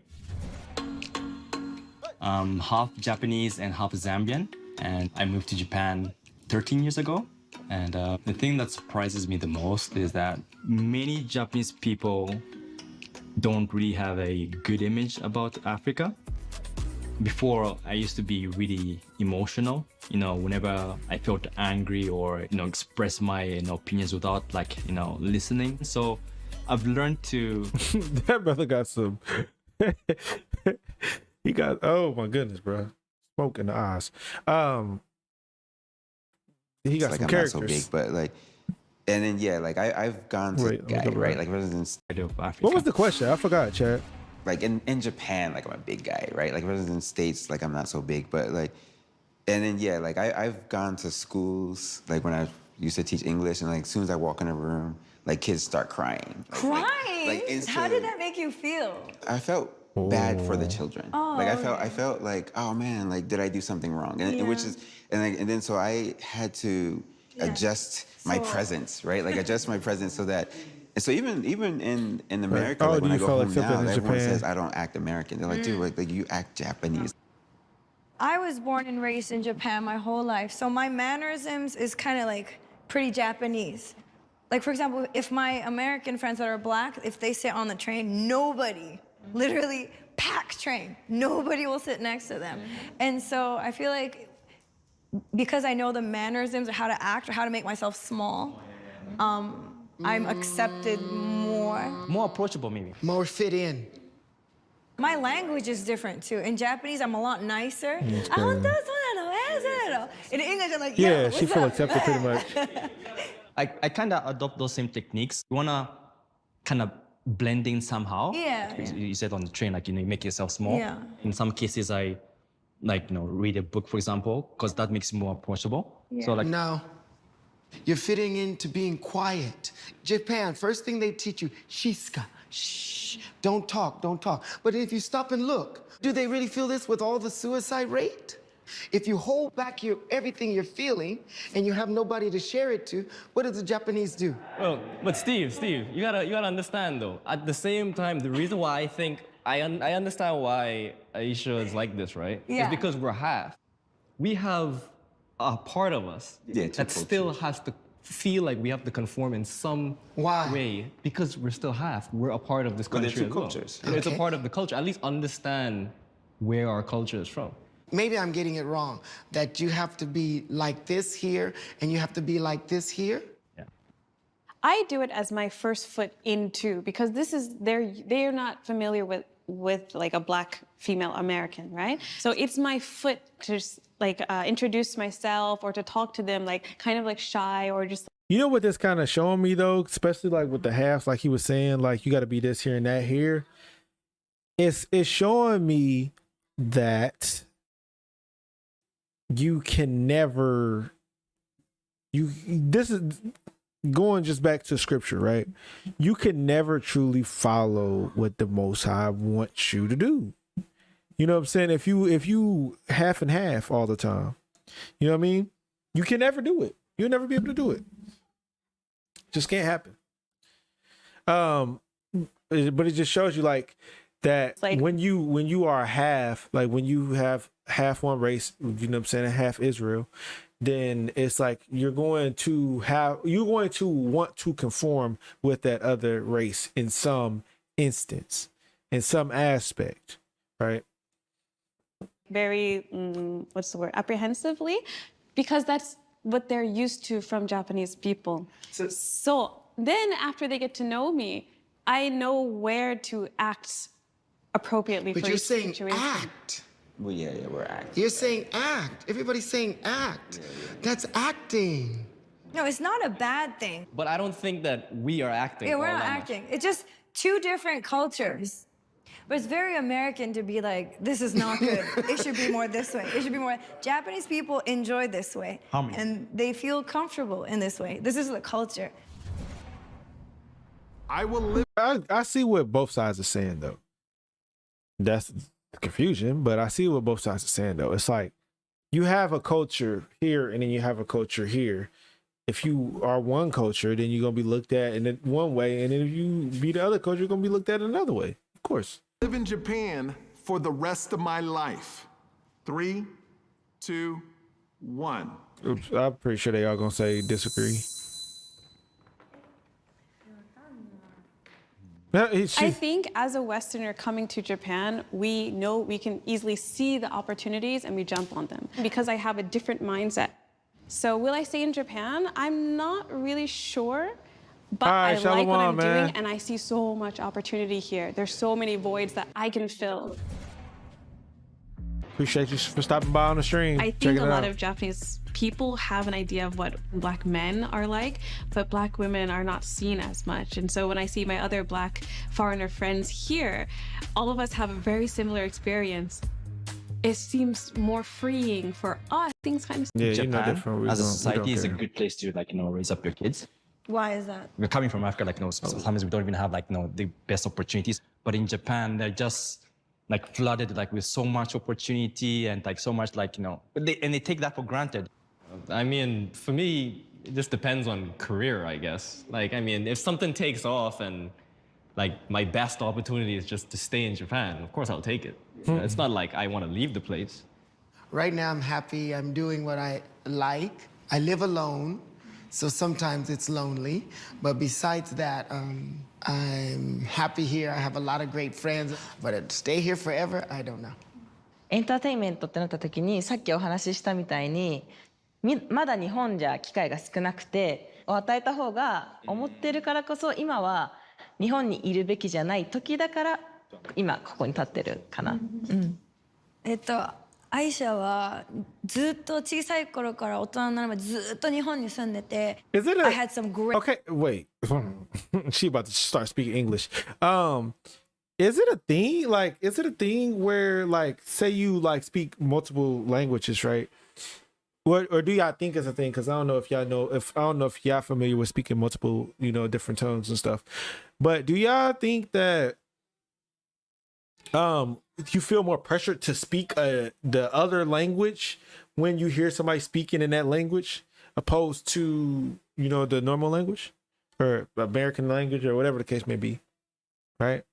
Half Japanese and half Zambian, and I moved to Japan 13 years ago. And the thing that surprises me the most is that many Japanese people don't really have a good image about Africa. Before, I used to be really emotional, whenever I felt angry or, express my opinions without listening. So I've learned to... That brother got some... He got, oh my goodness, bro. Smoke in the eyes. He got some characters. I'm not so big, but and then I've gone to guy, right? Like residents. What was the question? I forgot, Chad. Like in Japan, I'm a big guy, right? Like resident states, I'm not so big, but and then I've gone to schools when I used to teach English, and as soon as I walk in a room, kids start crying. Crying? How did that make you feel? I felt bad for the children. Oh, I felt oh man, did I do something wrong? And which is and then so I had to adjust my presence, right? Adjust my presence so that. And so even in America, when I go home now, everyone says I don't act American. They're like, dude, you act Japanese. I was born and raised in Japan my whole life, so my mannerisms is kind of pretty Japanese. For example, if my American friends that are black, if they sit on the train, nobody, literally packed train, nobody will sit next to them. And so I feel because I know the mannerisms or how to act or how to make myself small, I'm accepted more. More approachable, maybe. More fit in. My language is different too. In Japanese, I'm a lot nicer. In English, I'm yeah, she feels accepted pretty much. I kind of adopt those same techniques. You want to kind of blend in somehow. Yeah. You said on the train, you make yourself small. Yeah. In some cases, I read a book, for example, because that makes me more approachable. Yeah. So No. You're fitting into being quiet. Japan, first thing they teach you, shisuka, shh, don't talk, don't talk. But if you stop and look, do they really feel this with all the suicide rate? If you hold back everything you're feeling and you have nobody to share it to, what do the Japanese do? Well, but Steve, you gotta understand though. At the same time, the reason why I think I understand why Aisha is like this, right? Yeah. Is because we're half. We have a part of us that still has to feel like we have to conform in some way because we're still half. We're a part of this country as well. Cultures. It's a part of the culture. At least understand where our culture is from. Maybe I'm getting it wrong, that you have to be like this here and you have to be like this here. I do it as my first foot into, because they're not familiar with a black female American, right? So it's my foot to just introduce myself or to talk to them kind of shy or just. You know what this kind of showing me though, especially with the halves, he was saying, you got to be this here and that here. It's showing me that you can never. This is going just back to scripture, right? You can never truly follow what the Most High wants you to do. You know what I'm saying? If you half and half all the time, you know what I mean? You can never do it. You'll never be able to do it. Just can't happen. But it just shows you that when you are half, when you have half one race, you know what I'm saying, and half Israel, then it's you're going to want to conform with that other race in some instance, in some aspect, right? Very, apprehensively, because that's what they're used to from Japanese people. So then after they get to know me, I know where to act appropriately for each situation. But you're saying act. Well, yeah, we're acting. You're saying act. Everybody's saying act. That's acting. No, it's not a bad thing. But I don't think that we are acting. Yeah, we're not acting. It's just two different cultures. But it's very American to be this is not good. It should be more this way. It should be more. Japanese people enjoy this way. And they feel comfortable in this way. This is the culture. I see what both sides are saying, though. That's confusion, but I see what both sides are saying, though. It's you have a culture here and then you have a culture here. If you are one culture, then you're going to be looked at in one way. And then if you be the other culture, you're going to be looked at another way. Of course. Live in Japan for the rest of my life. 3, 2, 1. Oops, I'm pretty sure they all gonna say disagree. I think as a Westerner coming to Japan, we know we can easily see the opportunities and we jump on them because I have a different mindset. So will I stay in Japan? I'm not really sure, but I like what I'm doing and I see so much opportunity here. There's so many voids that I can fill. Appreciate you for stopping by on the stream. I think a lot of Japanese people have an idea of what Black men are like, but Black women are not seen as much. And so when I see my other Black foreigner friends here, all of us have a very similar experience. It seems more freeing for us. Things kind of Japan as a society is a good place to raise up your kids. Why is that? We're coming from Africa, sometimes we don't even have the best opportunities. But in Japan, they're just flooded with so much opportunity and so much and they take that for granted. I mean, for me, it just depends on career, I guess. I mean, if something takes off and my best opportunity is just to stay in Japan, of course I'll take it. It's not like I want to leave the place. Right now I'm happy. I'm doing what I like. I live alone, so sometimes it's lonely. But besides that, I'm happy here. I have a lot of great friends. But to stay here forever, I don't know. エンターテインメントってなった時にさっきお話ししたみたいにまだ日本じゃ機会が少なくて与えた方が思ってるからこそ今は日本にいるべきじゃない時だから今ここに立ってるかな。アイシャはずっと小さい頃から大人になるまでずっと日本に住んでて Is it I had some great Okay, wait. She about to start speaking English. Is it a thing? Is it a thing where say you speak multiple languages, right? Or do y'all think it's a thing? Because I don't know if y'all familiar with speaking multiple, different tones and stuff. But do y'all think that you feel more pressure to speak the other language when you hear somebody speaking in that language opposed to the normal language or American language or whatever the case may be, right?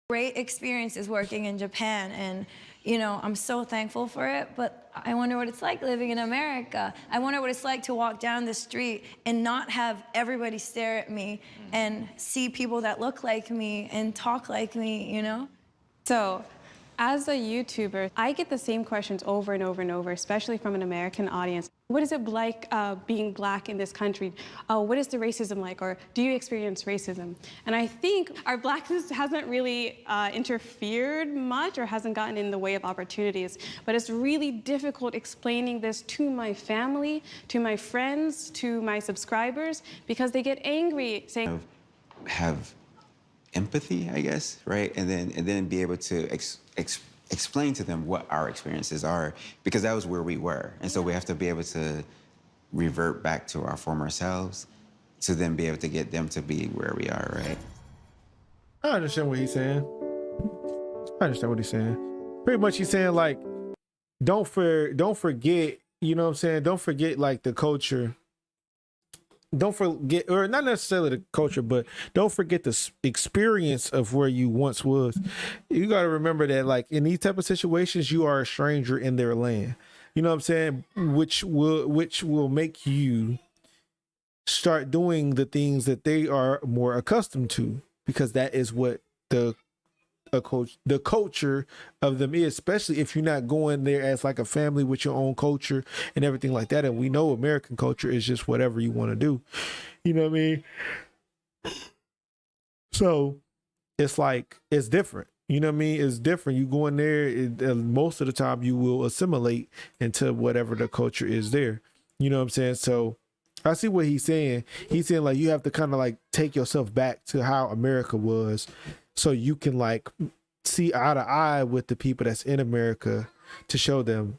great experiences working in Japan, and I'm so thankful for it, but I wonder what it's like living in America. I wonder what it's like to walk down the street and not have everybody stare at me and see people that look like me and talk like me, So, as a YouTuber, I get the same questions over and over and over, especially from an American audience. What is it like being Black in this country? What is the racism like? Or do you experience racism? And I think our Blackness hasn't really interfered much or hasn't gotten in the way of opportunities. But it's really difficult explaining this to my family, to my friends, to my subscribers, because they get angry saying, have empathy, I guess, right? And then be able to explain to them what our experiences are, because that was where we were. And so we have to be able to revert back to our former selves to then be able to get them to be where we are, right? I understand what he's saying. Pretty much he's saying don't forget, you know what I'm saying? Don't forget the culture. Don't forget, or not necessarily the culture, but don't forget the experience of where you once was. You got to remember that in these type of situations, you are a stranger in their land. You know what I'm saying? Which will make you start doing the things that they are more accustomed to, because that is what the culture of them is, especially if you're not going there as a family with your own culture and everything like that. And we know American culture is just whatever you want to do. You know what I mean? So it's it's different. You know what I mean? It's different. You go in there, most of the time you will assimilate into whatever the culture is there. You know what I'm saying? So I see what he's saying. He's saying you have to kind of take yourself back to how America was, so you can see eye to eye with the people that's in America to show them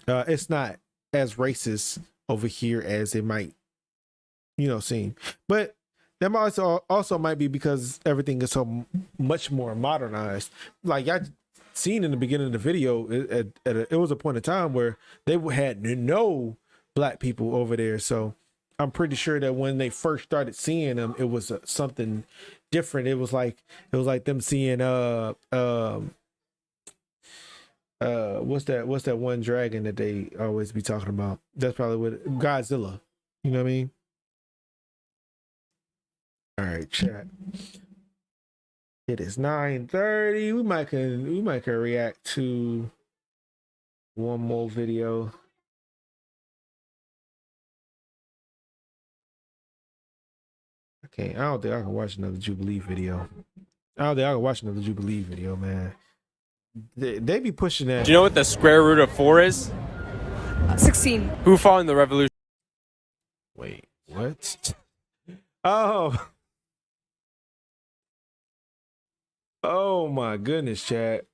it's not as racist over here as it might, seem. But that might also might be because everything is so much more modernized. Y'all seen in the beginning of the video, it was a point in time where they had no Black people over there. So I'm pretty sure that when they first started seeing them, it was something different. It was like them seeing What's that one dragon that they always be talking about? That's probably what Godzilla. You know what I mean? All right, chat. It is 9:30. We might can react to one more video. I don't think I can watch another Jubilee video. Man. They be pushing that. Do you know what the square root of 4 is? 16. Who fought in the revolution? Wait, what? Oh. Oh my goodness, chat.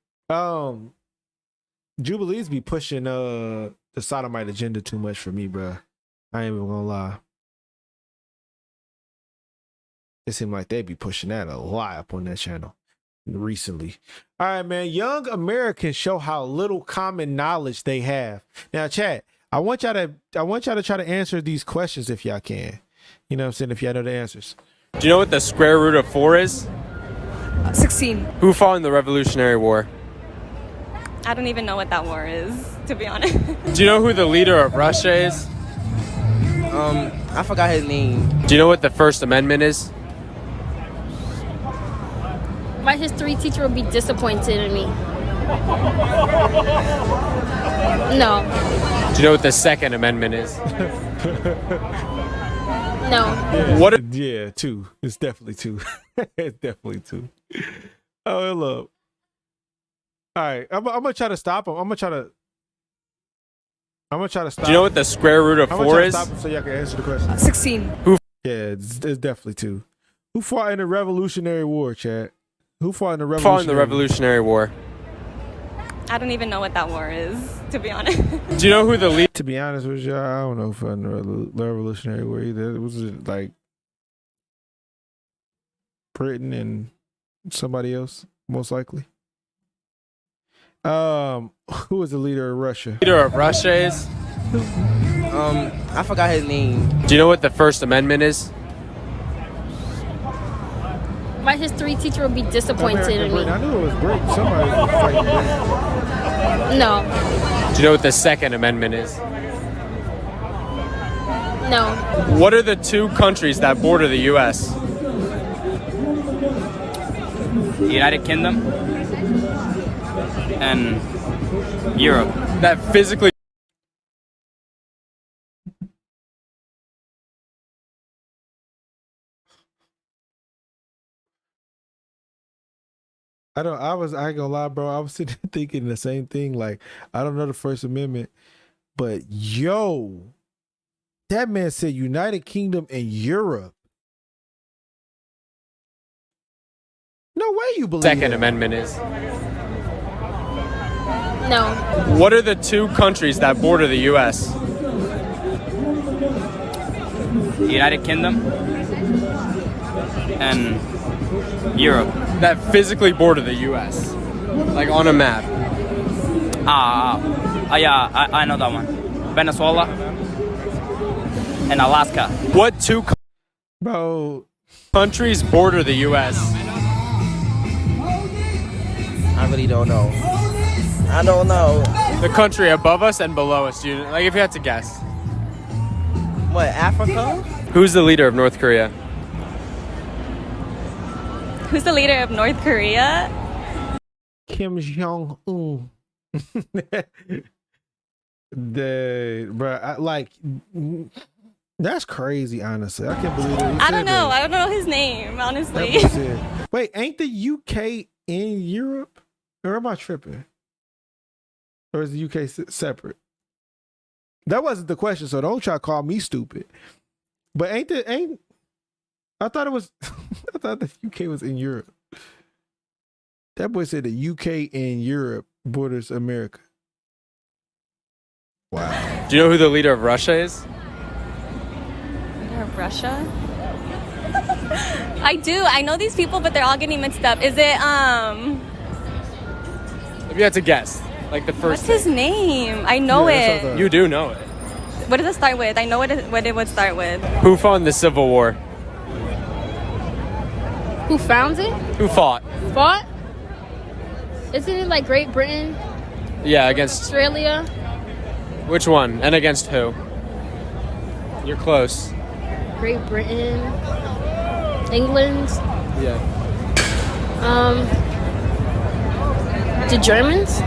Jubilees be pushing the sodomite agenda too much for me, bruh. I ain't even gonna lie. It seemed like they be pushing that a lot up on that channel recently. All right, man. Young Americans show how little common knowledge they have. Now, chat, I want y'all to try to answer these questions if y'all can. You know what I'm saying? If y'all know the answers. Do you know what the square root of 4 is? 16. Who fought in the Revolutionary War? I don't even know what that war is, to be honest. Do you know who the leader of Russia is? I forgot his name. Do you know what the First Amendment is? My history teacher would be disappointed in me. No. Do you know what the Second Amendment is? No. What? Yeah, 2. It's definitely 2. It's definitely 2. Oh, hello. All right, I'm gonna try to stop him. I'm gonna try to stop. Do you know what the square root of 4 is? Stop him so y'all can answer the question. 16. Who? Yeah, it's definitely 2. Who fought in the Revolutionary War, chat? Who fought in the Revolutionary War? I don't even know what that war is, to be honest. Do you know who the leader? To be honest with y'all, I don't know who fought in the Revolutionary War either. It was like Britain and somebody else, most likely. Who was the leader of Russia? Leader of Russia is? I forgot his name. Do you know what the First Amendment is? My history teacher would be disappointed in me. I knew it was Britain. Somebody was fighting Britain. No. Do you know what the Second Amendment is? No. What are the 2 countries that border the U.S.? The United Kingdom and Europe. That physically. I ain't gonna lie, bro. I was sitting there thinking the same thing. Like, I don't know the First Amendment, but yo, that man said United Kingdom and Europe. No way you believe Second that. Amendment is. No. What are the 2 countries that border the U.S.? The United Kingdom and Europe. That physically border the U.S. Like on a map. Yeah, I know that one. Venezuela and Alaska. What 2 bro countries border the U.S.? I really don't know. I don't know. The country above us and below us. Like if you had to guess. What, Africa? Who's the leader of North Korea? Who's the leader of North Korea? Kim Jong-un. That's crazy, honestly. I can't believe it. I don't know. I don't know his name, honestly. Wait, ain't the UK in Europe? Or am I tripping? Or is the UK separate? That wasn't the question, so don't try to call me stupid. But I thought the UK was in Europe. That boy said the UK and Europe borders America. Wow. Do you know who the leader of Russia is? Leader of Russia? I do. I know these people, but they're all getting mixed up. Is it, If you had to guess, like the first. What's his name? I know it. You do know it. What does it start with? I know what it would start with. Who fought in the Civil War? Who found it? Who fought? Fought? Isn't it like Great Britain? Yeah, against Australia. which one? And against who? You're close. Great Britain. England. Yeah. The Germans.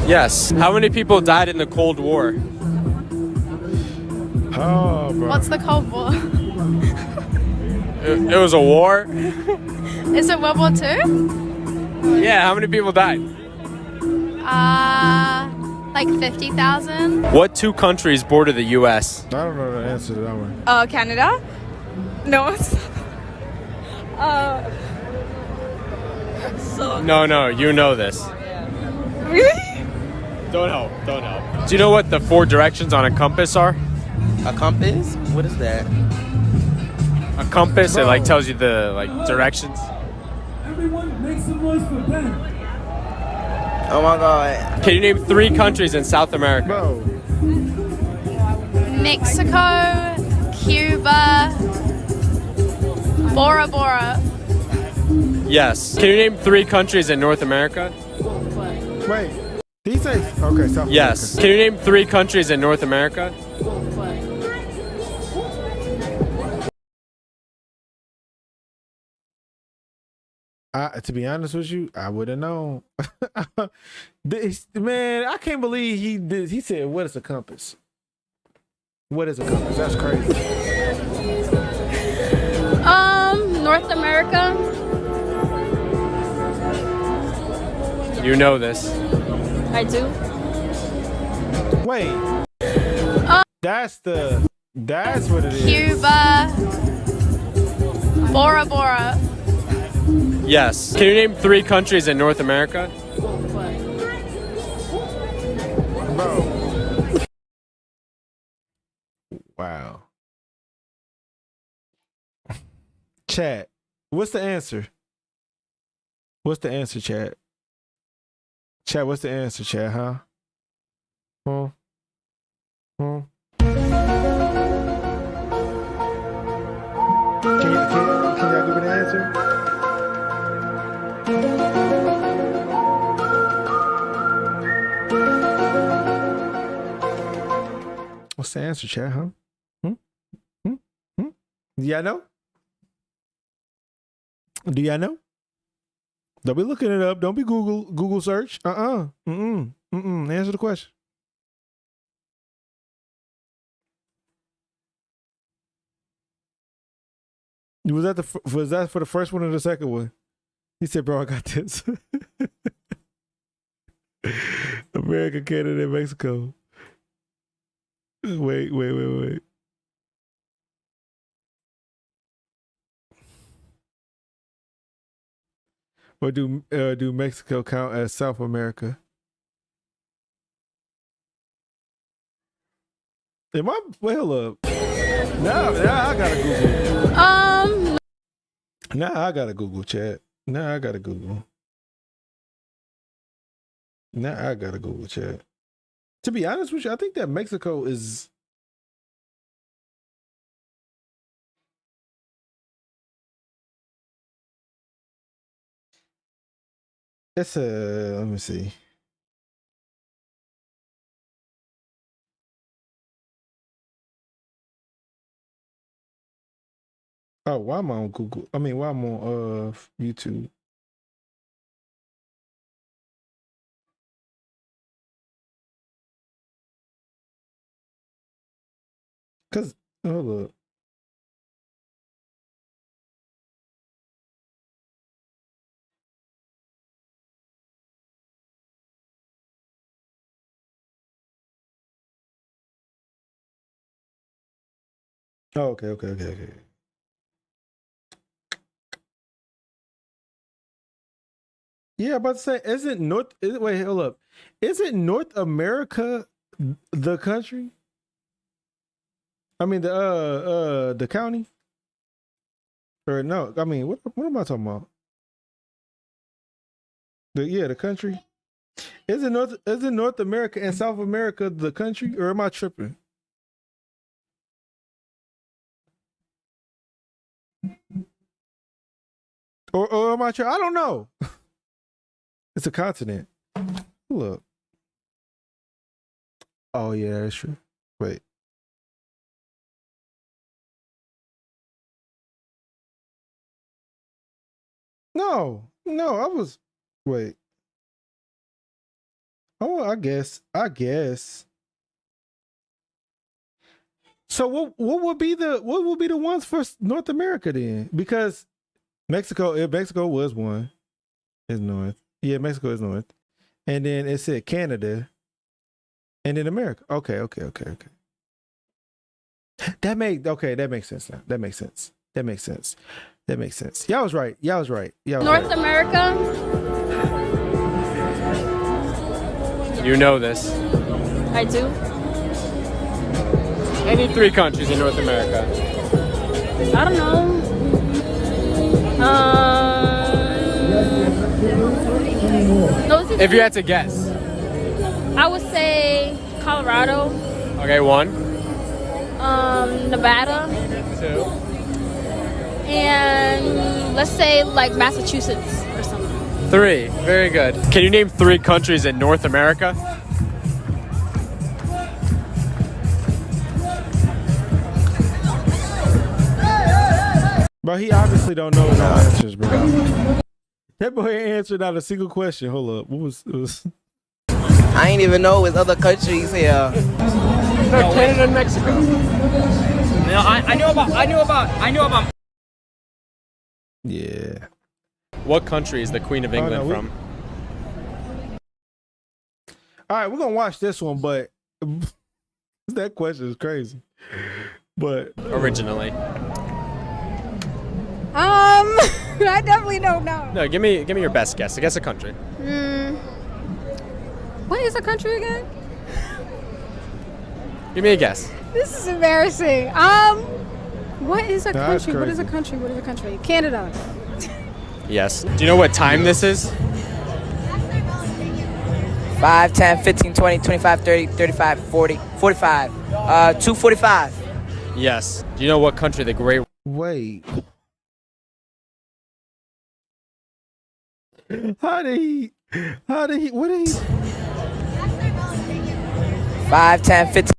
Yes. How many people died in the Cold War? Oh, bro. What's the Cold War? It was a war? Is it World War II? Yeah, how many people died? Like 50,000. What two countries border the US? I don't know the answer to that one. Oh, Canada? No, it's No, you know this. Really? Don't help. Do you know what the 4 directions on a compass are? A compass? What is that? A compass, it like tells you the directions. Everyone make some noise for Ben. Oh my god. Can you name 3 countries in South America? Bro. Mexico, Cuba, Bora Bora. Yes. Can you name 3 countries in North America? Wait. Did he say? Okay, South Yes. Can you name 3 countries in North America? To be honest with you, I would have known. Man, I can't believe he did. He said, "What is a compass? What is a compass?" That's crazy. North America. You know this. I do. Wait. That's what it is. Cuba, Bora Bora. Yes. Can you name 3 countries in North America? Bro. Wow. Chat. What's the answer? What's the answer, chat? Chat, what's the answer, chat, huh? Can y'all give me the answer? What's the answer, chat, huh? Do y'all know? Do y'all know? Don't be looking it up. Don't be Google search. Answer the question. Was that for the first one or the second one? He said, "Bro, I got this." America, Canada, and Mexico. Wait. Or do Mexico count as South America? Wait, hold up. Now I gotta Google. Now I gotta Google, chat. Now I gotta Google, chat. To be honest with you, I think that Mexico is. It's let me see. Oh, why am I on Google? I mean, why am I on YouTube? Cause hold up. Oh, okay. Yeah, about to say, wait, hold up. Isn't North America the country? I mean the county? Or no, I mean what am I talking about? The country. Isn't North America and South America the country? Or am I tripping? Or am I tripping? I don't know. It's a continent. Look. Oh yeah, that's true. Wait. No, I was. Wait. Oh, I guess. So what would be the ones for North America then? Because Mexico was one. Is north. Yeah, Mexico is north. And then it said Canada. And then America. Okay. That makes sense now. That makes sense. Y'all was right. North America. You know this. I do. Any 3 countries in North America? I don't know. If you had to guess. I would say Colorado. Okay, 1. Nevada. 2. And let's say like Massachusetts or something. 3. Very good. Can you name 3 countries in North America? Bro, he obviously don't know his own answers, bro. That boy ain't answered not a single question. Hold up. What was I ain't even know his other countries here. No, Canada and Mexico. No, I knew about. Yeah. What country is the Queen of England from? All right, we're gonna watch this one, but that question is crazy. But originally. I definitely don't know. No, give me your best guess. Guess a country. What is a country again? Give me a guess. This is embarrassing. What is a country? What is a country? What is a country? Canada. Yes. Do you know what time this is? 5, 10, 15, 20, 25, 30, 35, 40, 45. 2:45. Yes. Do you know what country the Great... Wait. What did he... 5, 10, 15,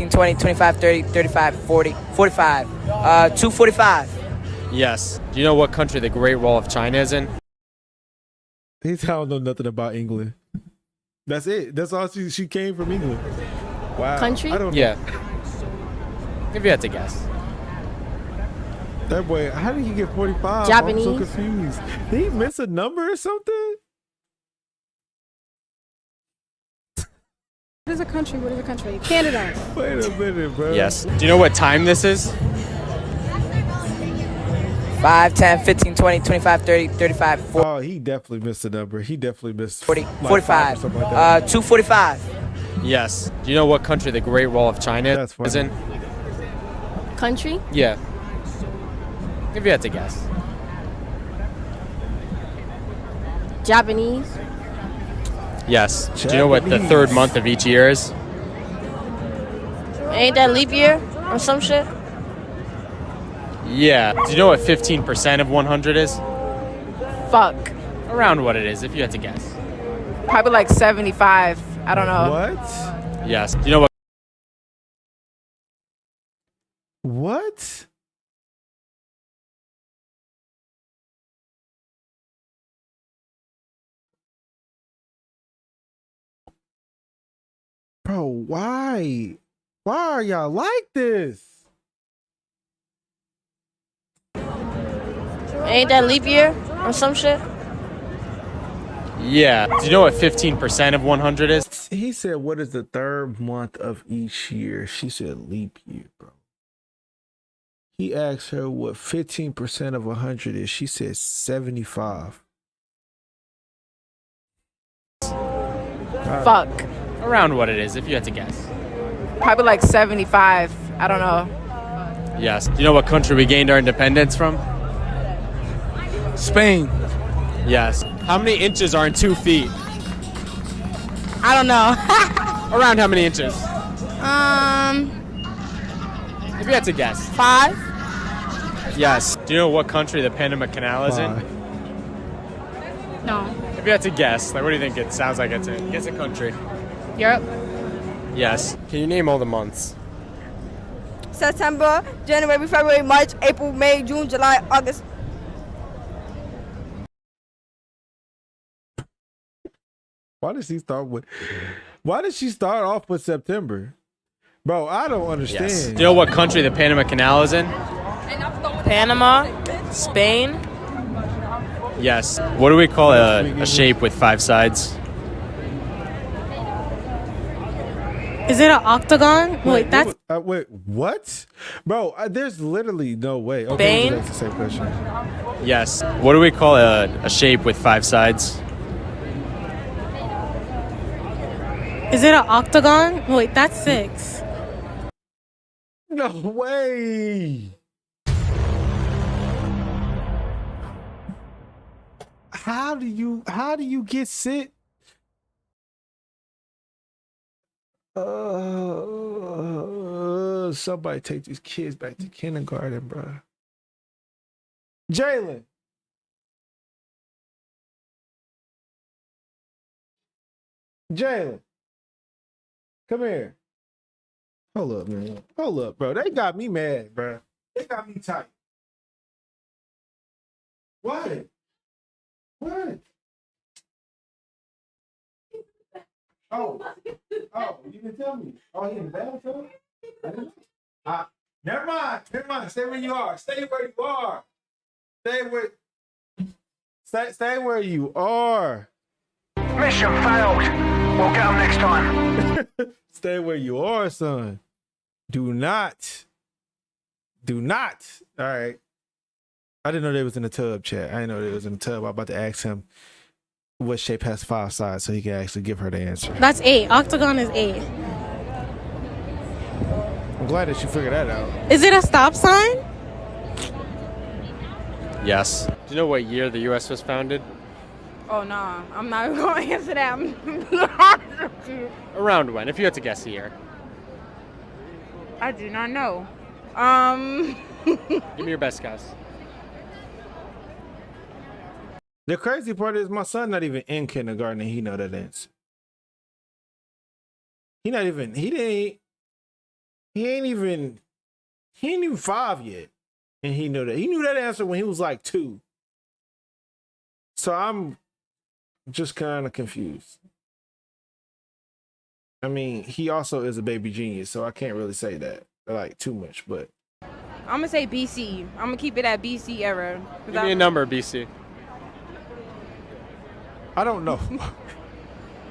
20, 25, 30, 35, 40, 45. 2:45. Yes. Do you know what country the Great Wall of China is in? He don't know nothing about England. That's it. That's all she came from England. Wow. Country? I don't know. Yeah. If you had to guess. That boy, how did he get 45? Japanese. I'm so confused. Did he miss a number or something? What is a country? What is a country? Canada. Wait a minute, bro. Yes. Do you know what time this is? 5, 10, 15, 20, 25, 30, 35, 40. Oh, he definitely missed a number. He definitely missed 40, like 45. something like that. 2:45. Yes. Do you know what country the Great Wall of China is in? Country? Yeah. If you had to guess. Japanese. Yes. Do you know what the 3rd month of each year is? Ain't that leap year or some shit? Yeah. Do you know what 15% of 100 is? Fuck. Around what it is, if you had to guess. Probably like 75. I don't know. What? Yes. Do you know what? What? Bro, why? Why are y'all like this? Ain't that leap year or some shit? Yeah. Do you know what 15% of 100 is? He said, what is the 3rd month of each year? She said leap year, bro. He asked her what 15% of 100 is. She said 75. Fuck. Around what it is, if you had to guess. Probably like 75. I don't know. Yes. Do you know what country we gained our independence from? Spain. Yes. How many inches are in 2 feet? I don't know. Around how many inches? If you had to guess. 5. Yes. Do you know what country the Panama Canal is in? No. If you had to guess, like, what do you think it sounds like it's in? Guess a country. Europe. Yes. Can you name all the months? September, January, February, March, April, May, June, July, August. Why did she start off with September? Bro, I don't understand. Yes. Do you know what country the Panama Canal is in? Panama, Spain. Yes. What do we call a shape with 5 sides? Is it an octagon? Wait, that's wait, what? Bro, there's literally no way. Okay, Spain? that's the same question. Yes. What do we call a shape with 5 sides? is it an octagon? Wait, that's 6. No way. How do you get sick? Somebody take these kids back to kindergarten, bro. Jalen. Jalen. Come here. Hold up, man. Hold up, bro. They got me mad, bro. They got me tight. What? What? Oh, you didn't tell me. Oh, he in the bathtub? Never mind. Stay where you are. Stay where you are. Stay where you are. Mission failed. We'll get them next time. Stay where you are, son. Do not. All right. I didn't know they was in the tub, chat. I didn't know they was in the tub. I'm about to ask him what shape has 5 sides so he can actually give her the answer. That's 8. Octagon is 8. I'm glad that you figured that out. Is it a stop sign? Yes. Do you know what year the U.S. was founded? Oh, nah. I'm not even going to answer that. Around when? If you had to guess a year. I do not know. Give me your best guess. The crazy part is my son not even in kindergarten and he know that answer. He ain't even 5 yet. And he knew that. He knew that answer when he was like 2. So I'm just kind of confused. I mean, he also is a baby genius, so I can't really say that like too much, but I'm going to say BC. I'm going to keep it at BC era. Give me a number, BC. I don't know.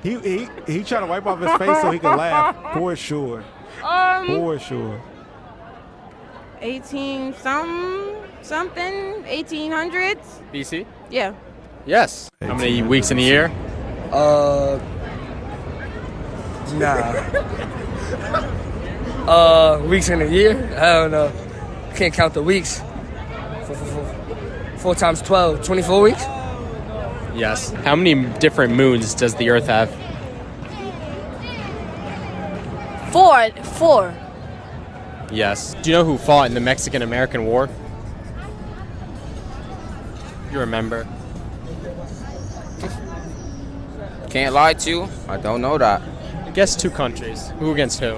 he trying to wipe off his face so he can laugh. For sure. For sure. 18 something, 1800s. BC? Yeah. Yes. How many weeks in a year? Weeks in a year? I don't know. Can't count the weeks. 4 times 12, 24 weeks? Yes. How many different moons does the Earth have? 4. Yes. Do you know who fought in the Mexican-American War? You remember? Can't lie to you. I don't know that. Guess 2 countries. Who against who?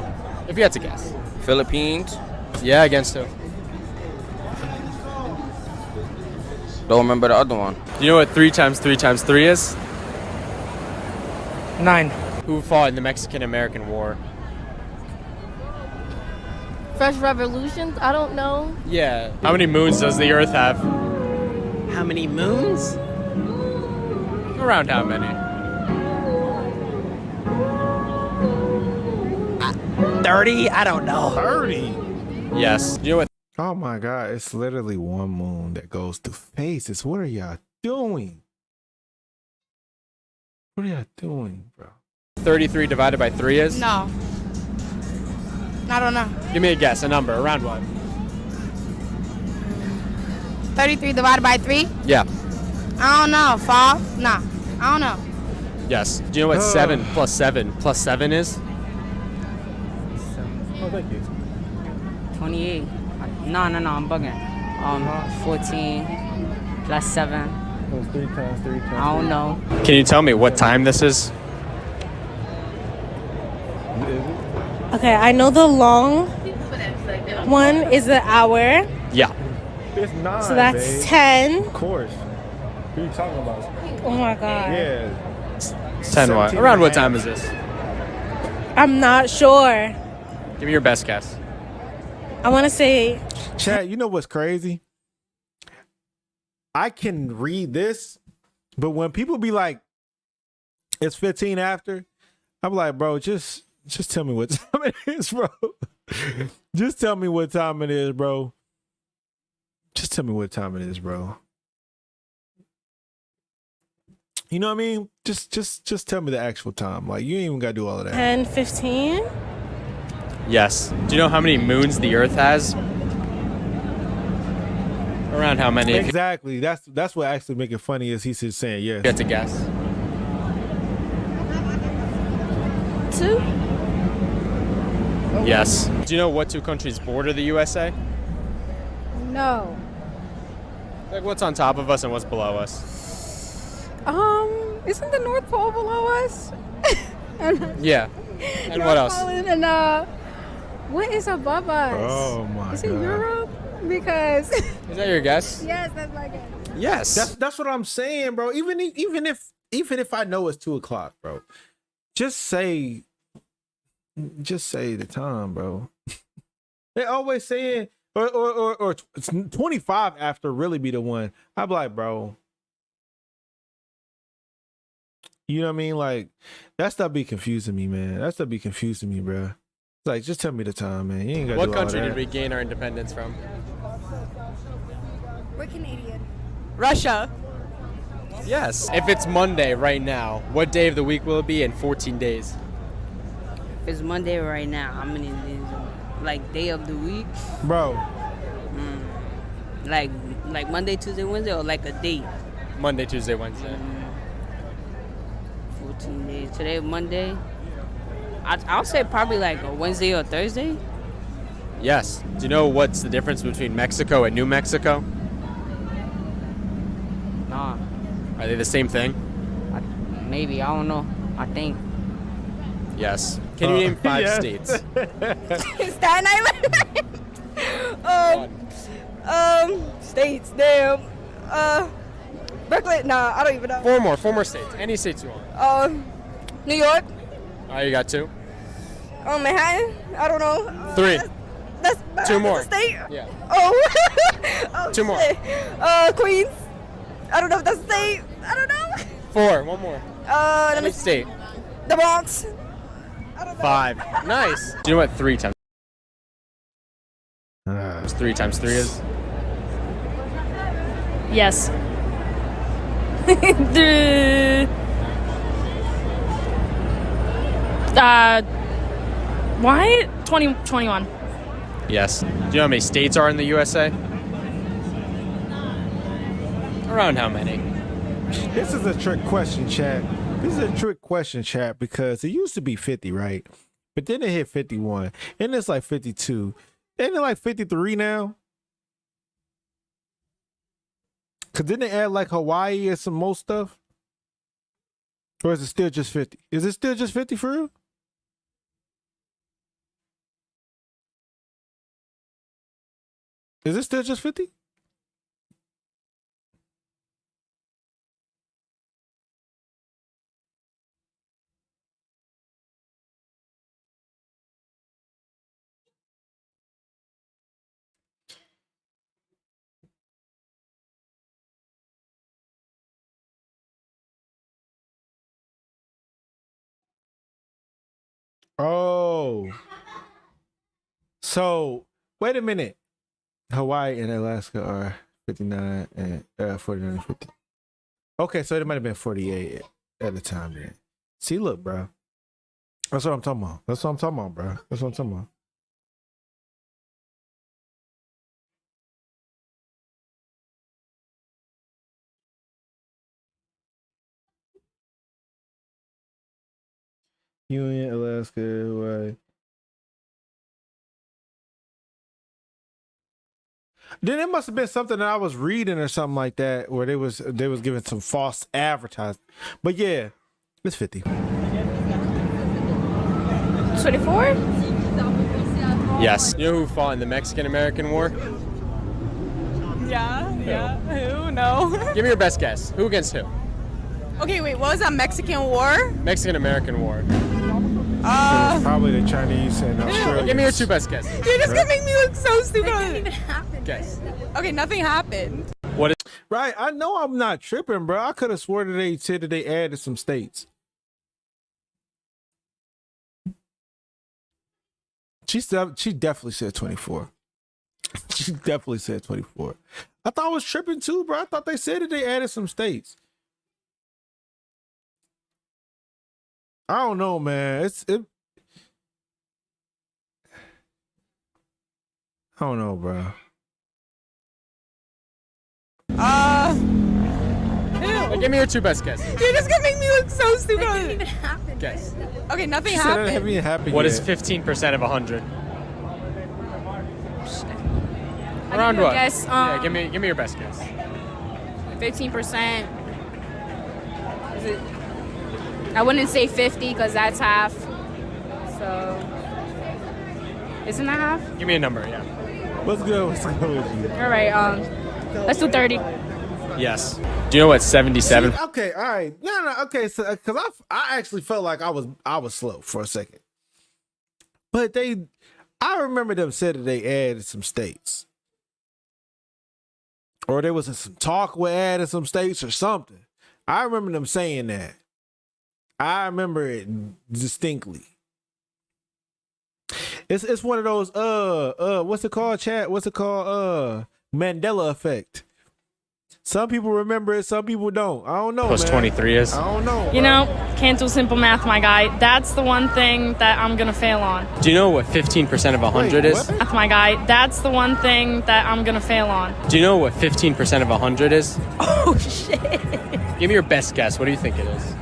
If you had to guess. Philippines. Yeah, against who? Don't remember the other one. Do you know what 3 times 3 times 3 is? 9. Who fought in the Mexican-American War? Fresh Revolutions? I don't know. Yeah. How many moons does the Earth have? How many moons? Around how many? 30? I don't know. 30? Yes. You know what? Oh my God, it's literally one moon that goes to phases. What are y'all doing? What are y'all doing, bro? 33 divided by 3 is? No. I don't know. Give me a guess, a number. Around what? 33 divided by 3? Yeah. I don't know. 5? Nah. I don't know. Yes. Do you know what 7 plus 7 plus 7 is? Oh, thank you. 28. No, I'm bugging. 14 plus 7. It was 3 times 3 times. I don't know. Can you tell me what time this is? Okay, I know the long one is an hour. Yeah. It's 9. So that's babe. 10. Of course. What are you talking about? Oh my god. Yeah. 10 what? Around what time is this? I'm not sure. Give me your best guess. I want to say. Chat, you know what's crazy? I can read this, but when people be like, it's 15 after, I'm like, bro, just tell me what time it is, bro. Just tell me what time it is, bro. Just tell me what time it is, bro. You know what I mean? Just tell me the actual time. Like, you ain't even gotta do all of that. 10:15. Yes. Do you know how many moons the Earth has? Around how many? Exactly. That's what actually make it funny is he's just saying yes. Get to guess. 2. Yes. Do you know what 2 countries border the USA? No. Like what's on top of us and what's below us? Isn't the North Pole below us? Yeah. And what else? And what is above us? Oh my god. Is it Europe? Because Is that your guess? yes, that's my guess. Yes. That's what I'm saying, bro. Even if I know it's 2:00, bro, just say the time, bro. They always saying or it's 25 after really be the one. I'm like, bro. You know what I mean? Like that stuff be confusing me, man. That stuff be confusing me, bro. It's like, just tell me the time, man. You ain't got. What country did we gain our independence from? We're Canadian. Russia. Yes. If it's Monday right now, what day of the week will it be in 14 days? If it's Monday right now, how many days? Like day of the week? Bro. Like Monday, Tuesday, Wednesday, or like a date? Monday, Tuesday, Wednesday. 14 days. Today, Monday. I'll say probably like a Wednesday or Thursday. Yes. Do you know what's the difference between Mexico and New Mexico? Nah. Are they the same thing? Maybe. I don't know. I think. Yes. Can you name 5 states? Staten Island. States. Damn. Brooklyn. Nah, I don't even know. 4 more states. Any states you want. New York. All right, you got 2. Manhattan. I don't know. 3. That's 2 more. A state. Yeah. Oh. 2 more. Shit. Queens. I don't know if that's a state. I don't know. 4. 1 more. Let Any state. The Bronx. 5. Nice. Do you know what 3 times? 3 times 3 is? Yes. Why? 21. Yes. Do you know how many states are in the USA? Around how many? This is a trick question, chat. This is a trick question, chat, because it used to be 50, right? But then it hit 51, and it's like 52. Ain't it like 53 now? Cause didn't they add like Hawaii and some more stuff? Or is it still just 50? Is it still just 50 for real? Is it still just 50? Oh. So, wait a minute. Hawaii and Alaska are 59 and 49 and 50. Okay, so it might have been 48 at the time then. See, look, bro. That's what I'm talking about. That's what I'm talking about, bro. That's what I'm talking about. Union, Alaska, Hawaii. Then it must have been something that I was reading or something like that, where they was giving some false advertising. But yeah, it's 50. 24? Yes. You know who fought in the Mexican-American War? Yeah. Who? No. Give me your best guess. Who against who? Okay, wait. What was that Mexican War? Mexican-American War. It's probably the Chinese and Australia. Give me your two best guesses. You're just gonna make me look so stupid. It didn't even happen. Guess. Okay, nothing happened. What is? Right, I know I'm not tripping, bro. I could have swore that they said that they added some states. She definitely said 24. She definitely said 24. I thought I was tripping too, bro. I thought they said that they added some states. I don't know, man. I don't know, bro. Give me your two best guesses. You're just gonna make me look so stupid. It didn't even happen. Guess. Okay, nothing She said happened. it haven't even happened What yet. is 15% of 100? I'll Around give you a what? guess, Yeah, give me your best guess. 15%. Is it? I wouldn't say 50 because that's half. So, isn't that half? Give me a number, yeah. What's good? What's good with you? All right. Let's do 30. Yes. Do you know what 77? See, okay, all right. No, okay. So, because I actually felt like I was slow for a second, but I remember them said that they added some states, or there was some talk with adding some states or something. I remember them saying that. I remember it distinctly. It's one of those what's it called, chat? What's it called? Mandela effect. Some people remember it, some people don't. I don't know. Plus man. 23 is. I don't know. You know, can't do simple math, my guy. That's the one thing that I'm gonna fail on. Do you know what 15% of 100 is? Math, my guy. That's the one thing that I'm gonna fail on. Do you know what 15% of 100 is? Oh, shit. Give me your best guess. What do you think it is?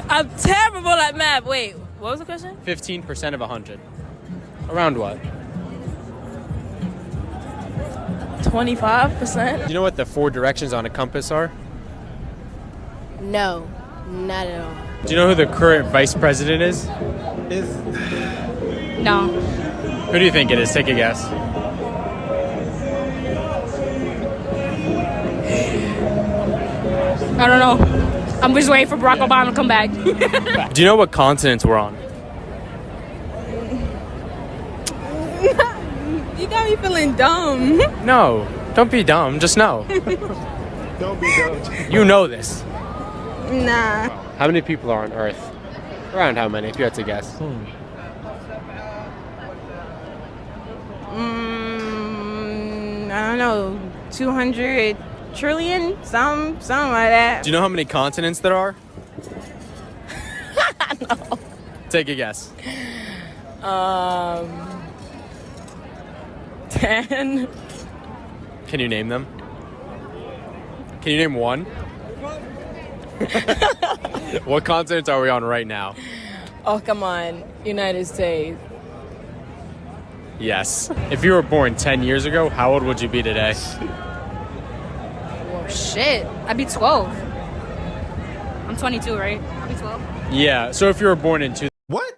I'm terrible at math. Wait, what was the question? 15% of 100. Around what? 25%? Do you know what the 4 directions on a compass are? No, not at all. Do you know who the current vice president is? No. Who do you think it is? Take a guess. I don't know. I'm just waiting for Barack Obama to come back. Do you know what continent we're on? You got me feeling dumb. No, don't be dumb. Just know. Don't be dumb. You know this. Nah. How many people are on Earth? Around how many, if you had to guess? I don't know. 200 trillion? Something like that. Do you know how many continents there are? No. Take a guess. 10. Can you name them? Can you name one? What continent are we on right now? Oh, come on. United States. Yes. If you were born 10 years ago, how old would you be today? Well, shit. I'd be 12. I'm 22, right? I'll be 12. Yeah, so if you were born in What?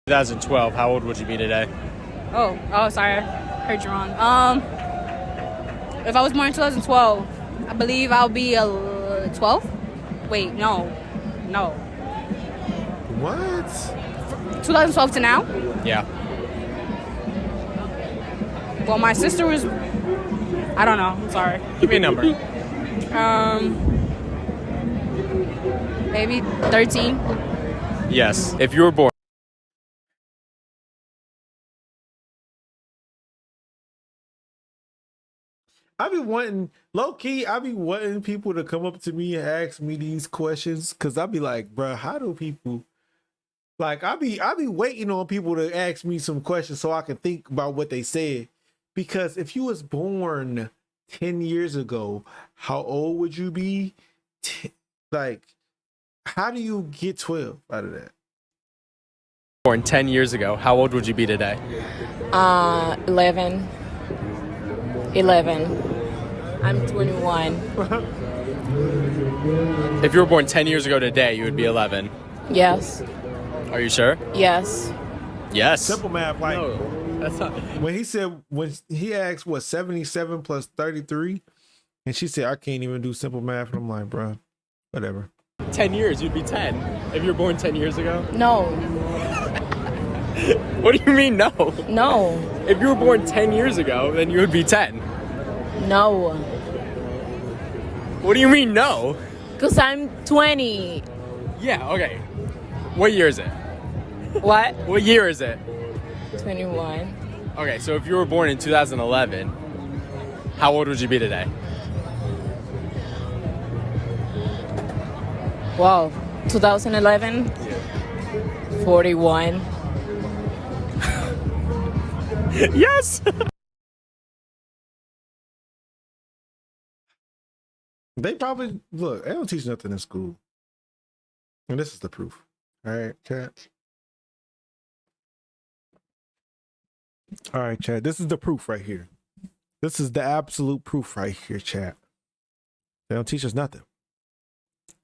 two 2012, how old would you be today? Oh, sorry. I heard you wrong. If I was born in 2012, I believe I'll be 12? Wait, no. What? 2012 to now? Yeah. Well, my sister was... I don't know. I'm sorry. Give me a number. Maybe 13. Yes. If you were born... I be wanting, low key, I be wanting people to come up to me and ask me these questions, because I be like, bro, how do people, like, I be waiting on people to ask me some questions so I can think about what they said. Because if you was born 10 years ago, how old would you be? Like, how do you get 12 out of that? Born 10 years ago, how old would you be today? 11. I'm 21. If you were born 10 years ago today, you would be 11. Yes. Are you sure? Yes. Yes. Simple math, like No, that's not. when he asked what 77 plus 33, and she said I can't even do simple math, and I'm like, bro, whatever. 10 years, you'd be 10. If you were born 10 years ago? No. What do you mean, no? No. If you were born 10 years ago, then you would be 10. No. What do you mean, no? Because I'm 20. Yeah, okay. What year is it? What? What year is it? 21. Okay, so if you were born in 2011, how old would you be today? Wow. 2011? 41. Yes! They probably look. They don't teach nothing in school, and this is the proof. All right, chat. All right, chat. This is the proof right here. This is the absolute proof right here, chat. They don't teach us nothing.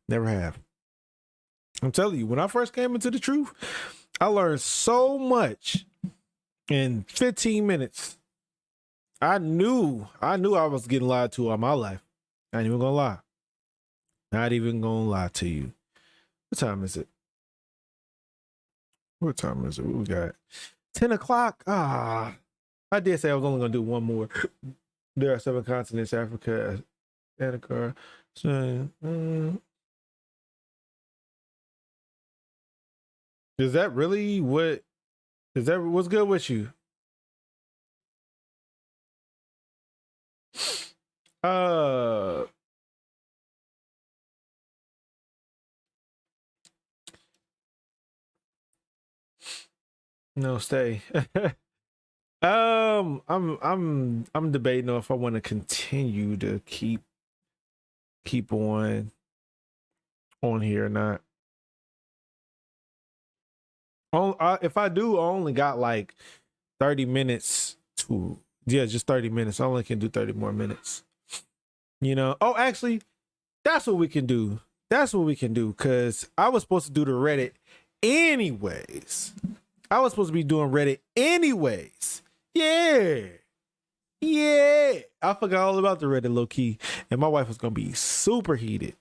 Never have. I'm telling you, when I first came into the truth, I learned so much in 15 minutes. I knew I was getting lied to all my life. I ain't even gonna lie. Not even gonna lie to you. What time is it? What time is it? What we got? 10 o'clock? I did say I was only gonna do one more. There are 7 continents: Africa, Antarctica. Is that really what? Is that what's good with you? No, stay. I'm debating on if I want to continue to keep on here or not. If I do, I only got like 30 minutes to, just 30 minutes. I only can do 30 more minutes. You know? Oh, actually, that's what we can do. That's what we can do, because I was supposed to do the Reddit anyways. I was supposed to be doing Reddit anyways. Yeah. I forgot all about the Reddit low key. And my wife was going to be super heated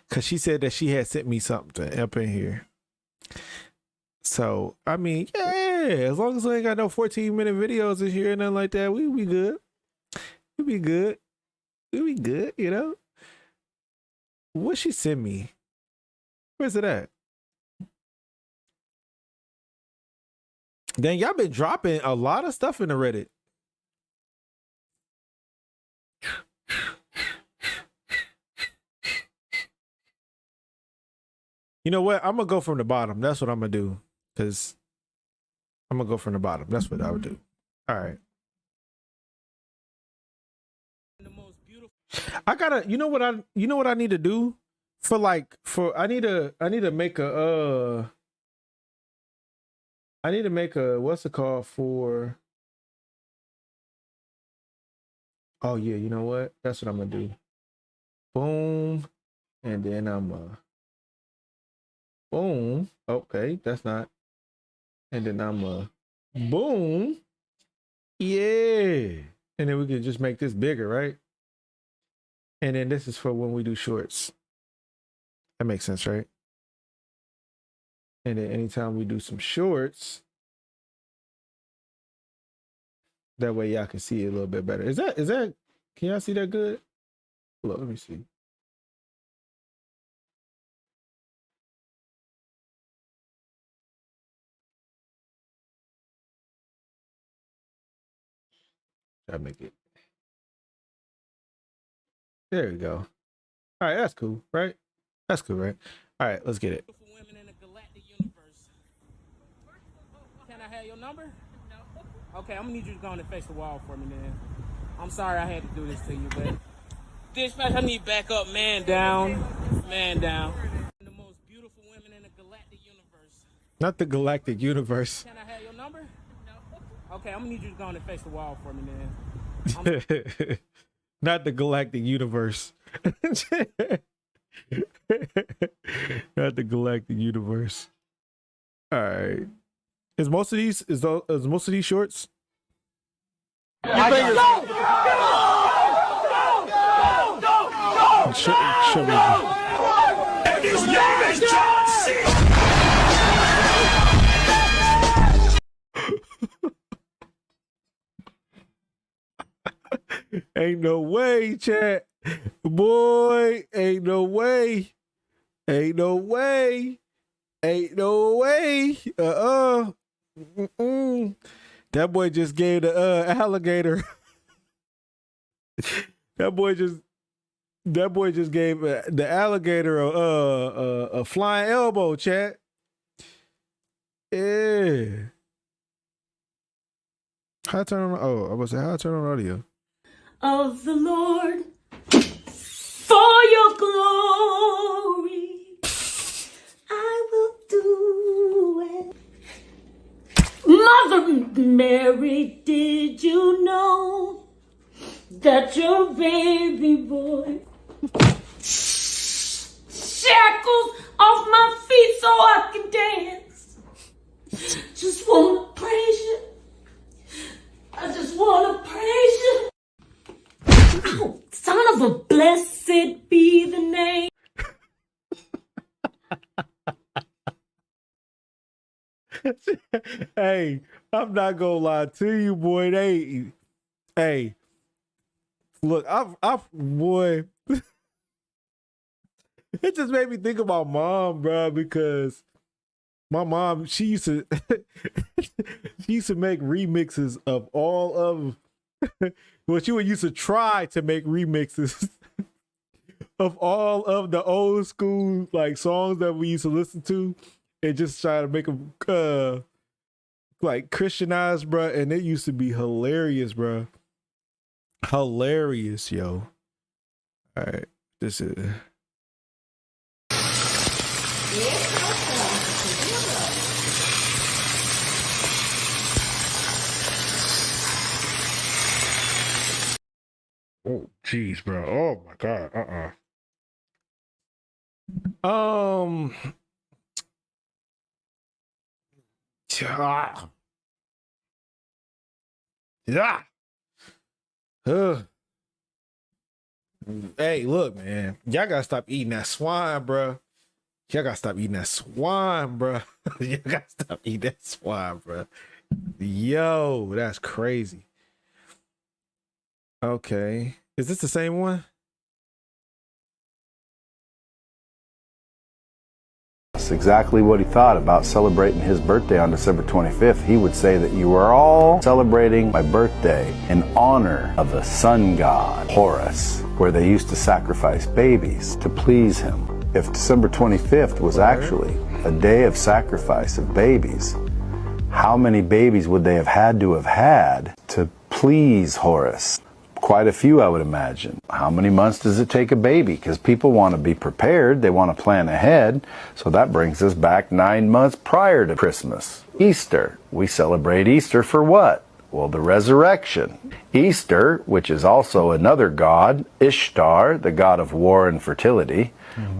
because she said that she had sent me something up in here. So, I mean, yeah, as long as we ain't got no 14-minute videos in here and nothing like that, we good. We be good. We be good, you know? What she sent me? Where's it at? Dang, y'all been dropping a lot of stuff in the Reddit. You know what? I'm going to go from the bottom. That's what I'm going to do. Because I'm going to go from the bottom. That's what I would do. All right. I gotta, you know what I need to do I need to make a what's it called for, oh yeah, you know what? That's what I'm gonna do. Boom. And then boom. Okay, that's not. And then boom. Yeah. And then we can just make this bigger, right? And then this is for when we do shorts. That makes sense, right? And then anytime we do some shorts, that way y'all can see it a little bit better. Is that, can y'all see that good? Hold on, let me see. I'll make it. There we go. All right, that's cool, right? That's cool, right? All right, let's get it. Can I have your number? No. Okay, I'm gonna need you to go on and face the wall for me, then. I'm sorry I had to do this to you, but dispatch, I need backup. Man down. Man down. The most beautiful women in the galactic universe. Not the galactic universe. Can I have your number? No. Okay, I'm gonna need you to go on and face the wall for me, then. Not the galactic universe. Not the galactic universe. All right. Is most of these shorts? Show me. And his name is John C. Ain't no way, chat. Boy, ain't no way. Ain't no way. Ain't no way. That boy just gave the alligator. That boy just gave the alligator a flying elbow, chat. Yeah. How I turn on? Oh, I was saying how I turn on audio. Of the Lord for your glory, I will do it. Mother Mary, did you know that your baby boy shackles off my feet so I can dance? Just wanna praise you. I just wanna praise you. Oh, son of a blessed be the name. Hey, I'm not gonna lie to you, boy. Hey, look, boy. It just made me think about mom, bro, because my mom, she used to make remixes of all of well, she used to try to make remixes of all of the old school like songs that we used to listen to and just try to make them like Christianized, bro. And it used to be hilarious, bro. Hilarious, yo. All right, this is. Oh, jeez, bro. Oh my god. Yeah. Hey, look, man. Y'all gotta stop eating that swine, bro. Y'all gotta stop eating that swine, bro. Y'all gotta stop eating that swine, bro. Yo, that's crazy. Okay. Is this the same one? That's exactly what he thought about celebrating his birthday on December 25th. He would say that you are all celebrating my birthday in honor of the sun god, Horus, where they used to sacrifice babies to please him. If December 25th was actually a day of sacrifice of babies, how many babies would they have had to please Horus? Quite a few, I would imagine. How many months does it take a baby? Because people want to be prepared. They want to plan ahead. So that brings us back 9 months prior to Christmas. Easter. We celebrate Easter for what? Well, the resurrection. Easter, which is also another god, Ishtar, the god of war and fertility,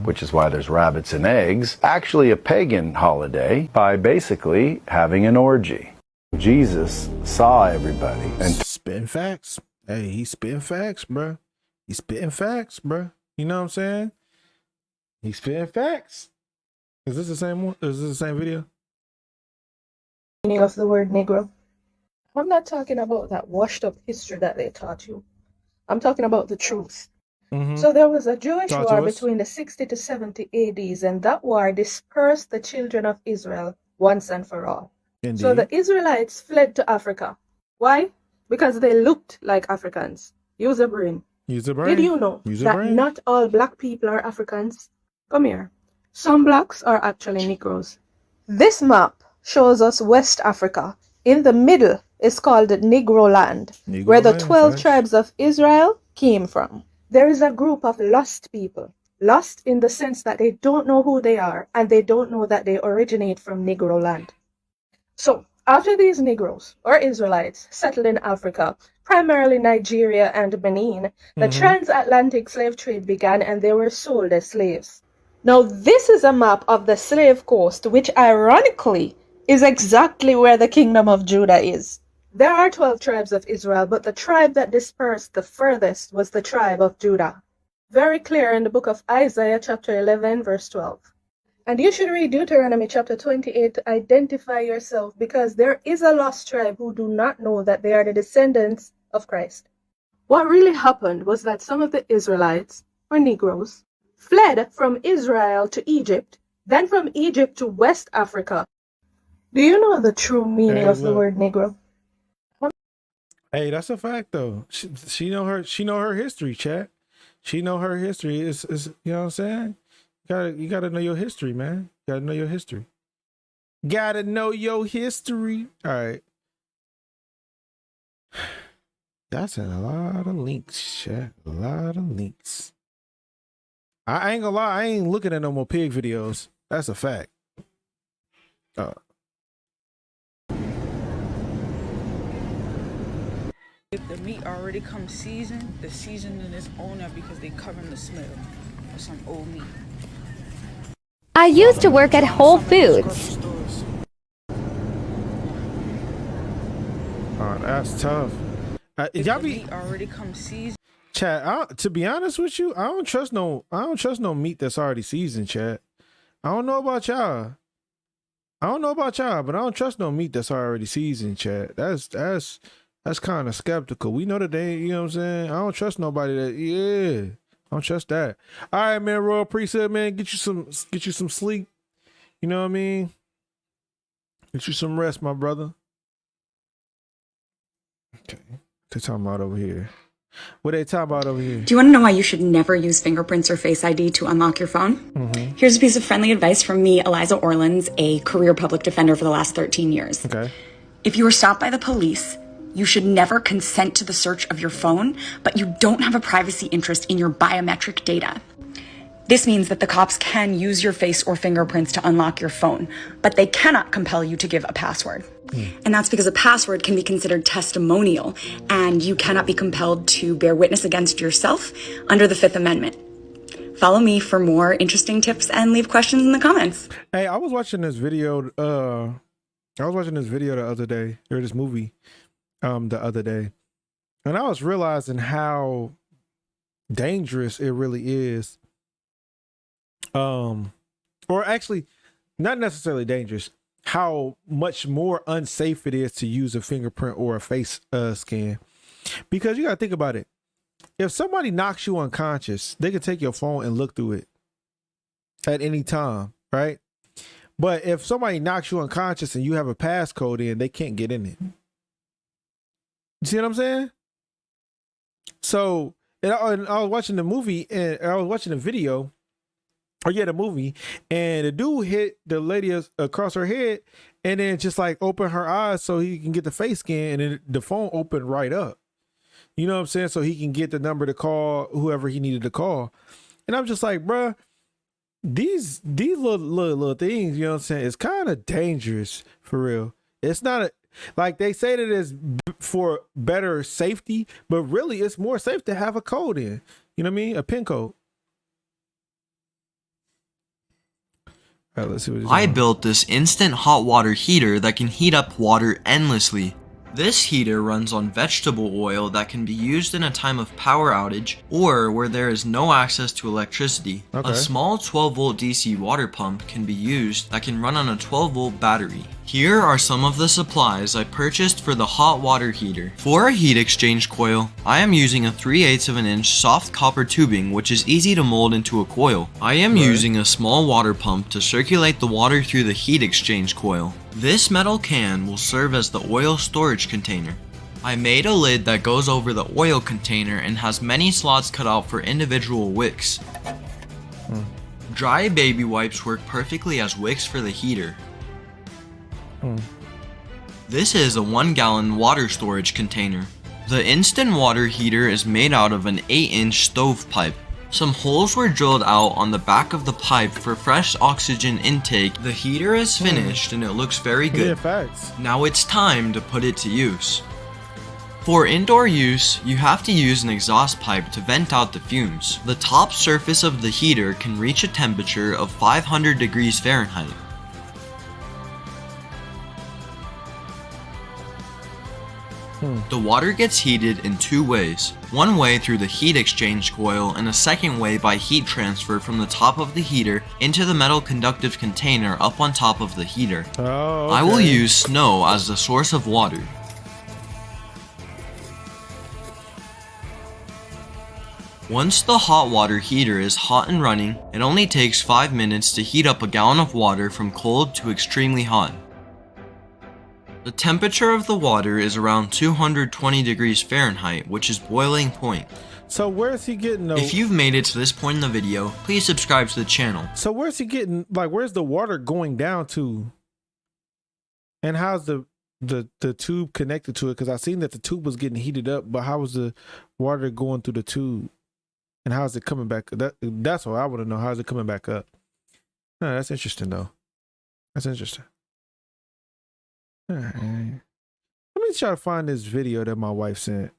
which is why there's rabbits and eggs, actually a pagan holiday by basically having an orgy. Jesus saw everybody and spitting facts. Hey, he's spitting facts, bro. He's spitting facts, bro. You know what I'm saying? He's spitting facts. Is this the same one? Is this the same video? Meaning of the word Negro. I'm not talking about that washed up history that they taught you. I'm talking about the truth. So there was a Jewish war between the 60 to 70 ADs, and that war dispersed the children of Israel once and for all. Indeed. So the Israelites fled to Africa. Why? Because they looked like Africans. Use a brain. Use a brain. Did you know that not all black people are Africans? Come here. Some blacks are actually Negroes. This map shows us West Africa. In the middle is called Negro Land, where the 12 tribes of Israel came from. There is a group of lost people. Lost in the sense that they don't know who they are and they don't know that they originate from Negro Land. So, After these Negroes, or Israelites, settled in Africa, primarily Nigeria and Benin, the transatlantic slave trade began and they were sold as slaves. Now, this is a map of the slave coast, which ironically is exactly where the kingdom of Judah is. There are 12 tribes of Israel, but the tribe that dispersed the furthest was the tribe of Judah. Very clear in the book of Isaiah chapter 11 verse 12. And you should read Deuteronomy chapter 28 to identify yourself, because there is a lost tribe who do not know that they are the descendants of Christ. What really happened was that some of the Israelites, or Negroes, fled from Israel to Egypt, then from Egypt to West Africa. Do you know the true meaning of the word Negro? Hey, that's a fact though. She know her history, chat. She know her history. Is you know what I'm saying? You gotta know your history, man. Gotta know your history. Gotta know your history. All right. That's a lot of links, chat. A lot of links. I ain't gonna lie, I ain't looking at no more pig videos. That's a fact. If the meat already comes seasoned, the seasoning is on there because they covering the smell of some old meat. I used to work at Whole Foods. Oh, that's tough. Y'all be already come seasoned. Chat, to be honest with you, I don't trust no meat that's already seasoned, chat. I don't know about y'all. But I don't trust no meat that's already seasoned, chat. That's kind of skeptical. We know that they, you know what I'm saying? I don't trust nobody I don't trust that. All right, man, Royal Priesthood, man, get you some sleep. You know what I mean? Get you some rest, my brother. Okay. They're talking about over here. What they talking about over here? Do you want to know why you should never use fingerprints or Face ID to unlock your phone? Here's a piece of friendly advice from me, Eliza Orleans, a career public defender for the last 13 years. Okay. If you were stopped by the police, you should never consent to the search of your phone, but you don't have a privacy interest in your biometric data. This means that the cops can use your face or fingerprints to unlock your phone, but they cannot compel you to give a password. And that's because a password can be considered testimonial, and you cannot be compelled to bear witness against yourself under the Fifth Amendment. Follow me for more interesting tips and leave questions in the comments. Hey, I was watching this video the other day, or this movie the other day, and I was realizing how dangerous it really is. Or actually, not necessarily dangerous, how much more unsafe it is to use a fingerprint or a face scan. Because you gotta think about it. If somebody knocks you unconscious, they can take your phone and look through it at any time, right? But if somebody knocks you unconscious and you have a passcode in, they can't get in it. You see what I'm saying? So, and I was watching the movie, and I was watching the video, the movie, and the dude hit the lady across her head, and then just like open her eyes so he can get the face scan, and then the phone opened right up. You know what I'm saying? So he can get the number to call whoever he needed to call. And I'm just like, bruh, these little things, you know what I'm saying? It's kind of dangerous for real. It's not like they say that it's for better safety, but really it's more safe to have a code in. You know what I mean? A PIN code. All right, let's see what I built this instant hot water heater that can heat up water endlessly. This heater runs on vegetable oil that can be used in a time of power outage or where there is no access to electricity. Okay. A small 12-volt DC water pump can be used that can run on a 12-volt battery. Here are some of the supplies I purchased for the hot water heater. For a heat exchange coil, I am using a 3/8 of an inch soft copper tubing which is easy to mold into a coil. I am using a small water pump to circulate the water through the heat exchange coil. This metal can will serve as the oil storage container. I made a lid that goes over the oil container and has many slots cut out for individual wicks. Dry baby wipes work perfectly as wicks for the heater. This is a 1-gallon water storage container. The instant water heater is made out of an 8-inch stovepipe. Some holes were drilled out on the back of the pipe for fresh oxygen intake. The heater is finished and it looks very good. Yeah, facts. Now it's time to put it to use. For indoor use, you have to use an exhaust pipe to vent out the fumes. The top surface of the heater can reach a temperature of 500 degrees Fahrenheit. The water gets heated in two ways. One way through the heat exchange coil and a second way by heat transfer from the top of the heater into the metal conductive container up on top of the heater. Oh, okay. I will use snow as the source of water. Once the hot water heater is hot and running, it only takes 5 minutes to heat up a gallon of water from cold to extremely hot. The temperature of the water is around 220 degrees Fahrenheit, which is boiling point. So where's he getting those? If you've made it to this point in the video, please subscribe to the channel. So where's he getting, like, where's the water going down to? And how's the tube connected to it? Because I seen that the tube was getting heated up, but how was the water going through the tube? And how's it coming back? That's what I want to know. How's it coming back up? No, that's interesting though. That's interesting. All right. Let me try to find this video that my wife sent.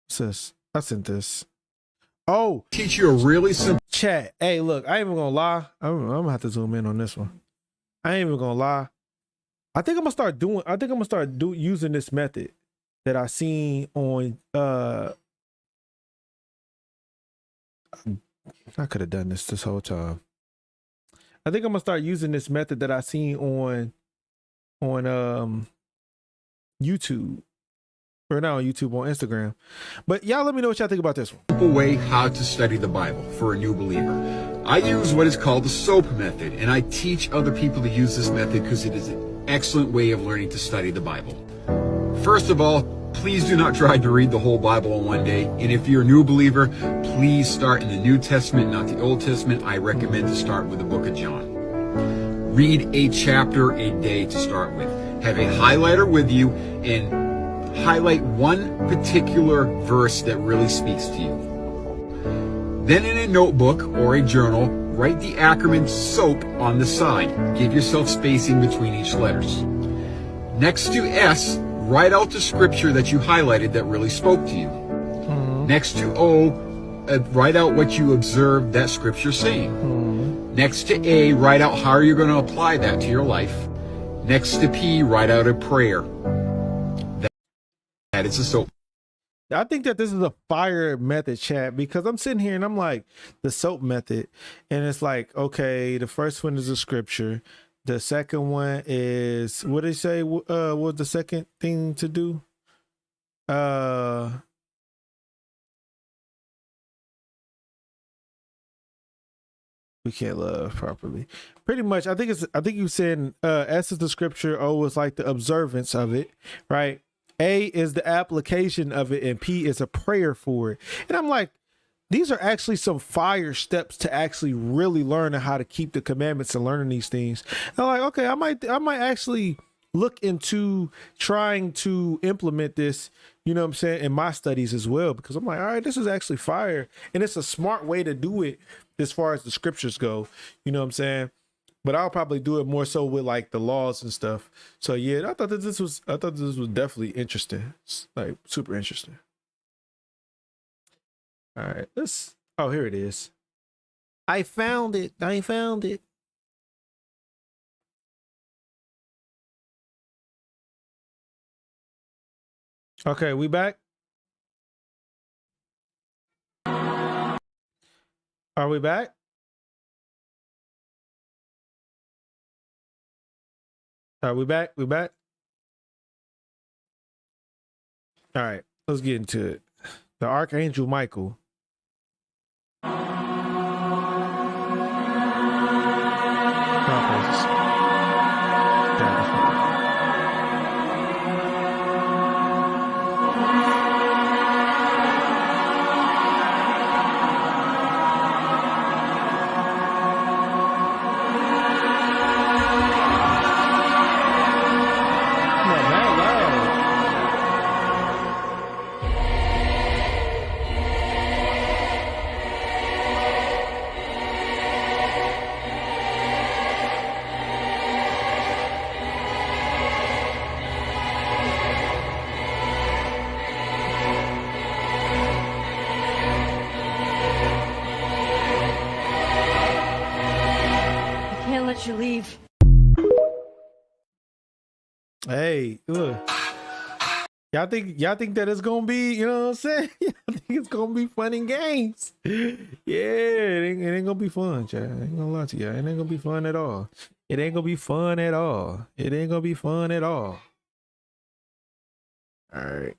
What's this? I sent this. Oh, teach you a really simple chat. Hey, look, I ain't even gonna lie. I'm gonna have to zoom in on this one. I ain't even gonna lie. I think I'm gonna start using this method that I seen on I could have done this whole time. I think I'm gonna start using this method that I seen on YouTube. Or not on YouTube, on Instagram. But y'all let me know what y'all think about this one. Simple way how to study the Bible for a new believer. I use what is called the SOAP method, and I teach other people to use this method because it is an excellent way of learning to study the Bible. First of all, please do not try to read the whole Bible in one day. And if you're a new believer, please start in the New Testament, not the Old Testament. I recommend to start with the book of John. Read a chapter a day to start with. Have a highlighter with you and highlight one particular verse that really speaks to you. Then in a notebook or a journal, write the acronym SOAP on the side. Give yourself spacing between each letters. Next to S, write out the scripture that you highlighted that really spoke to you. Next to O, write out what you observed that scripture saying. Next to A, write out how you're going to apply that to your life. Next to P, write out a prayer. That is a SOAP. I think that this is a fire method, chat, because I'm sitting here and I'm like, the SOAP method, and it's like, okay, the first one is a scripture. The second one is, what did they say? What was the second thing to do? We can't love properly. Pretty much, I think you said S is the scripture, O is like the observance of it, right? A is the application of it, and P is a prayer for it. And I'm like, these are actually some fire steps to actually really learning how to keep the commandments and learning these things. And I'm like, okay, I might actually look into trying to implement this, you know what I'm saying, in my studies as well, because I'm like, all right, this is actually fire. And it's a smart way to do it as far as the scriptures go, you know what I'm saying? But I'll probably do it more so with like the laws and stuff. So yeah, I thought this was definitely interesting. It's like super interesting. All right, oh, here it is. I found it. Okay, we back? Are we back? Are we back? We back? All right, let's get into it. The Archangel Michael. Hey, look. Y'all think that it's gonna be, you know what I'm saying? Y'all think it's gonna be fun and games. Yeah, it ain't gonna be fun, chat. I ain't gonna lie to you. It ain't gonna be fun at all. It ain't gonna be fun at all. It ain't gonna be fun at all. All right.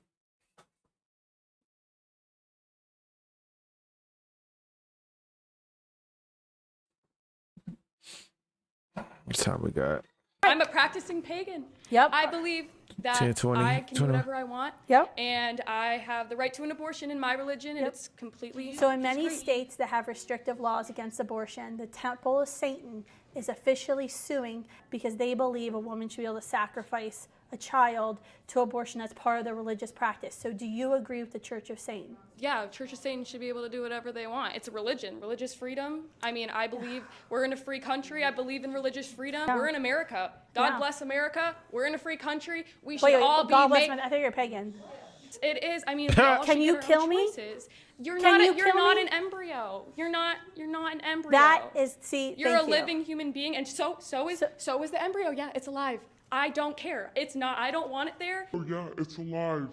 What time we got? I'm a practicing pagan. Yep. I believe that 10, 20, I can do 20. whatever I want. Yep. And I have the right to an abortion in my religion, and it's completely. So in many discreet. states that have restrictive laws against abortion, the Temple of Satan is officially suing because they believe a woman should be able to sacrifice a child to abortion as part of their religious practice. So do you agree with the Church of Satan? Yeah, Church of Satan should be able to do whatever they want. It's a religion, religious freedom. I mean, I believe we're in a free country. I believe in religious freedom. Yeah. We're in America. God Yeah. bless America. We're in a free country. We should Wait, all be. God bless. I think you're a pagan. It is. I mean, we all Can should you get our kill own me? choices. You're Can not. you You're kill not me? an embryo. You're not an embryo. That is, You're thank a you. living human being, and so is the embryo. Yeah, it's alive. I don't care. It's not. I don't want it there. Oh yeah, it's alive.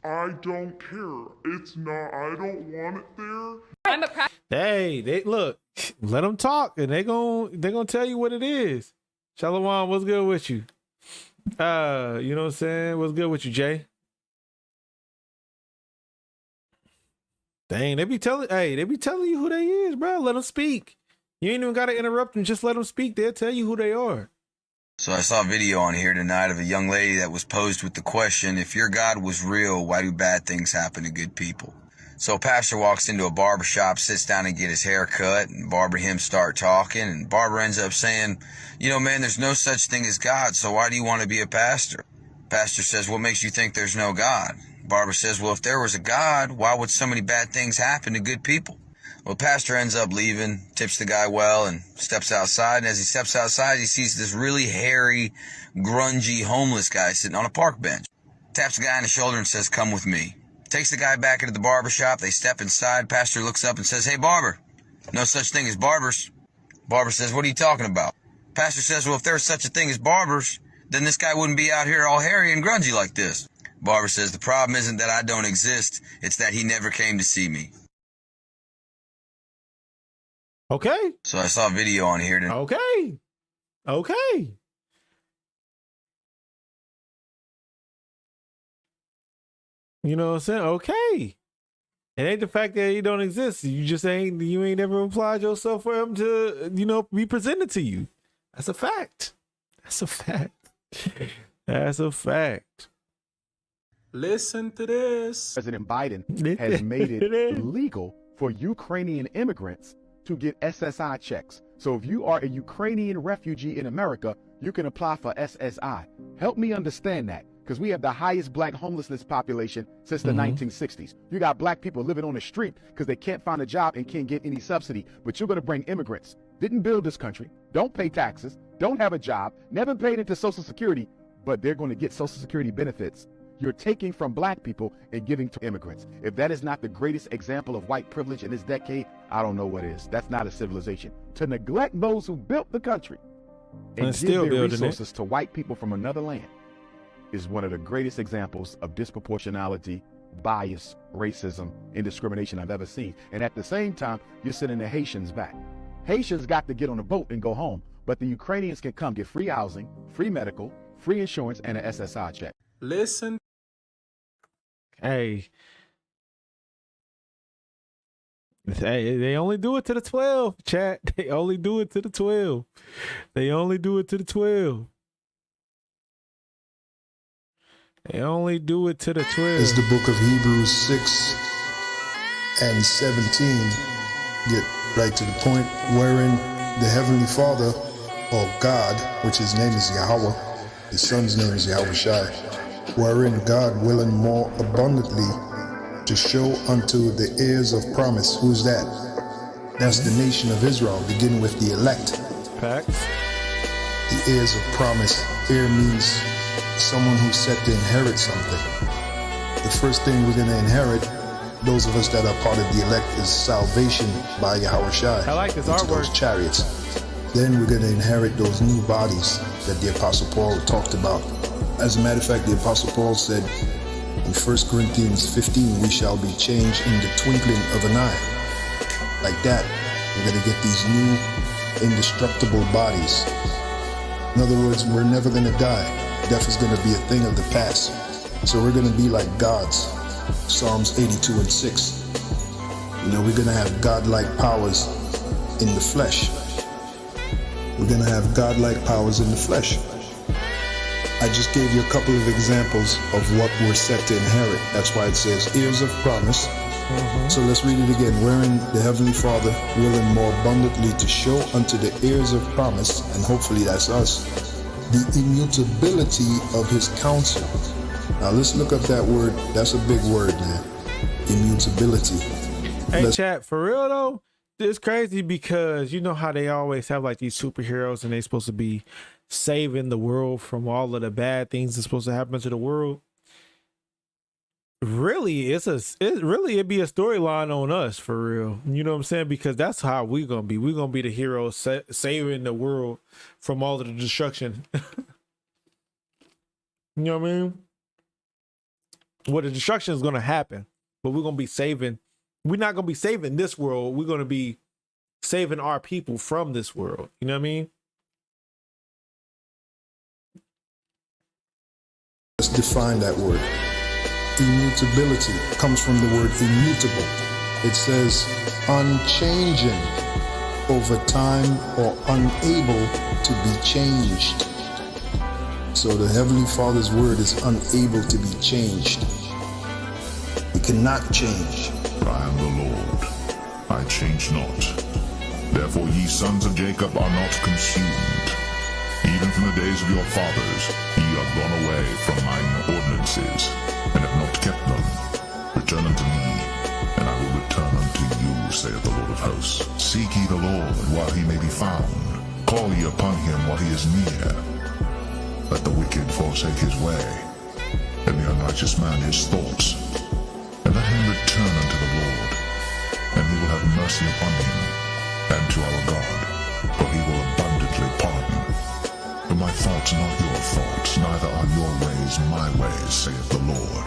I don't care. It's not. I don't want it there. I'm a Hey, they look. Let them talk, and they gonna tell you what it is. Shalom, what's good with you? You know what I'm saying? What's good with you, Jay? Dang, they be telling you who they is, bro. Let them speak. You ain't even gotta interrupt them. Just let them speak. They'll tell you who they are. So I saw a video on here tonight of a young lady that was posed with the question, if your God was real, why do bad things happen to good people? So a pastor walks into a barber shop, sits down and get his hair cut, and Barbara and him start talking, and Barbara ends up saying, you know, man, there's no such thing as God, so why do you want to be a pastor? Pastor says, what makes you think there's no God? Barbara says, well, if there was a God, why would so many bad things happen to good people? Well, pastor ends up leaving, tips the guy well, and steps outside. And as he steps outside, he sees this really hairy, grungy, homeless guy sitting on a park bench. Taps the guy on the shoulder and says, come with me. Takes the guy back into the barber shop. They step inside. Pastor looks up and says, hey, barber, no such thing as barbers. Barber says, what are you talking about? Pastor says, well, if there's such a thing as barbers, then this guy wouldn't be out here all hairy and grungy like this. Barber says, the problem isn't that I don't exist. It's that he never came to see me. Okay. So I saw a video on here. Okay. You know what I'm saying? Okay. It ain't the fact that he don't exist. You ain't never applied yourself for him to, be presented to you. That's a fact. That's a fact. Listen to this. President Biden has made it legal for Ukrainian immigrants to get SSI checks. So if you are a Ukrainian refugee in America, you can apply for SSI. Help me understand that, because we have the highest black homelessness population since the 1960s. You got black people living on the street because they can't find a job and can't get any subsidy. But you're going to bring immigrants, didn't build this country, don't pay taxes, don't have a job, never paid into Social Security, but they're going to get Social Security benefits. You're taking from black people and giving to immigrants. If that is not the greatest example of white privilege in this decade, I don't know what is. That's not a civilization. To neglect those who built the country and give still their building resources to white people from another land is one of the greatest examples of disproportionality, bias, racism, and discrimination I've ever seen. And at the same time, you're sending the Haitians back. Haitians got to get on a boat and go home, but the Ukrainians can come get free housing, free medical, free insurance, and an SSI check. Listen. Hey, they only do it to the 12, chat. They only do it to the 12. They only do it to the 12. They only do it to the 12. It's the book of Hebrews 6 and 17. Get right to the point, wherein the Heavenly Father, or God, which his name is Yahweh, his son's name is Yahushai, wherein God willing more abundantly to show unto the heirs of promise. Who's that? That's the nation of Israel, beginning with the elect. Facts. The heirs of promise. Heir means someone who's set to inherit something. The first thing we're going to inherit, those of us that are part of the elect, is salvation by Yahushai. I like this artwork. Those chariots. Then we're going to inherit those new bodies that the Apostle Paul talked about. As a matter of fact, the Apostle Paul said in 1 Corinthians 15, we shall be changed in the twinkling of an eye. Like that, we're going to get these new indestructible bodies. In other words, we're never going to die. Death is going to be a thing of the past. So we're going to be like gods. Psalms 82 and 6. You know, we're going to have godlike powers in the flesh. We're going to have godlike powers in the flesh. I just gave you a couple of examples of what we're set to inherit. That's why it says heirs of promise. So let's read it again. Wherein the Heavenly Father willing more abundantly to show unto the heirs of promise, and hopefully that's us, the immutability of his counsel. Now let's look up that word. That's a big word, man. Immutability. Hey, chat, for real though, it's crazy because you know how they always have like these superheroes and they're supposed to be saving the world from all of the bad things that's supposed to happen to the world. Really, it'd be a storyline on us for real. You know what I'm saying? Because that's how we're gonna be. We're gonna be the heroes saving the world from all of the destruction. You know what I mean? Well, the destruction is gonna happen, but we're gonna be saving. We're not gonna be saving this world. We're gonna be saving our people from this world. You know what I mean? Let's define that word. Immutability comes from the word immutable. It says unchanging over time or unable to be changed. So the Heavenly Father's word is unable to be changed. It cannot change. I am the Lord, I change not. Therefore ye sons of Jacob are not consumed. Even from the days of your fathers ye are gone away from mine ordinances, and have not kept them. Return unto me, and I will return unto you, saith the Lord of hosts. Seek ye the Lord while he may be found. Call ye upon him while he is near. Let the wicked forsake his way, and the unrighteous man his thoughts. And let him return unto the Lord, and he will have mercy upon him, and to our God, for he will abundantly pardon. For my thoughts are not your thoughts, neither are your ways my ways, saith the Lord.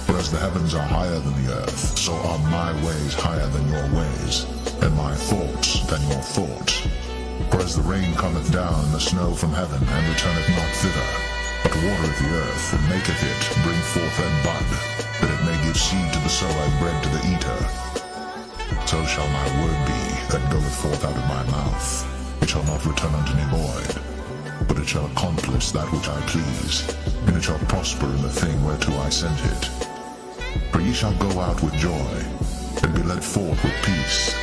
For as the heavens are higher than the earth, so are my ways higher than your ways, and my thoughts than your thoughts. For as the rain cometh down, and the snow from heaven, and returneth not thither, but watereth the earth, and maketh it bring forth and bud, that it may give seed to the sower and bread to the eater, so shall my word be that goeth forth out of my mouth. It shall not return unto me void, but it shall accomplish that which I please, and it shall prosper in the thing whereto I sent it. For ye shall go out with joy, and be led forth with peace.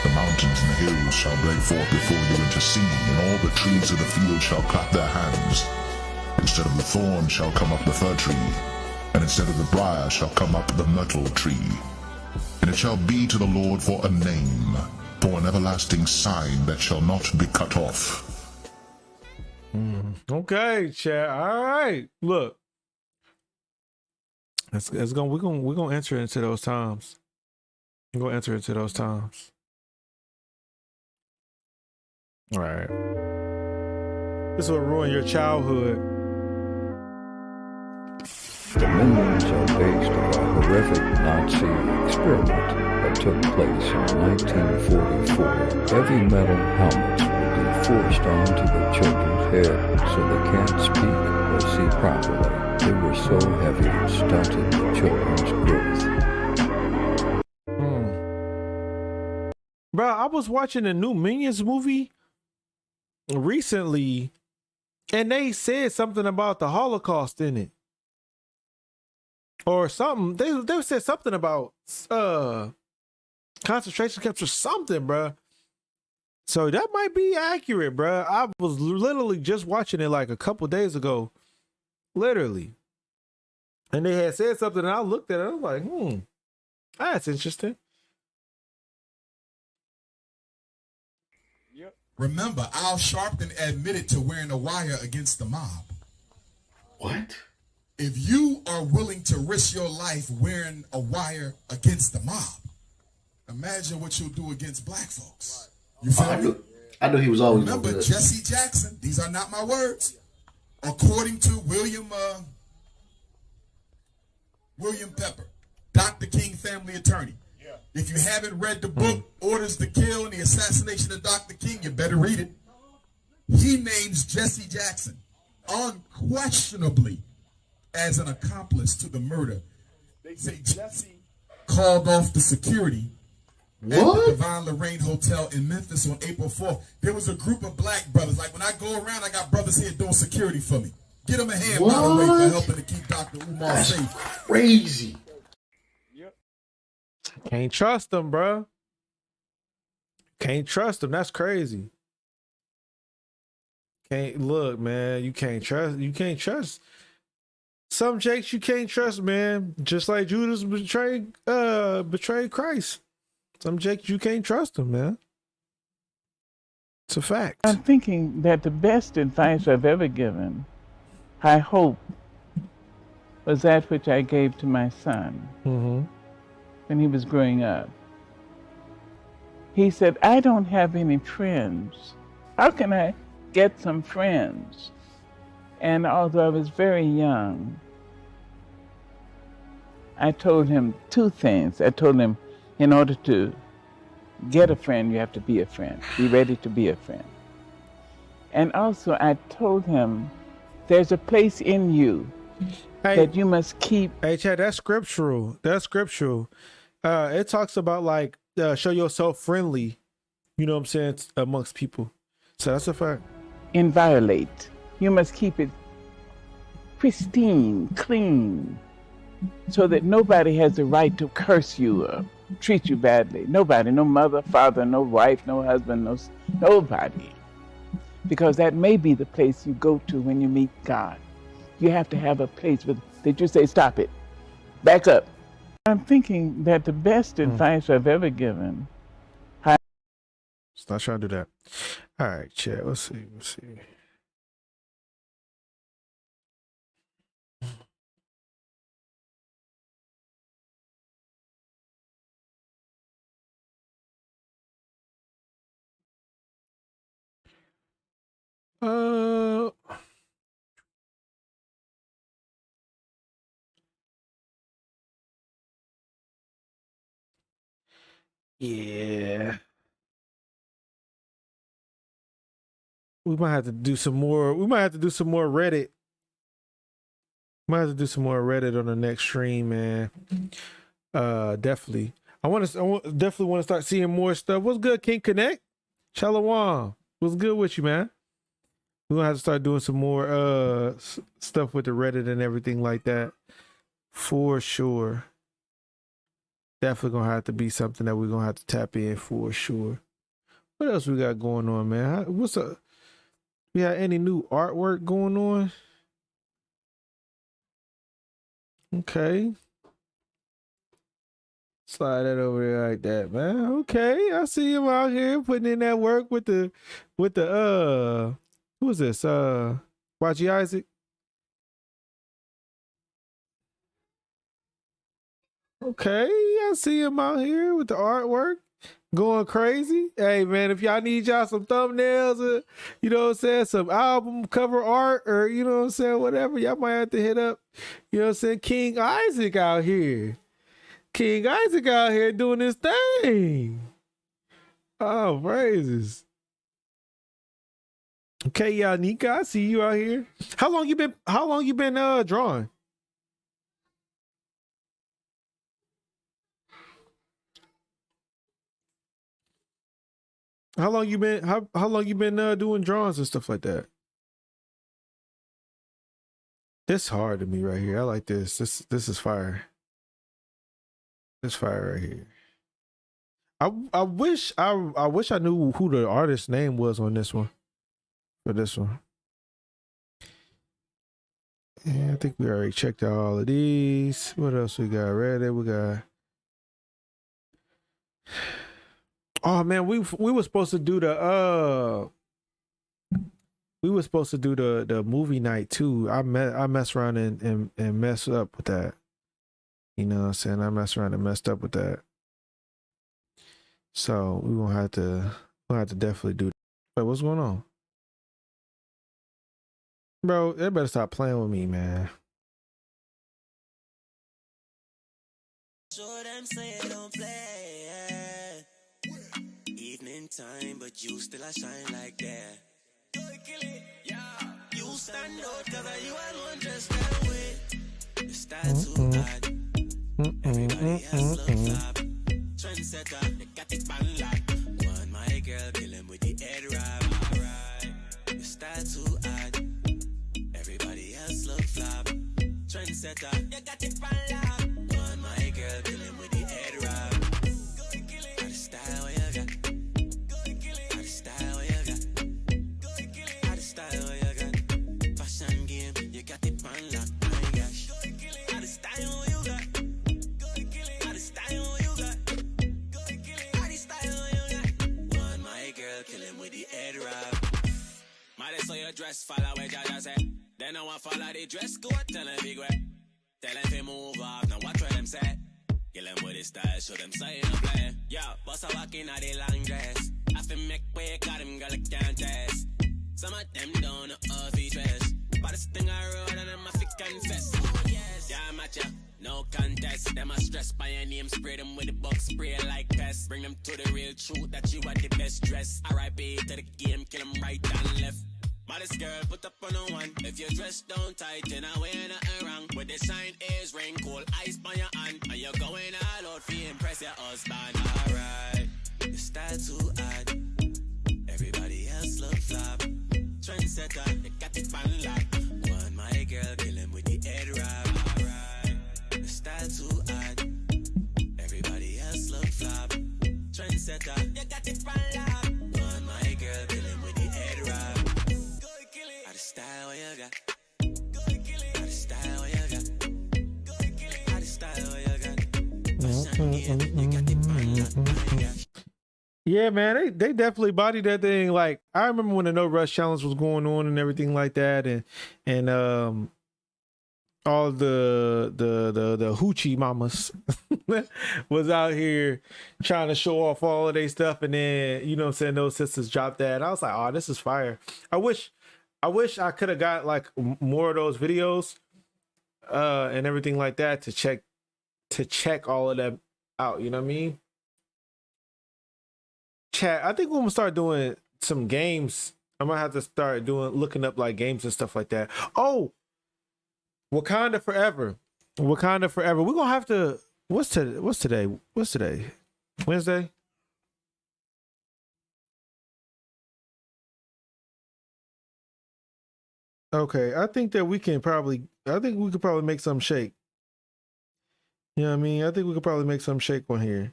The mountains and the hills shall break forth before you into singing, and all the trees of the field shall clap their hands. Instead of the thorn shall come up the fir tree, and instead of the briar shall come up the myrtle tree. And it shall be to the Lord for a name, for an everlasting sign that shall not be cut off. Okay, chat. All right. Look, we're gonna enter into those times. We're gonna enter into those times. All right. This will ruin your childhood. The memoirs are based on a horrific Nazi experiment that took place in 1944. Heavy metal helmets would be forced onto the children's heads so they can't speak or see properly. They were so heavy it stunted the children's growth. Bro, I was watching a new Minions movie recently, and they said something about the Holocaust in it. Or something. They said something about concentration camps or something, bro. So that might be accurate, bro. I was literally just watching it like a couple days ago. Literally. And they had said something, and I looked at it, I was like, that's interesting. Remember, Al Sharpton admitted to wearing a wire against the mob. What? If you are willing to risk your life wearing a wire against the mob, imagine what you'll do against black folks. You feel me? I knew he was always Remember over Jesse Jackson? These are not my words. According to William Pepper, Dr. King family attorney. If you haven't read the book, Orders to Kill and the Assassination of Dr. King, you better read it. He names Jesse Jackson unquestionably as an accomplice to the murder. They say Jesse called off the security at the Divine Lorraine Hotel in Memphis on April 4th. There was a group of black brothers. Like when I go around, I got brothers here doing security for me. Get them a hand, by the way, for helping to keep Dr. Umar safe. Crazy. Can't trust them, bro. Can't trust them. That's crazy. Can't look, man. You can't trust. You can't trust. Some Jakes you can't trust, man. Just like Judas betrayed Christ. Some Jakes you can't trust them, man. It's a fact. I'm thinking that the best advice I've ever given, I hope, was that which I gave to my son when he was growing up. He said, I don't have any friends. How can I get some friends? And although I was very young, I told him two things. I told him, in order to get a friend, you have to be a friend. Be ready to be a friend. And also I told him, there's a place in you that you must keep. Hey, Chad, that's scriptural. That's scriptural. It talks about like, show yourself friendly, you know what I'm saying, amongst people. So that's a fact. Inviolate. You must keep it pristine, clean, so that nobody has the right to curse you or treat you badly. Nobody, no mother, father, no wife, no husband, nobody. Because that may be the place you go to when you meet God. You have to have a place that you say, stop it, back up. I'm thinking that the best advice I've ever given. Stop trying to do that. All right, Chad, let's see. Yeah. We might have to do some more. We might have to do some more Reddit. Might have to do some more Reddit on the next stream, man. Definitely. I definitely want to start seeing more stuff. What's good, King Connect? Shalom. What's good with you, man? We're gonna have to start doing some more stuff with the Reddit and everything like that. For sure. Definitely gonna have to be something that we're gonna have to tap in for sure. What else we got going on, man? What's up? We got any new artwork going on? Okay. Slide that over there like that, man. Okay, I see him out here putting in that work with the who is this? YG Isaac. Okay, I see him out here with the artwork going crazy. Hey man, if y'all need y'all some thumbnails or you know what I'm saying, some album cover art or you know what I'm saying, whatever, y'all might have to hit up, you know what I'm saying, King Isaac out here. King Isaac out here doing his thing. Oh, praises. Okay, y'all, Nika, I see you out here. How long you been drawing? How long you been doing drawings and stuff like that? This hard to me right here. I like this. This is fire. This fire right here. I wish I knew who the artist's name was on this one. For this one. Yeah, I think we already checked out all of these. What else we got? Ready? We got. Oh man, we were supposed to do the the movie night too. I messed around and messed up with that. You know what I'm saying? I messed around and messed up with that. So we'll have to definitely do that. Wait, what's going on? Bro, they better stop playing with me, man. Sure them say don't play, yeah. Evening time, but you still a shine like that. Go kill it, yeah. You stand out, cause you alone just can't wait. The style too hard. Everybody else look flop. Trendsetter, they got it bang lock. One my girl, kill him with the head wrap. Alright, the style too hard. Everybody else look flop. Trendsetter, you got it bang lock. One my girl, kill him with the head wrap. Go kill it. Got the style where you got. Go kill it. Got the style where you got. Go kill it. Got the style where you got. Fashion game, you got it bang lock. My gosh. Go kill it. Got the style where you got. Go kill it. Got the style where you got. Go kill it. Got the style where you got. One my girl, kill him with the head wrap. Might saw your dress, follow where Jaja say. Then I want follow the dress code, tell him big way. Tell him to move off, now watch what them say. Kill him with his style, show them say no play. Yo, boss a walk in a the long dress. I feel make way, got him girl I can't test. Some of them don't know how to dress. But this thing I wrote and I'm a fit confess. Oh yes, yeah I'm at ya, no contest. Them a stress by your name, spray them with the box spray like pests. Bring them to the real truth that you are the best dress. R.I.P. to the game, kill them right and left. Modest girl, put up on a one. If your dress don't tight, then I wear nothing wrong. With the sign is rain, cold ice by your hand. And you're going all out for impress your husband. Alright, the style too hard. Everybody else look flop. Trendsetter, you got it bang lock. One my girl, kill him with the head wrap. Alright, the style too hard. Everybody else look flop. Trendsetter, you got it bang lock. One my girl, kill him with the head wrap. Got the style where you got. Go kill it. Got the style where you got. Go kill it. Got the style where you got. Fashion game, you got it bang lock. My gosh. Yeah, man, they definitely bodied that thing. Like I remember when the No Rush Challenge was going on and everything like that, and all the hoochie mamas was out here trying to show off all of their stuff, and then you know what I'm saying, those sisters dropped that. And I was like, oh, this is fire. I wish I could have got like more of those videos and everything like that to check all of them out, you know what I mean? Chat, I think we're gonna start doing some games. I'm gonna have to start looking up like games and stuff like that. Oh, Wakanda Forever. We're gonna have to. What's today? Wednesday. Okay, I think we could probably make some shake. You know what I mean? I think we could probably make some shake on here.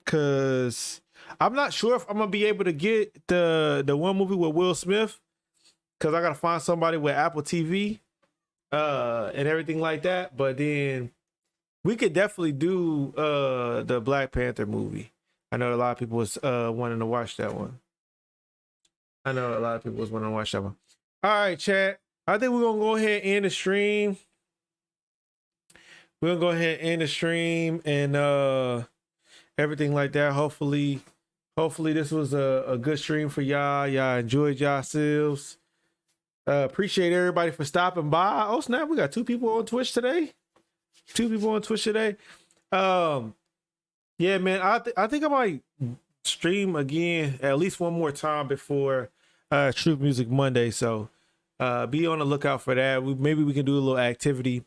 Cause I'm not sure if I'm gonna be able to get the one movie with Will Smith. Cause I gotta find somebody with Apple TV and everything like that. But then we could definitely do the Black Panther movie. I know a lot of people was wanting to watch that one. All right, chat. I think we're gonna go ahead and end the stream. We're gonna go ahead and end the stream and everything like that. Hopefully this was a good stream for y'all. Y'all enjoyed yourselves. Appreciate everybody for stopping by. Oh snap, we got 2 people on Twitch today. Yeah, man, I think I might stream again at least one more time before Truth Music Monday. So be on the lookout for that. Maybe we can do a little activity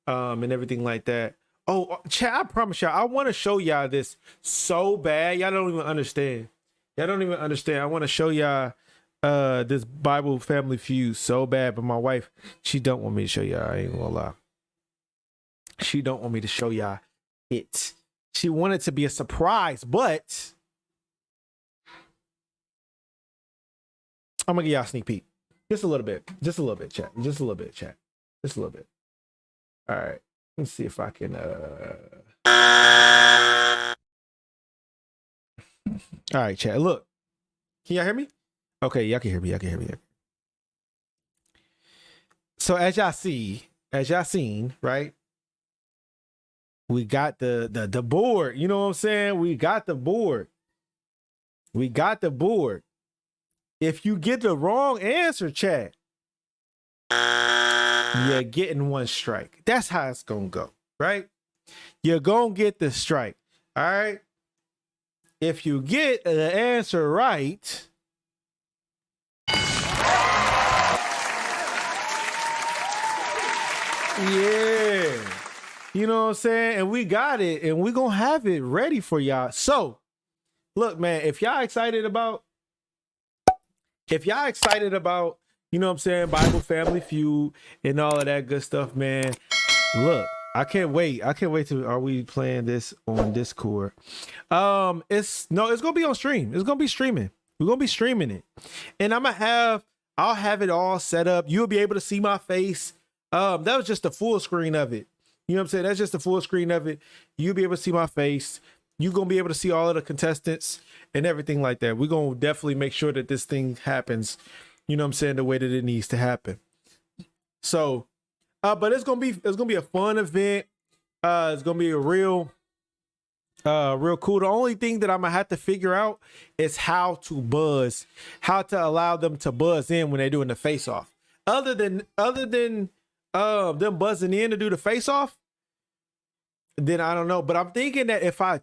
and everything like that. Oh, chat, I promise y'all, I want to show y'all this so bad. Y'all don't even understand. I want to show y'all this Bible Family Feud so bad, but my wife, she don't want me to show y'all. I ain't gonna lie. She don't want me to show y'all it. She wanted to be a surprise, but I'm gonna give y'all a sneak peek. Just a little bit, chat. All right. Let's see if I can all right, chat. Look. Can y'all hear me? Okay, y'all can hear me. So as y'all seen, right? We got the board. You know what I'm saying? We got the board. If you get the wrong answer, chat, you're getting one strike. That's how it's gonna go, right? You're gonna get the strike. All right. If you get the answer right, yeah, you know what I'm saying? And we got it, and we're gonna have it ready for y'all. So, look, man, if y'all excited about, you know what I'm saying, Bible Family Feud and all of that good stuff, man. Look, I can't wait. Are we playing this on Discord? It's gonna be on stream. It's gonna be streaming. We're gonna be streaming it. And I'll have it all set up. You'll be able to see my face. That was just the full screen of it. You know what I'm saying? That's just the full screen of it. You'll be able to see my face. You're gonna be able to see all of the contestants and everything like that. We're gonna definitely make sure that this thing happens, you know what I'm saying, the way that it needs to happen. So but it's gonna be a fun event. It's gonna be a real cool. The only thing that I'm gonna have to figure out is how to allow them to buzz in when they're doing the face off. Other than them buzzing in to do the face off, then I don't know. But I'm thinking that if I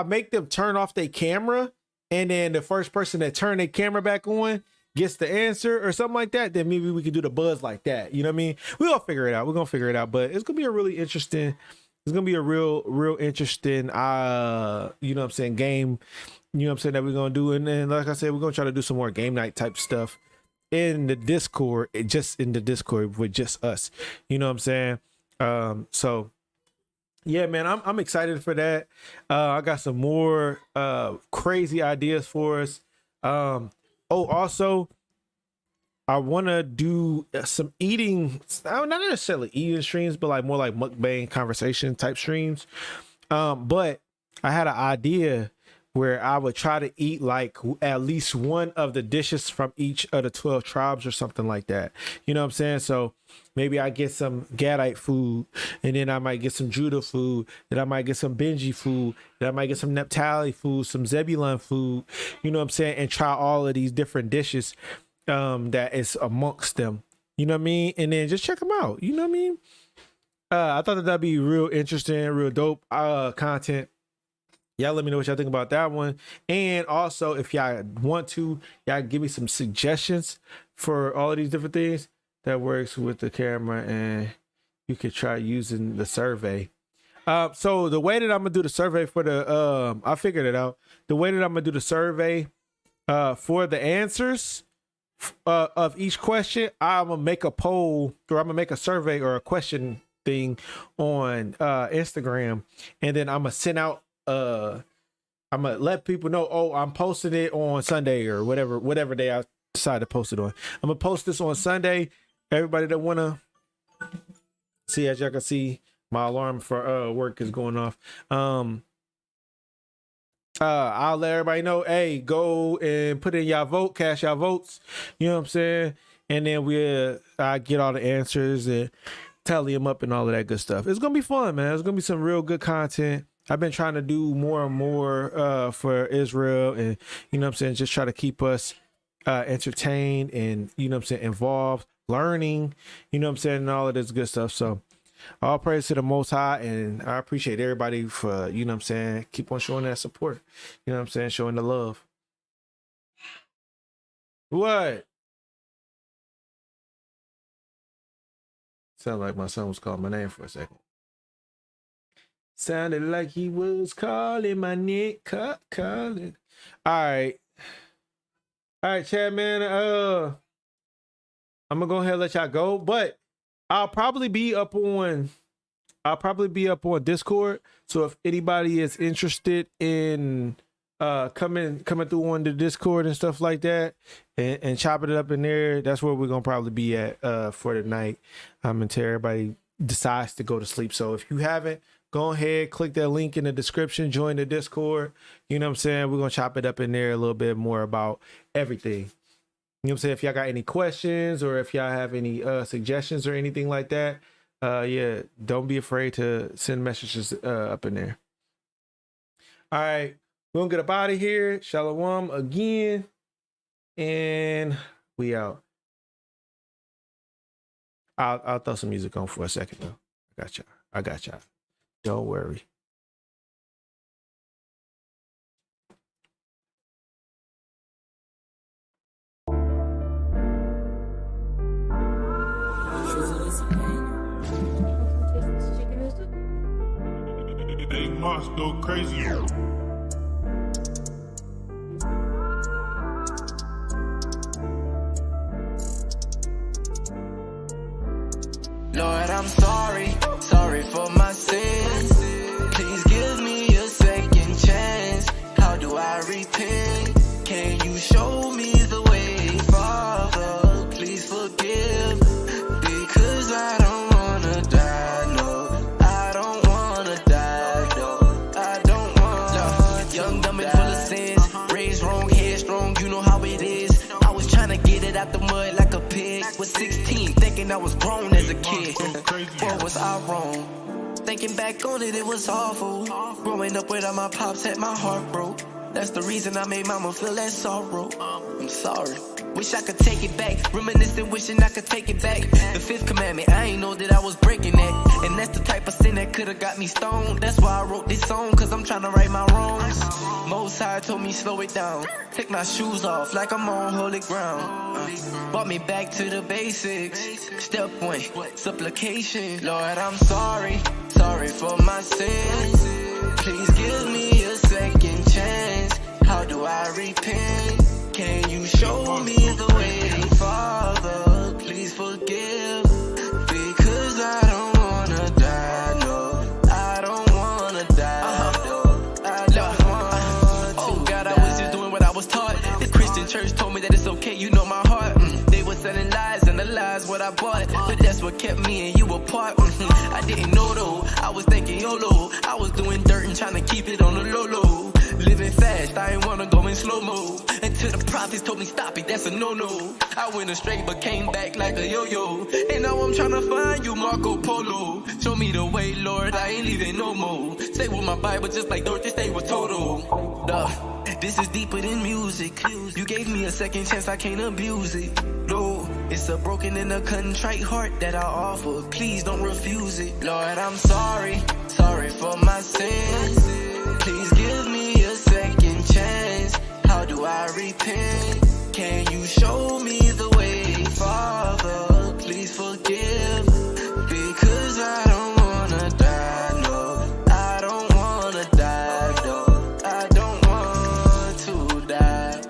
make them turn off their camera and then the first person that turn their camera back on gets the answer or something like that, then maybe we could do the buzz like that. You know what I mean? We're gonna figure it out. But it's gonna be a really interesting. It's gonna be a real interesting you know what I'm saying, game, you know what I'm saying, that we're gonna do. And then like I said, we're gonna try to do some more game night type stuff in the Discord, with just us. You know what I'm saying? So yeah, man, I'm excited for that. I got some more crazy ideas for us. Also, I want to do some eating, not necessarily eating streams, but like more like mukbang conversation type streams. But I had an idea where I would try to eat like at least one of the dishes from each of the 12 tribes or something like that. You know what I'm saying? So maybe I get some Gadite food, and then I might get some Judah food, then I might get some Benji food, then I might get some Naphtali food, some Zebulun food, you know what I'm saying? And try all of these different dishes that is amongst them. You know what I mean? And then just check them out. You know what I mean? I thought that'd be real interesting, real dope content. Y'all let me know what y'all think about that one. And also, if y'all want to, y'all give me some suggestions for all of these different things that works with the camera, and you could try using the survey. So the way that I'm gonna do the survey for the I figured it out. The way that I'm gonna do the survey for the answers of each question, I'm gonna make a poll, or I'm gonna make a survey or a question thing on Instagram, and then I'm gonna send out I'm gonna let people know, oh, I'm posting it on Sunday or whatever day I decide to post it on. I'm gonna post this on Sunday. Everybody that wanna see, as y'all can see, my alarm for work is going off. I'll let everybody know, hey, go and put in y'all vote, cast y'all votes, you know what I'm saying? And then I get all the answers and tally them up and all of that good stuff. It's gonna be fun, man. It's gonna be some real good content. I've been trying to do more and more for Israel, and you know what I'm saying, just try to keep us entertained and, you know what I'm saying, involved, learning, you know what I'm saying, and all of this good stuff. So all praise to the Most High, and I appreciate everybody for, you know what I'm saying, keep on showing that support, you know what I'm saying, showing the love. What? Sound like my son was calling my name for a second. Sounded like he was calling my name, calling. All right, Chad, man. I'm gonna go ahead and let y'all go, but I'll probably be up on Discord. So if anybody is interested in coming through on the Discord and stuff like that, and chopping it up in there, that's where we're gonna probably be at for tonight. Until everybody decides to go to sleep. So if you haven't, go ahead, click that link in the description, join the Discord. You know what I'm saying? We're gonna chop it up in there a little bit more about everything. You know what I'm saying? If y'all got any questions, or if y'all have any suggestions or anything like that, yeah, don't be afraid to send messages up in there. All right, we're gonna get up out of here. Shalom again. And we out. I'll throw some music on for a second though. I got y'all. Don't worry. They must go crazy. Lord, I'm sorry for my sins. Please give me a second chance. How do I repent? Can you show me the way, Father? Please forgive, because I don't wanna die, no. I don't wanna die, no. I don't wanna. Young, dumb, and full of sins. Raised wrong, headstrong, you know how it is. I was trying to get it out the mud like a pig. Was 16, thinking I was grown as a kid. What was I wrong? Thinking back on it, it was awful. Growing up without my pops had my heart broke. That's the reason I made mama feel that sorrow. I'm sorry. Wish I could take it back. Reminiscing, wishing I could take it back. The fifth commandment, I ain't know that I was breaking that. And that's the type of sin that could've got me stoned. That's why I wrote this song, cause I'm trying to right my wrongs. Most High told me slow it down. Take my shoes off like I'm on holy ground. Brought me back to the basics. Step one, supplication. Lord, I'm sorry for my sins. Please give me a second chance. How do I repent? Can you show me the way, Father? Please forgive, because I don't wanna die, no. I don't wanna die, no. I don't want to. Oh God, I was just doing what I was taught. The Christian church told me that it's okay, you know my heart. They were selling lies, and the lies what I bought. But that's what kept me and you apart. I didn't know though, I was thinking YOLO. I was doing dirt and trying to keep it on the low. Living fast, I ain't wanna go in slow-mo. Until the prophets told me stop it, that's a no-no. I went astray but came back like a yo-yo. And now I'm trying to find you, Marco Polo. Show me the way, Lord, I ain't leaving no more. Stay with my Bible just like Dorothy stay with Toto. This is deeper than music. You gave me a second chance, I can't abuse it. No, it's a broken and a contrite heart that I offer. Please don't refuse it. Lord, I'm sorry for my sins. Please give me a second chance. How do I repent? Can you show me the way, Father? Please forgive, because I don't wanna die, no. I don't wanna die, no. I don't want to die.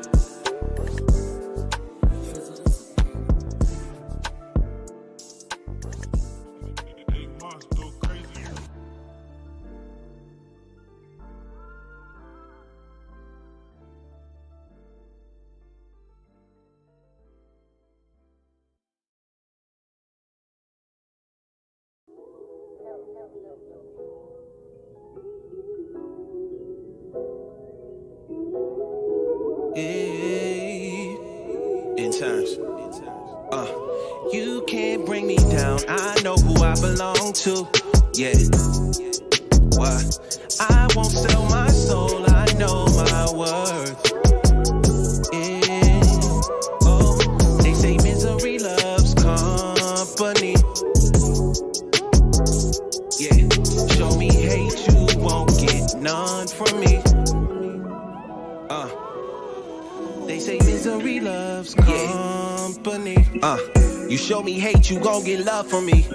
They must go crazy. In times. You can't bring me down. I know who I belong to. Yeah. What? I won't sell my soul. I know my worth. Yeah. Oh, they say misery loves company. Yeah. Show me hate, you won't get none from me. They say misery loves company. You show me hate, you gon' get love from me.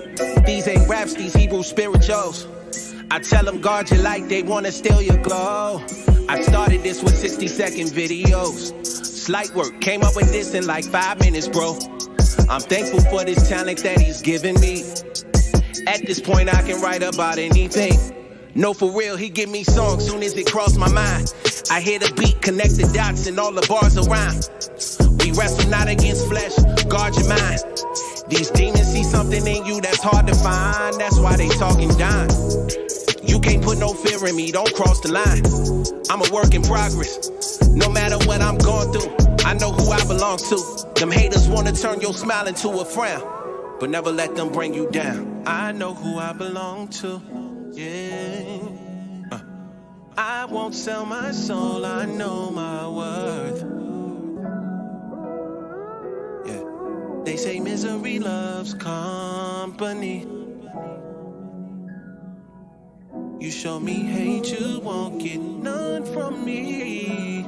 These ain't raps, these Hebrew spirituals. I tell them guard your light, they wanna steal your glow. I started this with 60-second videos. Slight work, came up with this in like 5 minutes, bro. I'm thankful for this talent that he's given me. At this point, I can write about anything. No, for real, he give me songs soon as it crossed my mind. I hear the beat, connect the dots, and all the bars around. We wrestle not against flesh, guard your mind. These demons see something in you that's hard to find. That's why they talking down. You can't put no fear in me, don't cross the line. I'm a work in progress. No matter what I'm going through, I know who I belong to. Them haters wanna turn your smile into a frown, but never let them bring you down. I know who I belong to. Yeah. I won't sell my soul, I know my worth. They say misery loves company. You show me hate, you won't get none from me.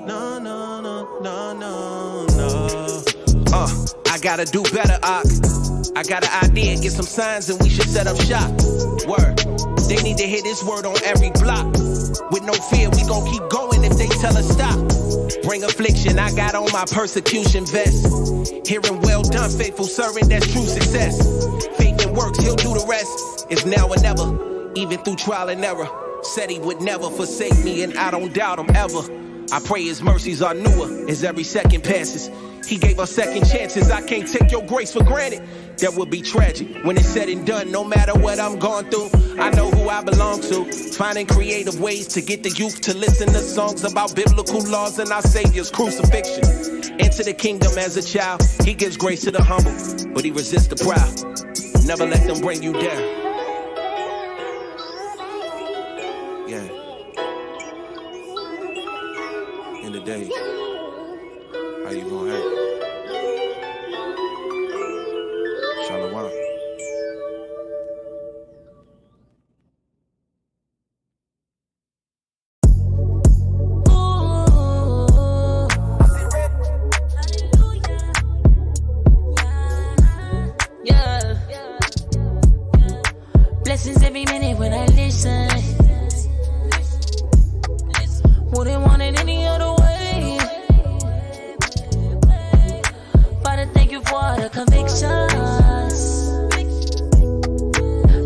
No, no, no, no, no, no. I gotta do better, I got an idea, get some signs and we should set up shop. Word, they need to hear this word on every block. With no fear, we gon' keep going if they tell us stop. Bring affliction, I got on my persecution vest. Hearing well done, faithful servant, that's true success. Faith and works, he'll do the rest. It's now or never, even through trial and error. Said he would never forsake me and I don't doubt him ever. I pray his mercies are newer as every second passes. He gave us second chances, I can't take your grace for granted. That would be tragic when it's said and done. No matter what I'm going through, I know who I belong to. Finding creative ways to get the youth to listen to songs about biblical laws and our Savior's crucifixion. Enter the kingdom as a child, he gives grace to the humble, but he resists the proud. Never let them bring you down. Yeah. In the day, how you gonna act? Shalom. Yeah. Blessings every minute when I listen. Wouldn't want it any other way. Father, thank you for the convictions.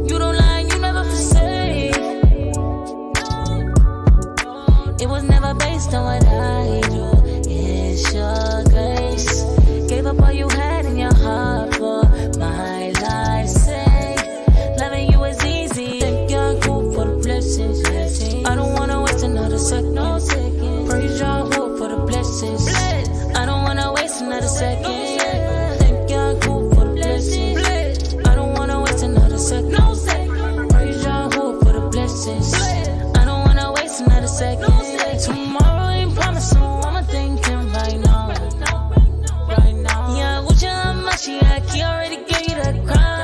You don't lie, you never forsake. It was never based on what I do. It's your grace. Gave up all you had in your heart for my life's sake. Loving you is easy. Thank God for the blessings. I don't wanna waste another second. No second. Praise your hope for the blessings. I don't wanna waste another second. Thank God for the blessings. I don't wanna waste another second. No second. Praise your hope for the blessings. I don't wanna waste another second. Tomorrow ain't promised, so I'm thinking right now. Right now. Yeah, what you on my she he already gave you the crown.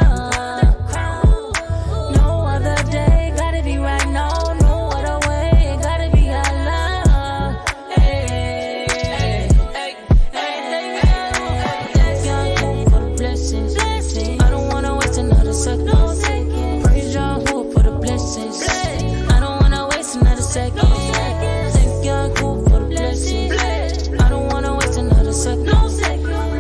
No other day, gotta be right now. No other way, gotta be out loud. Hey, hey, hey, hey, thank God for the blessings. I don't wanna waste another second. Praise your hope for the blessings. I don't wanna waste another second. Thank God for the blessings. I don't wanna waste another second.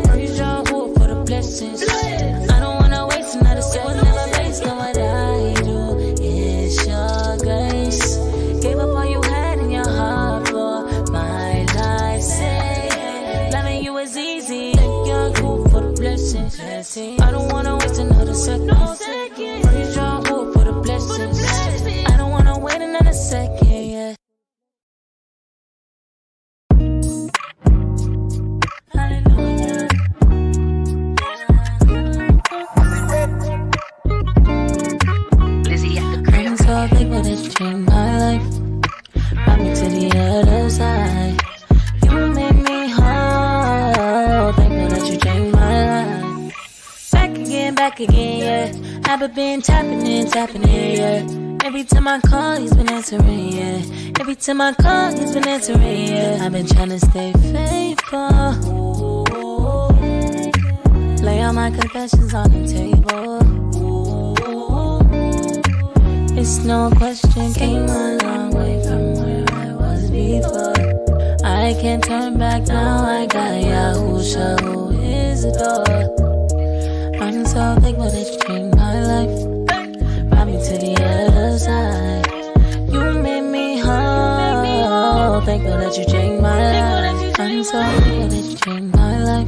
Praise your hope for the blessings. I don't wanna waste another second. Never based on what I do. It's your grace. Gave up all you had in your heart for my life's sake. Loving you is easy. Thank God for the blessings. I don't wanna waste another second. Praise your hope for the blessings. I don't wanna wait another second. Yeah. Hallelujah. I'm so thankful that you changed my life. Brought me to the other side. You made me whole. Thankful that you changed my life. Back again, yeah. I've been tapping in, yeah. Every time I call, he's been answering, yeah. Every time I call, he's been answering, yeah. I've been trying to stay faithful. Lay all my confessions on the table. It's no question, came a long way from where I was before. I can't turn back now, I got Yahusha who is the door. I'm so thankful that you changed my life. Brought me to the other side. You made me whole. Thankful that you changed my life. I'm so thankful that you changed my life.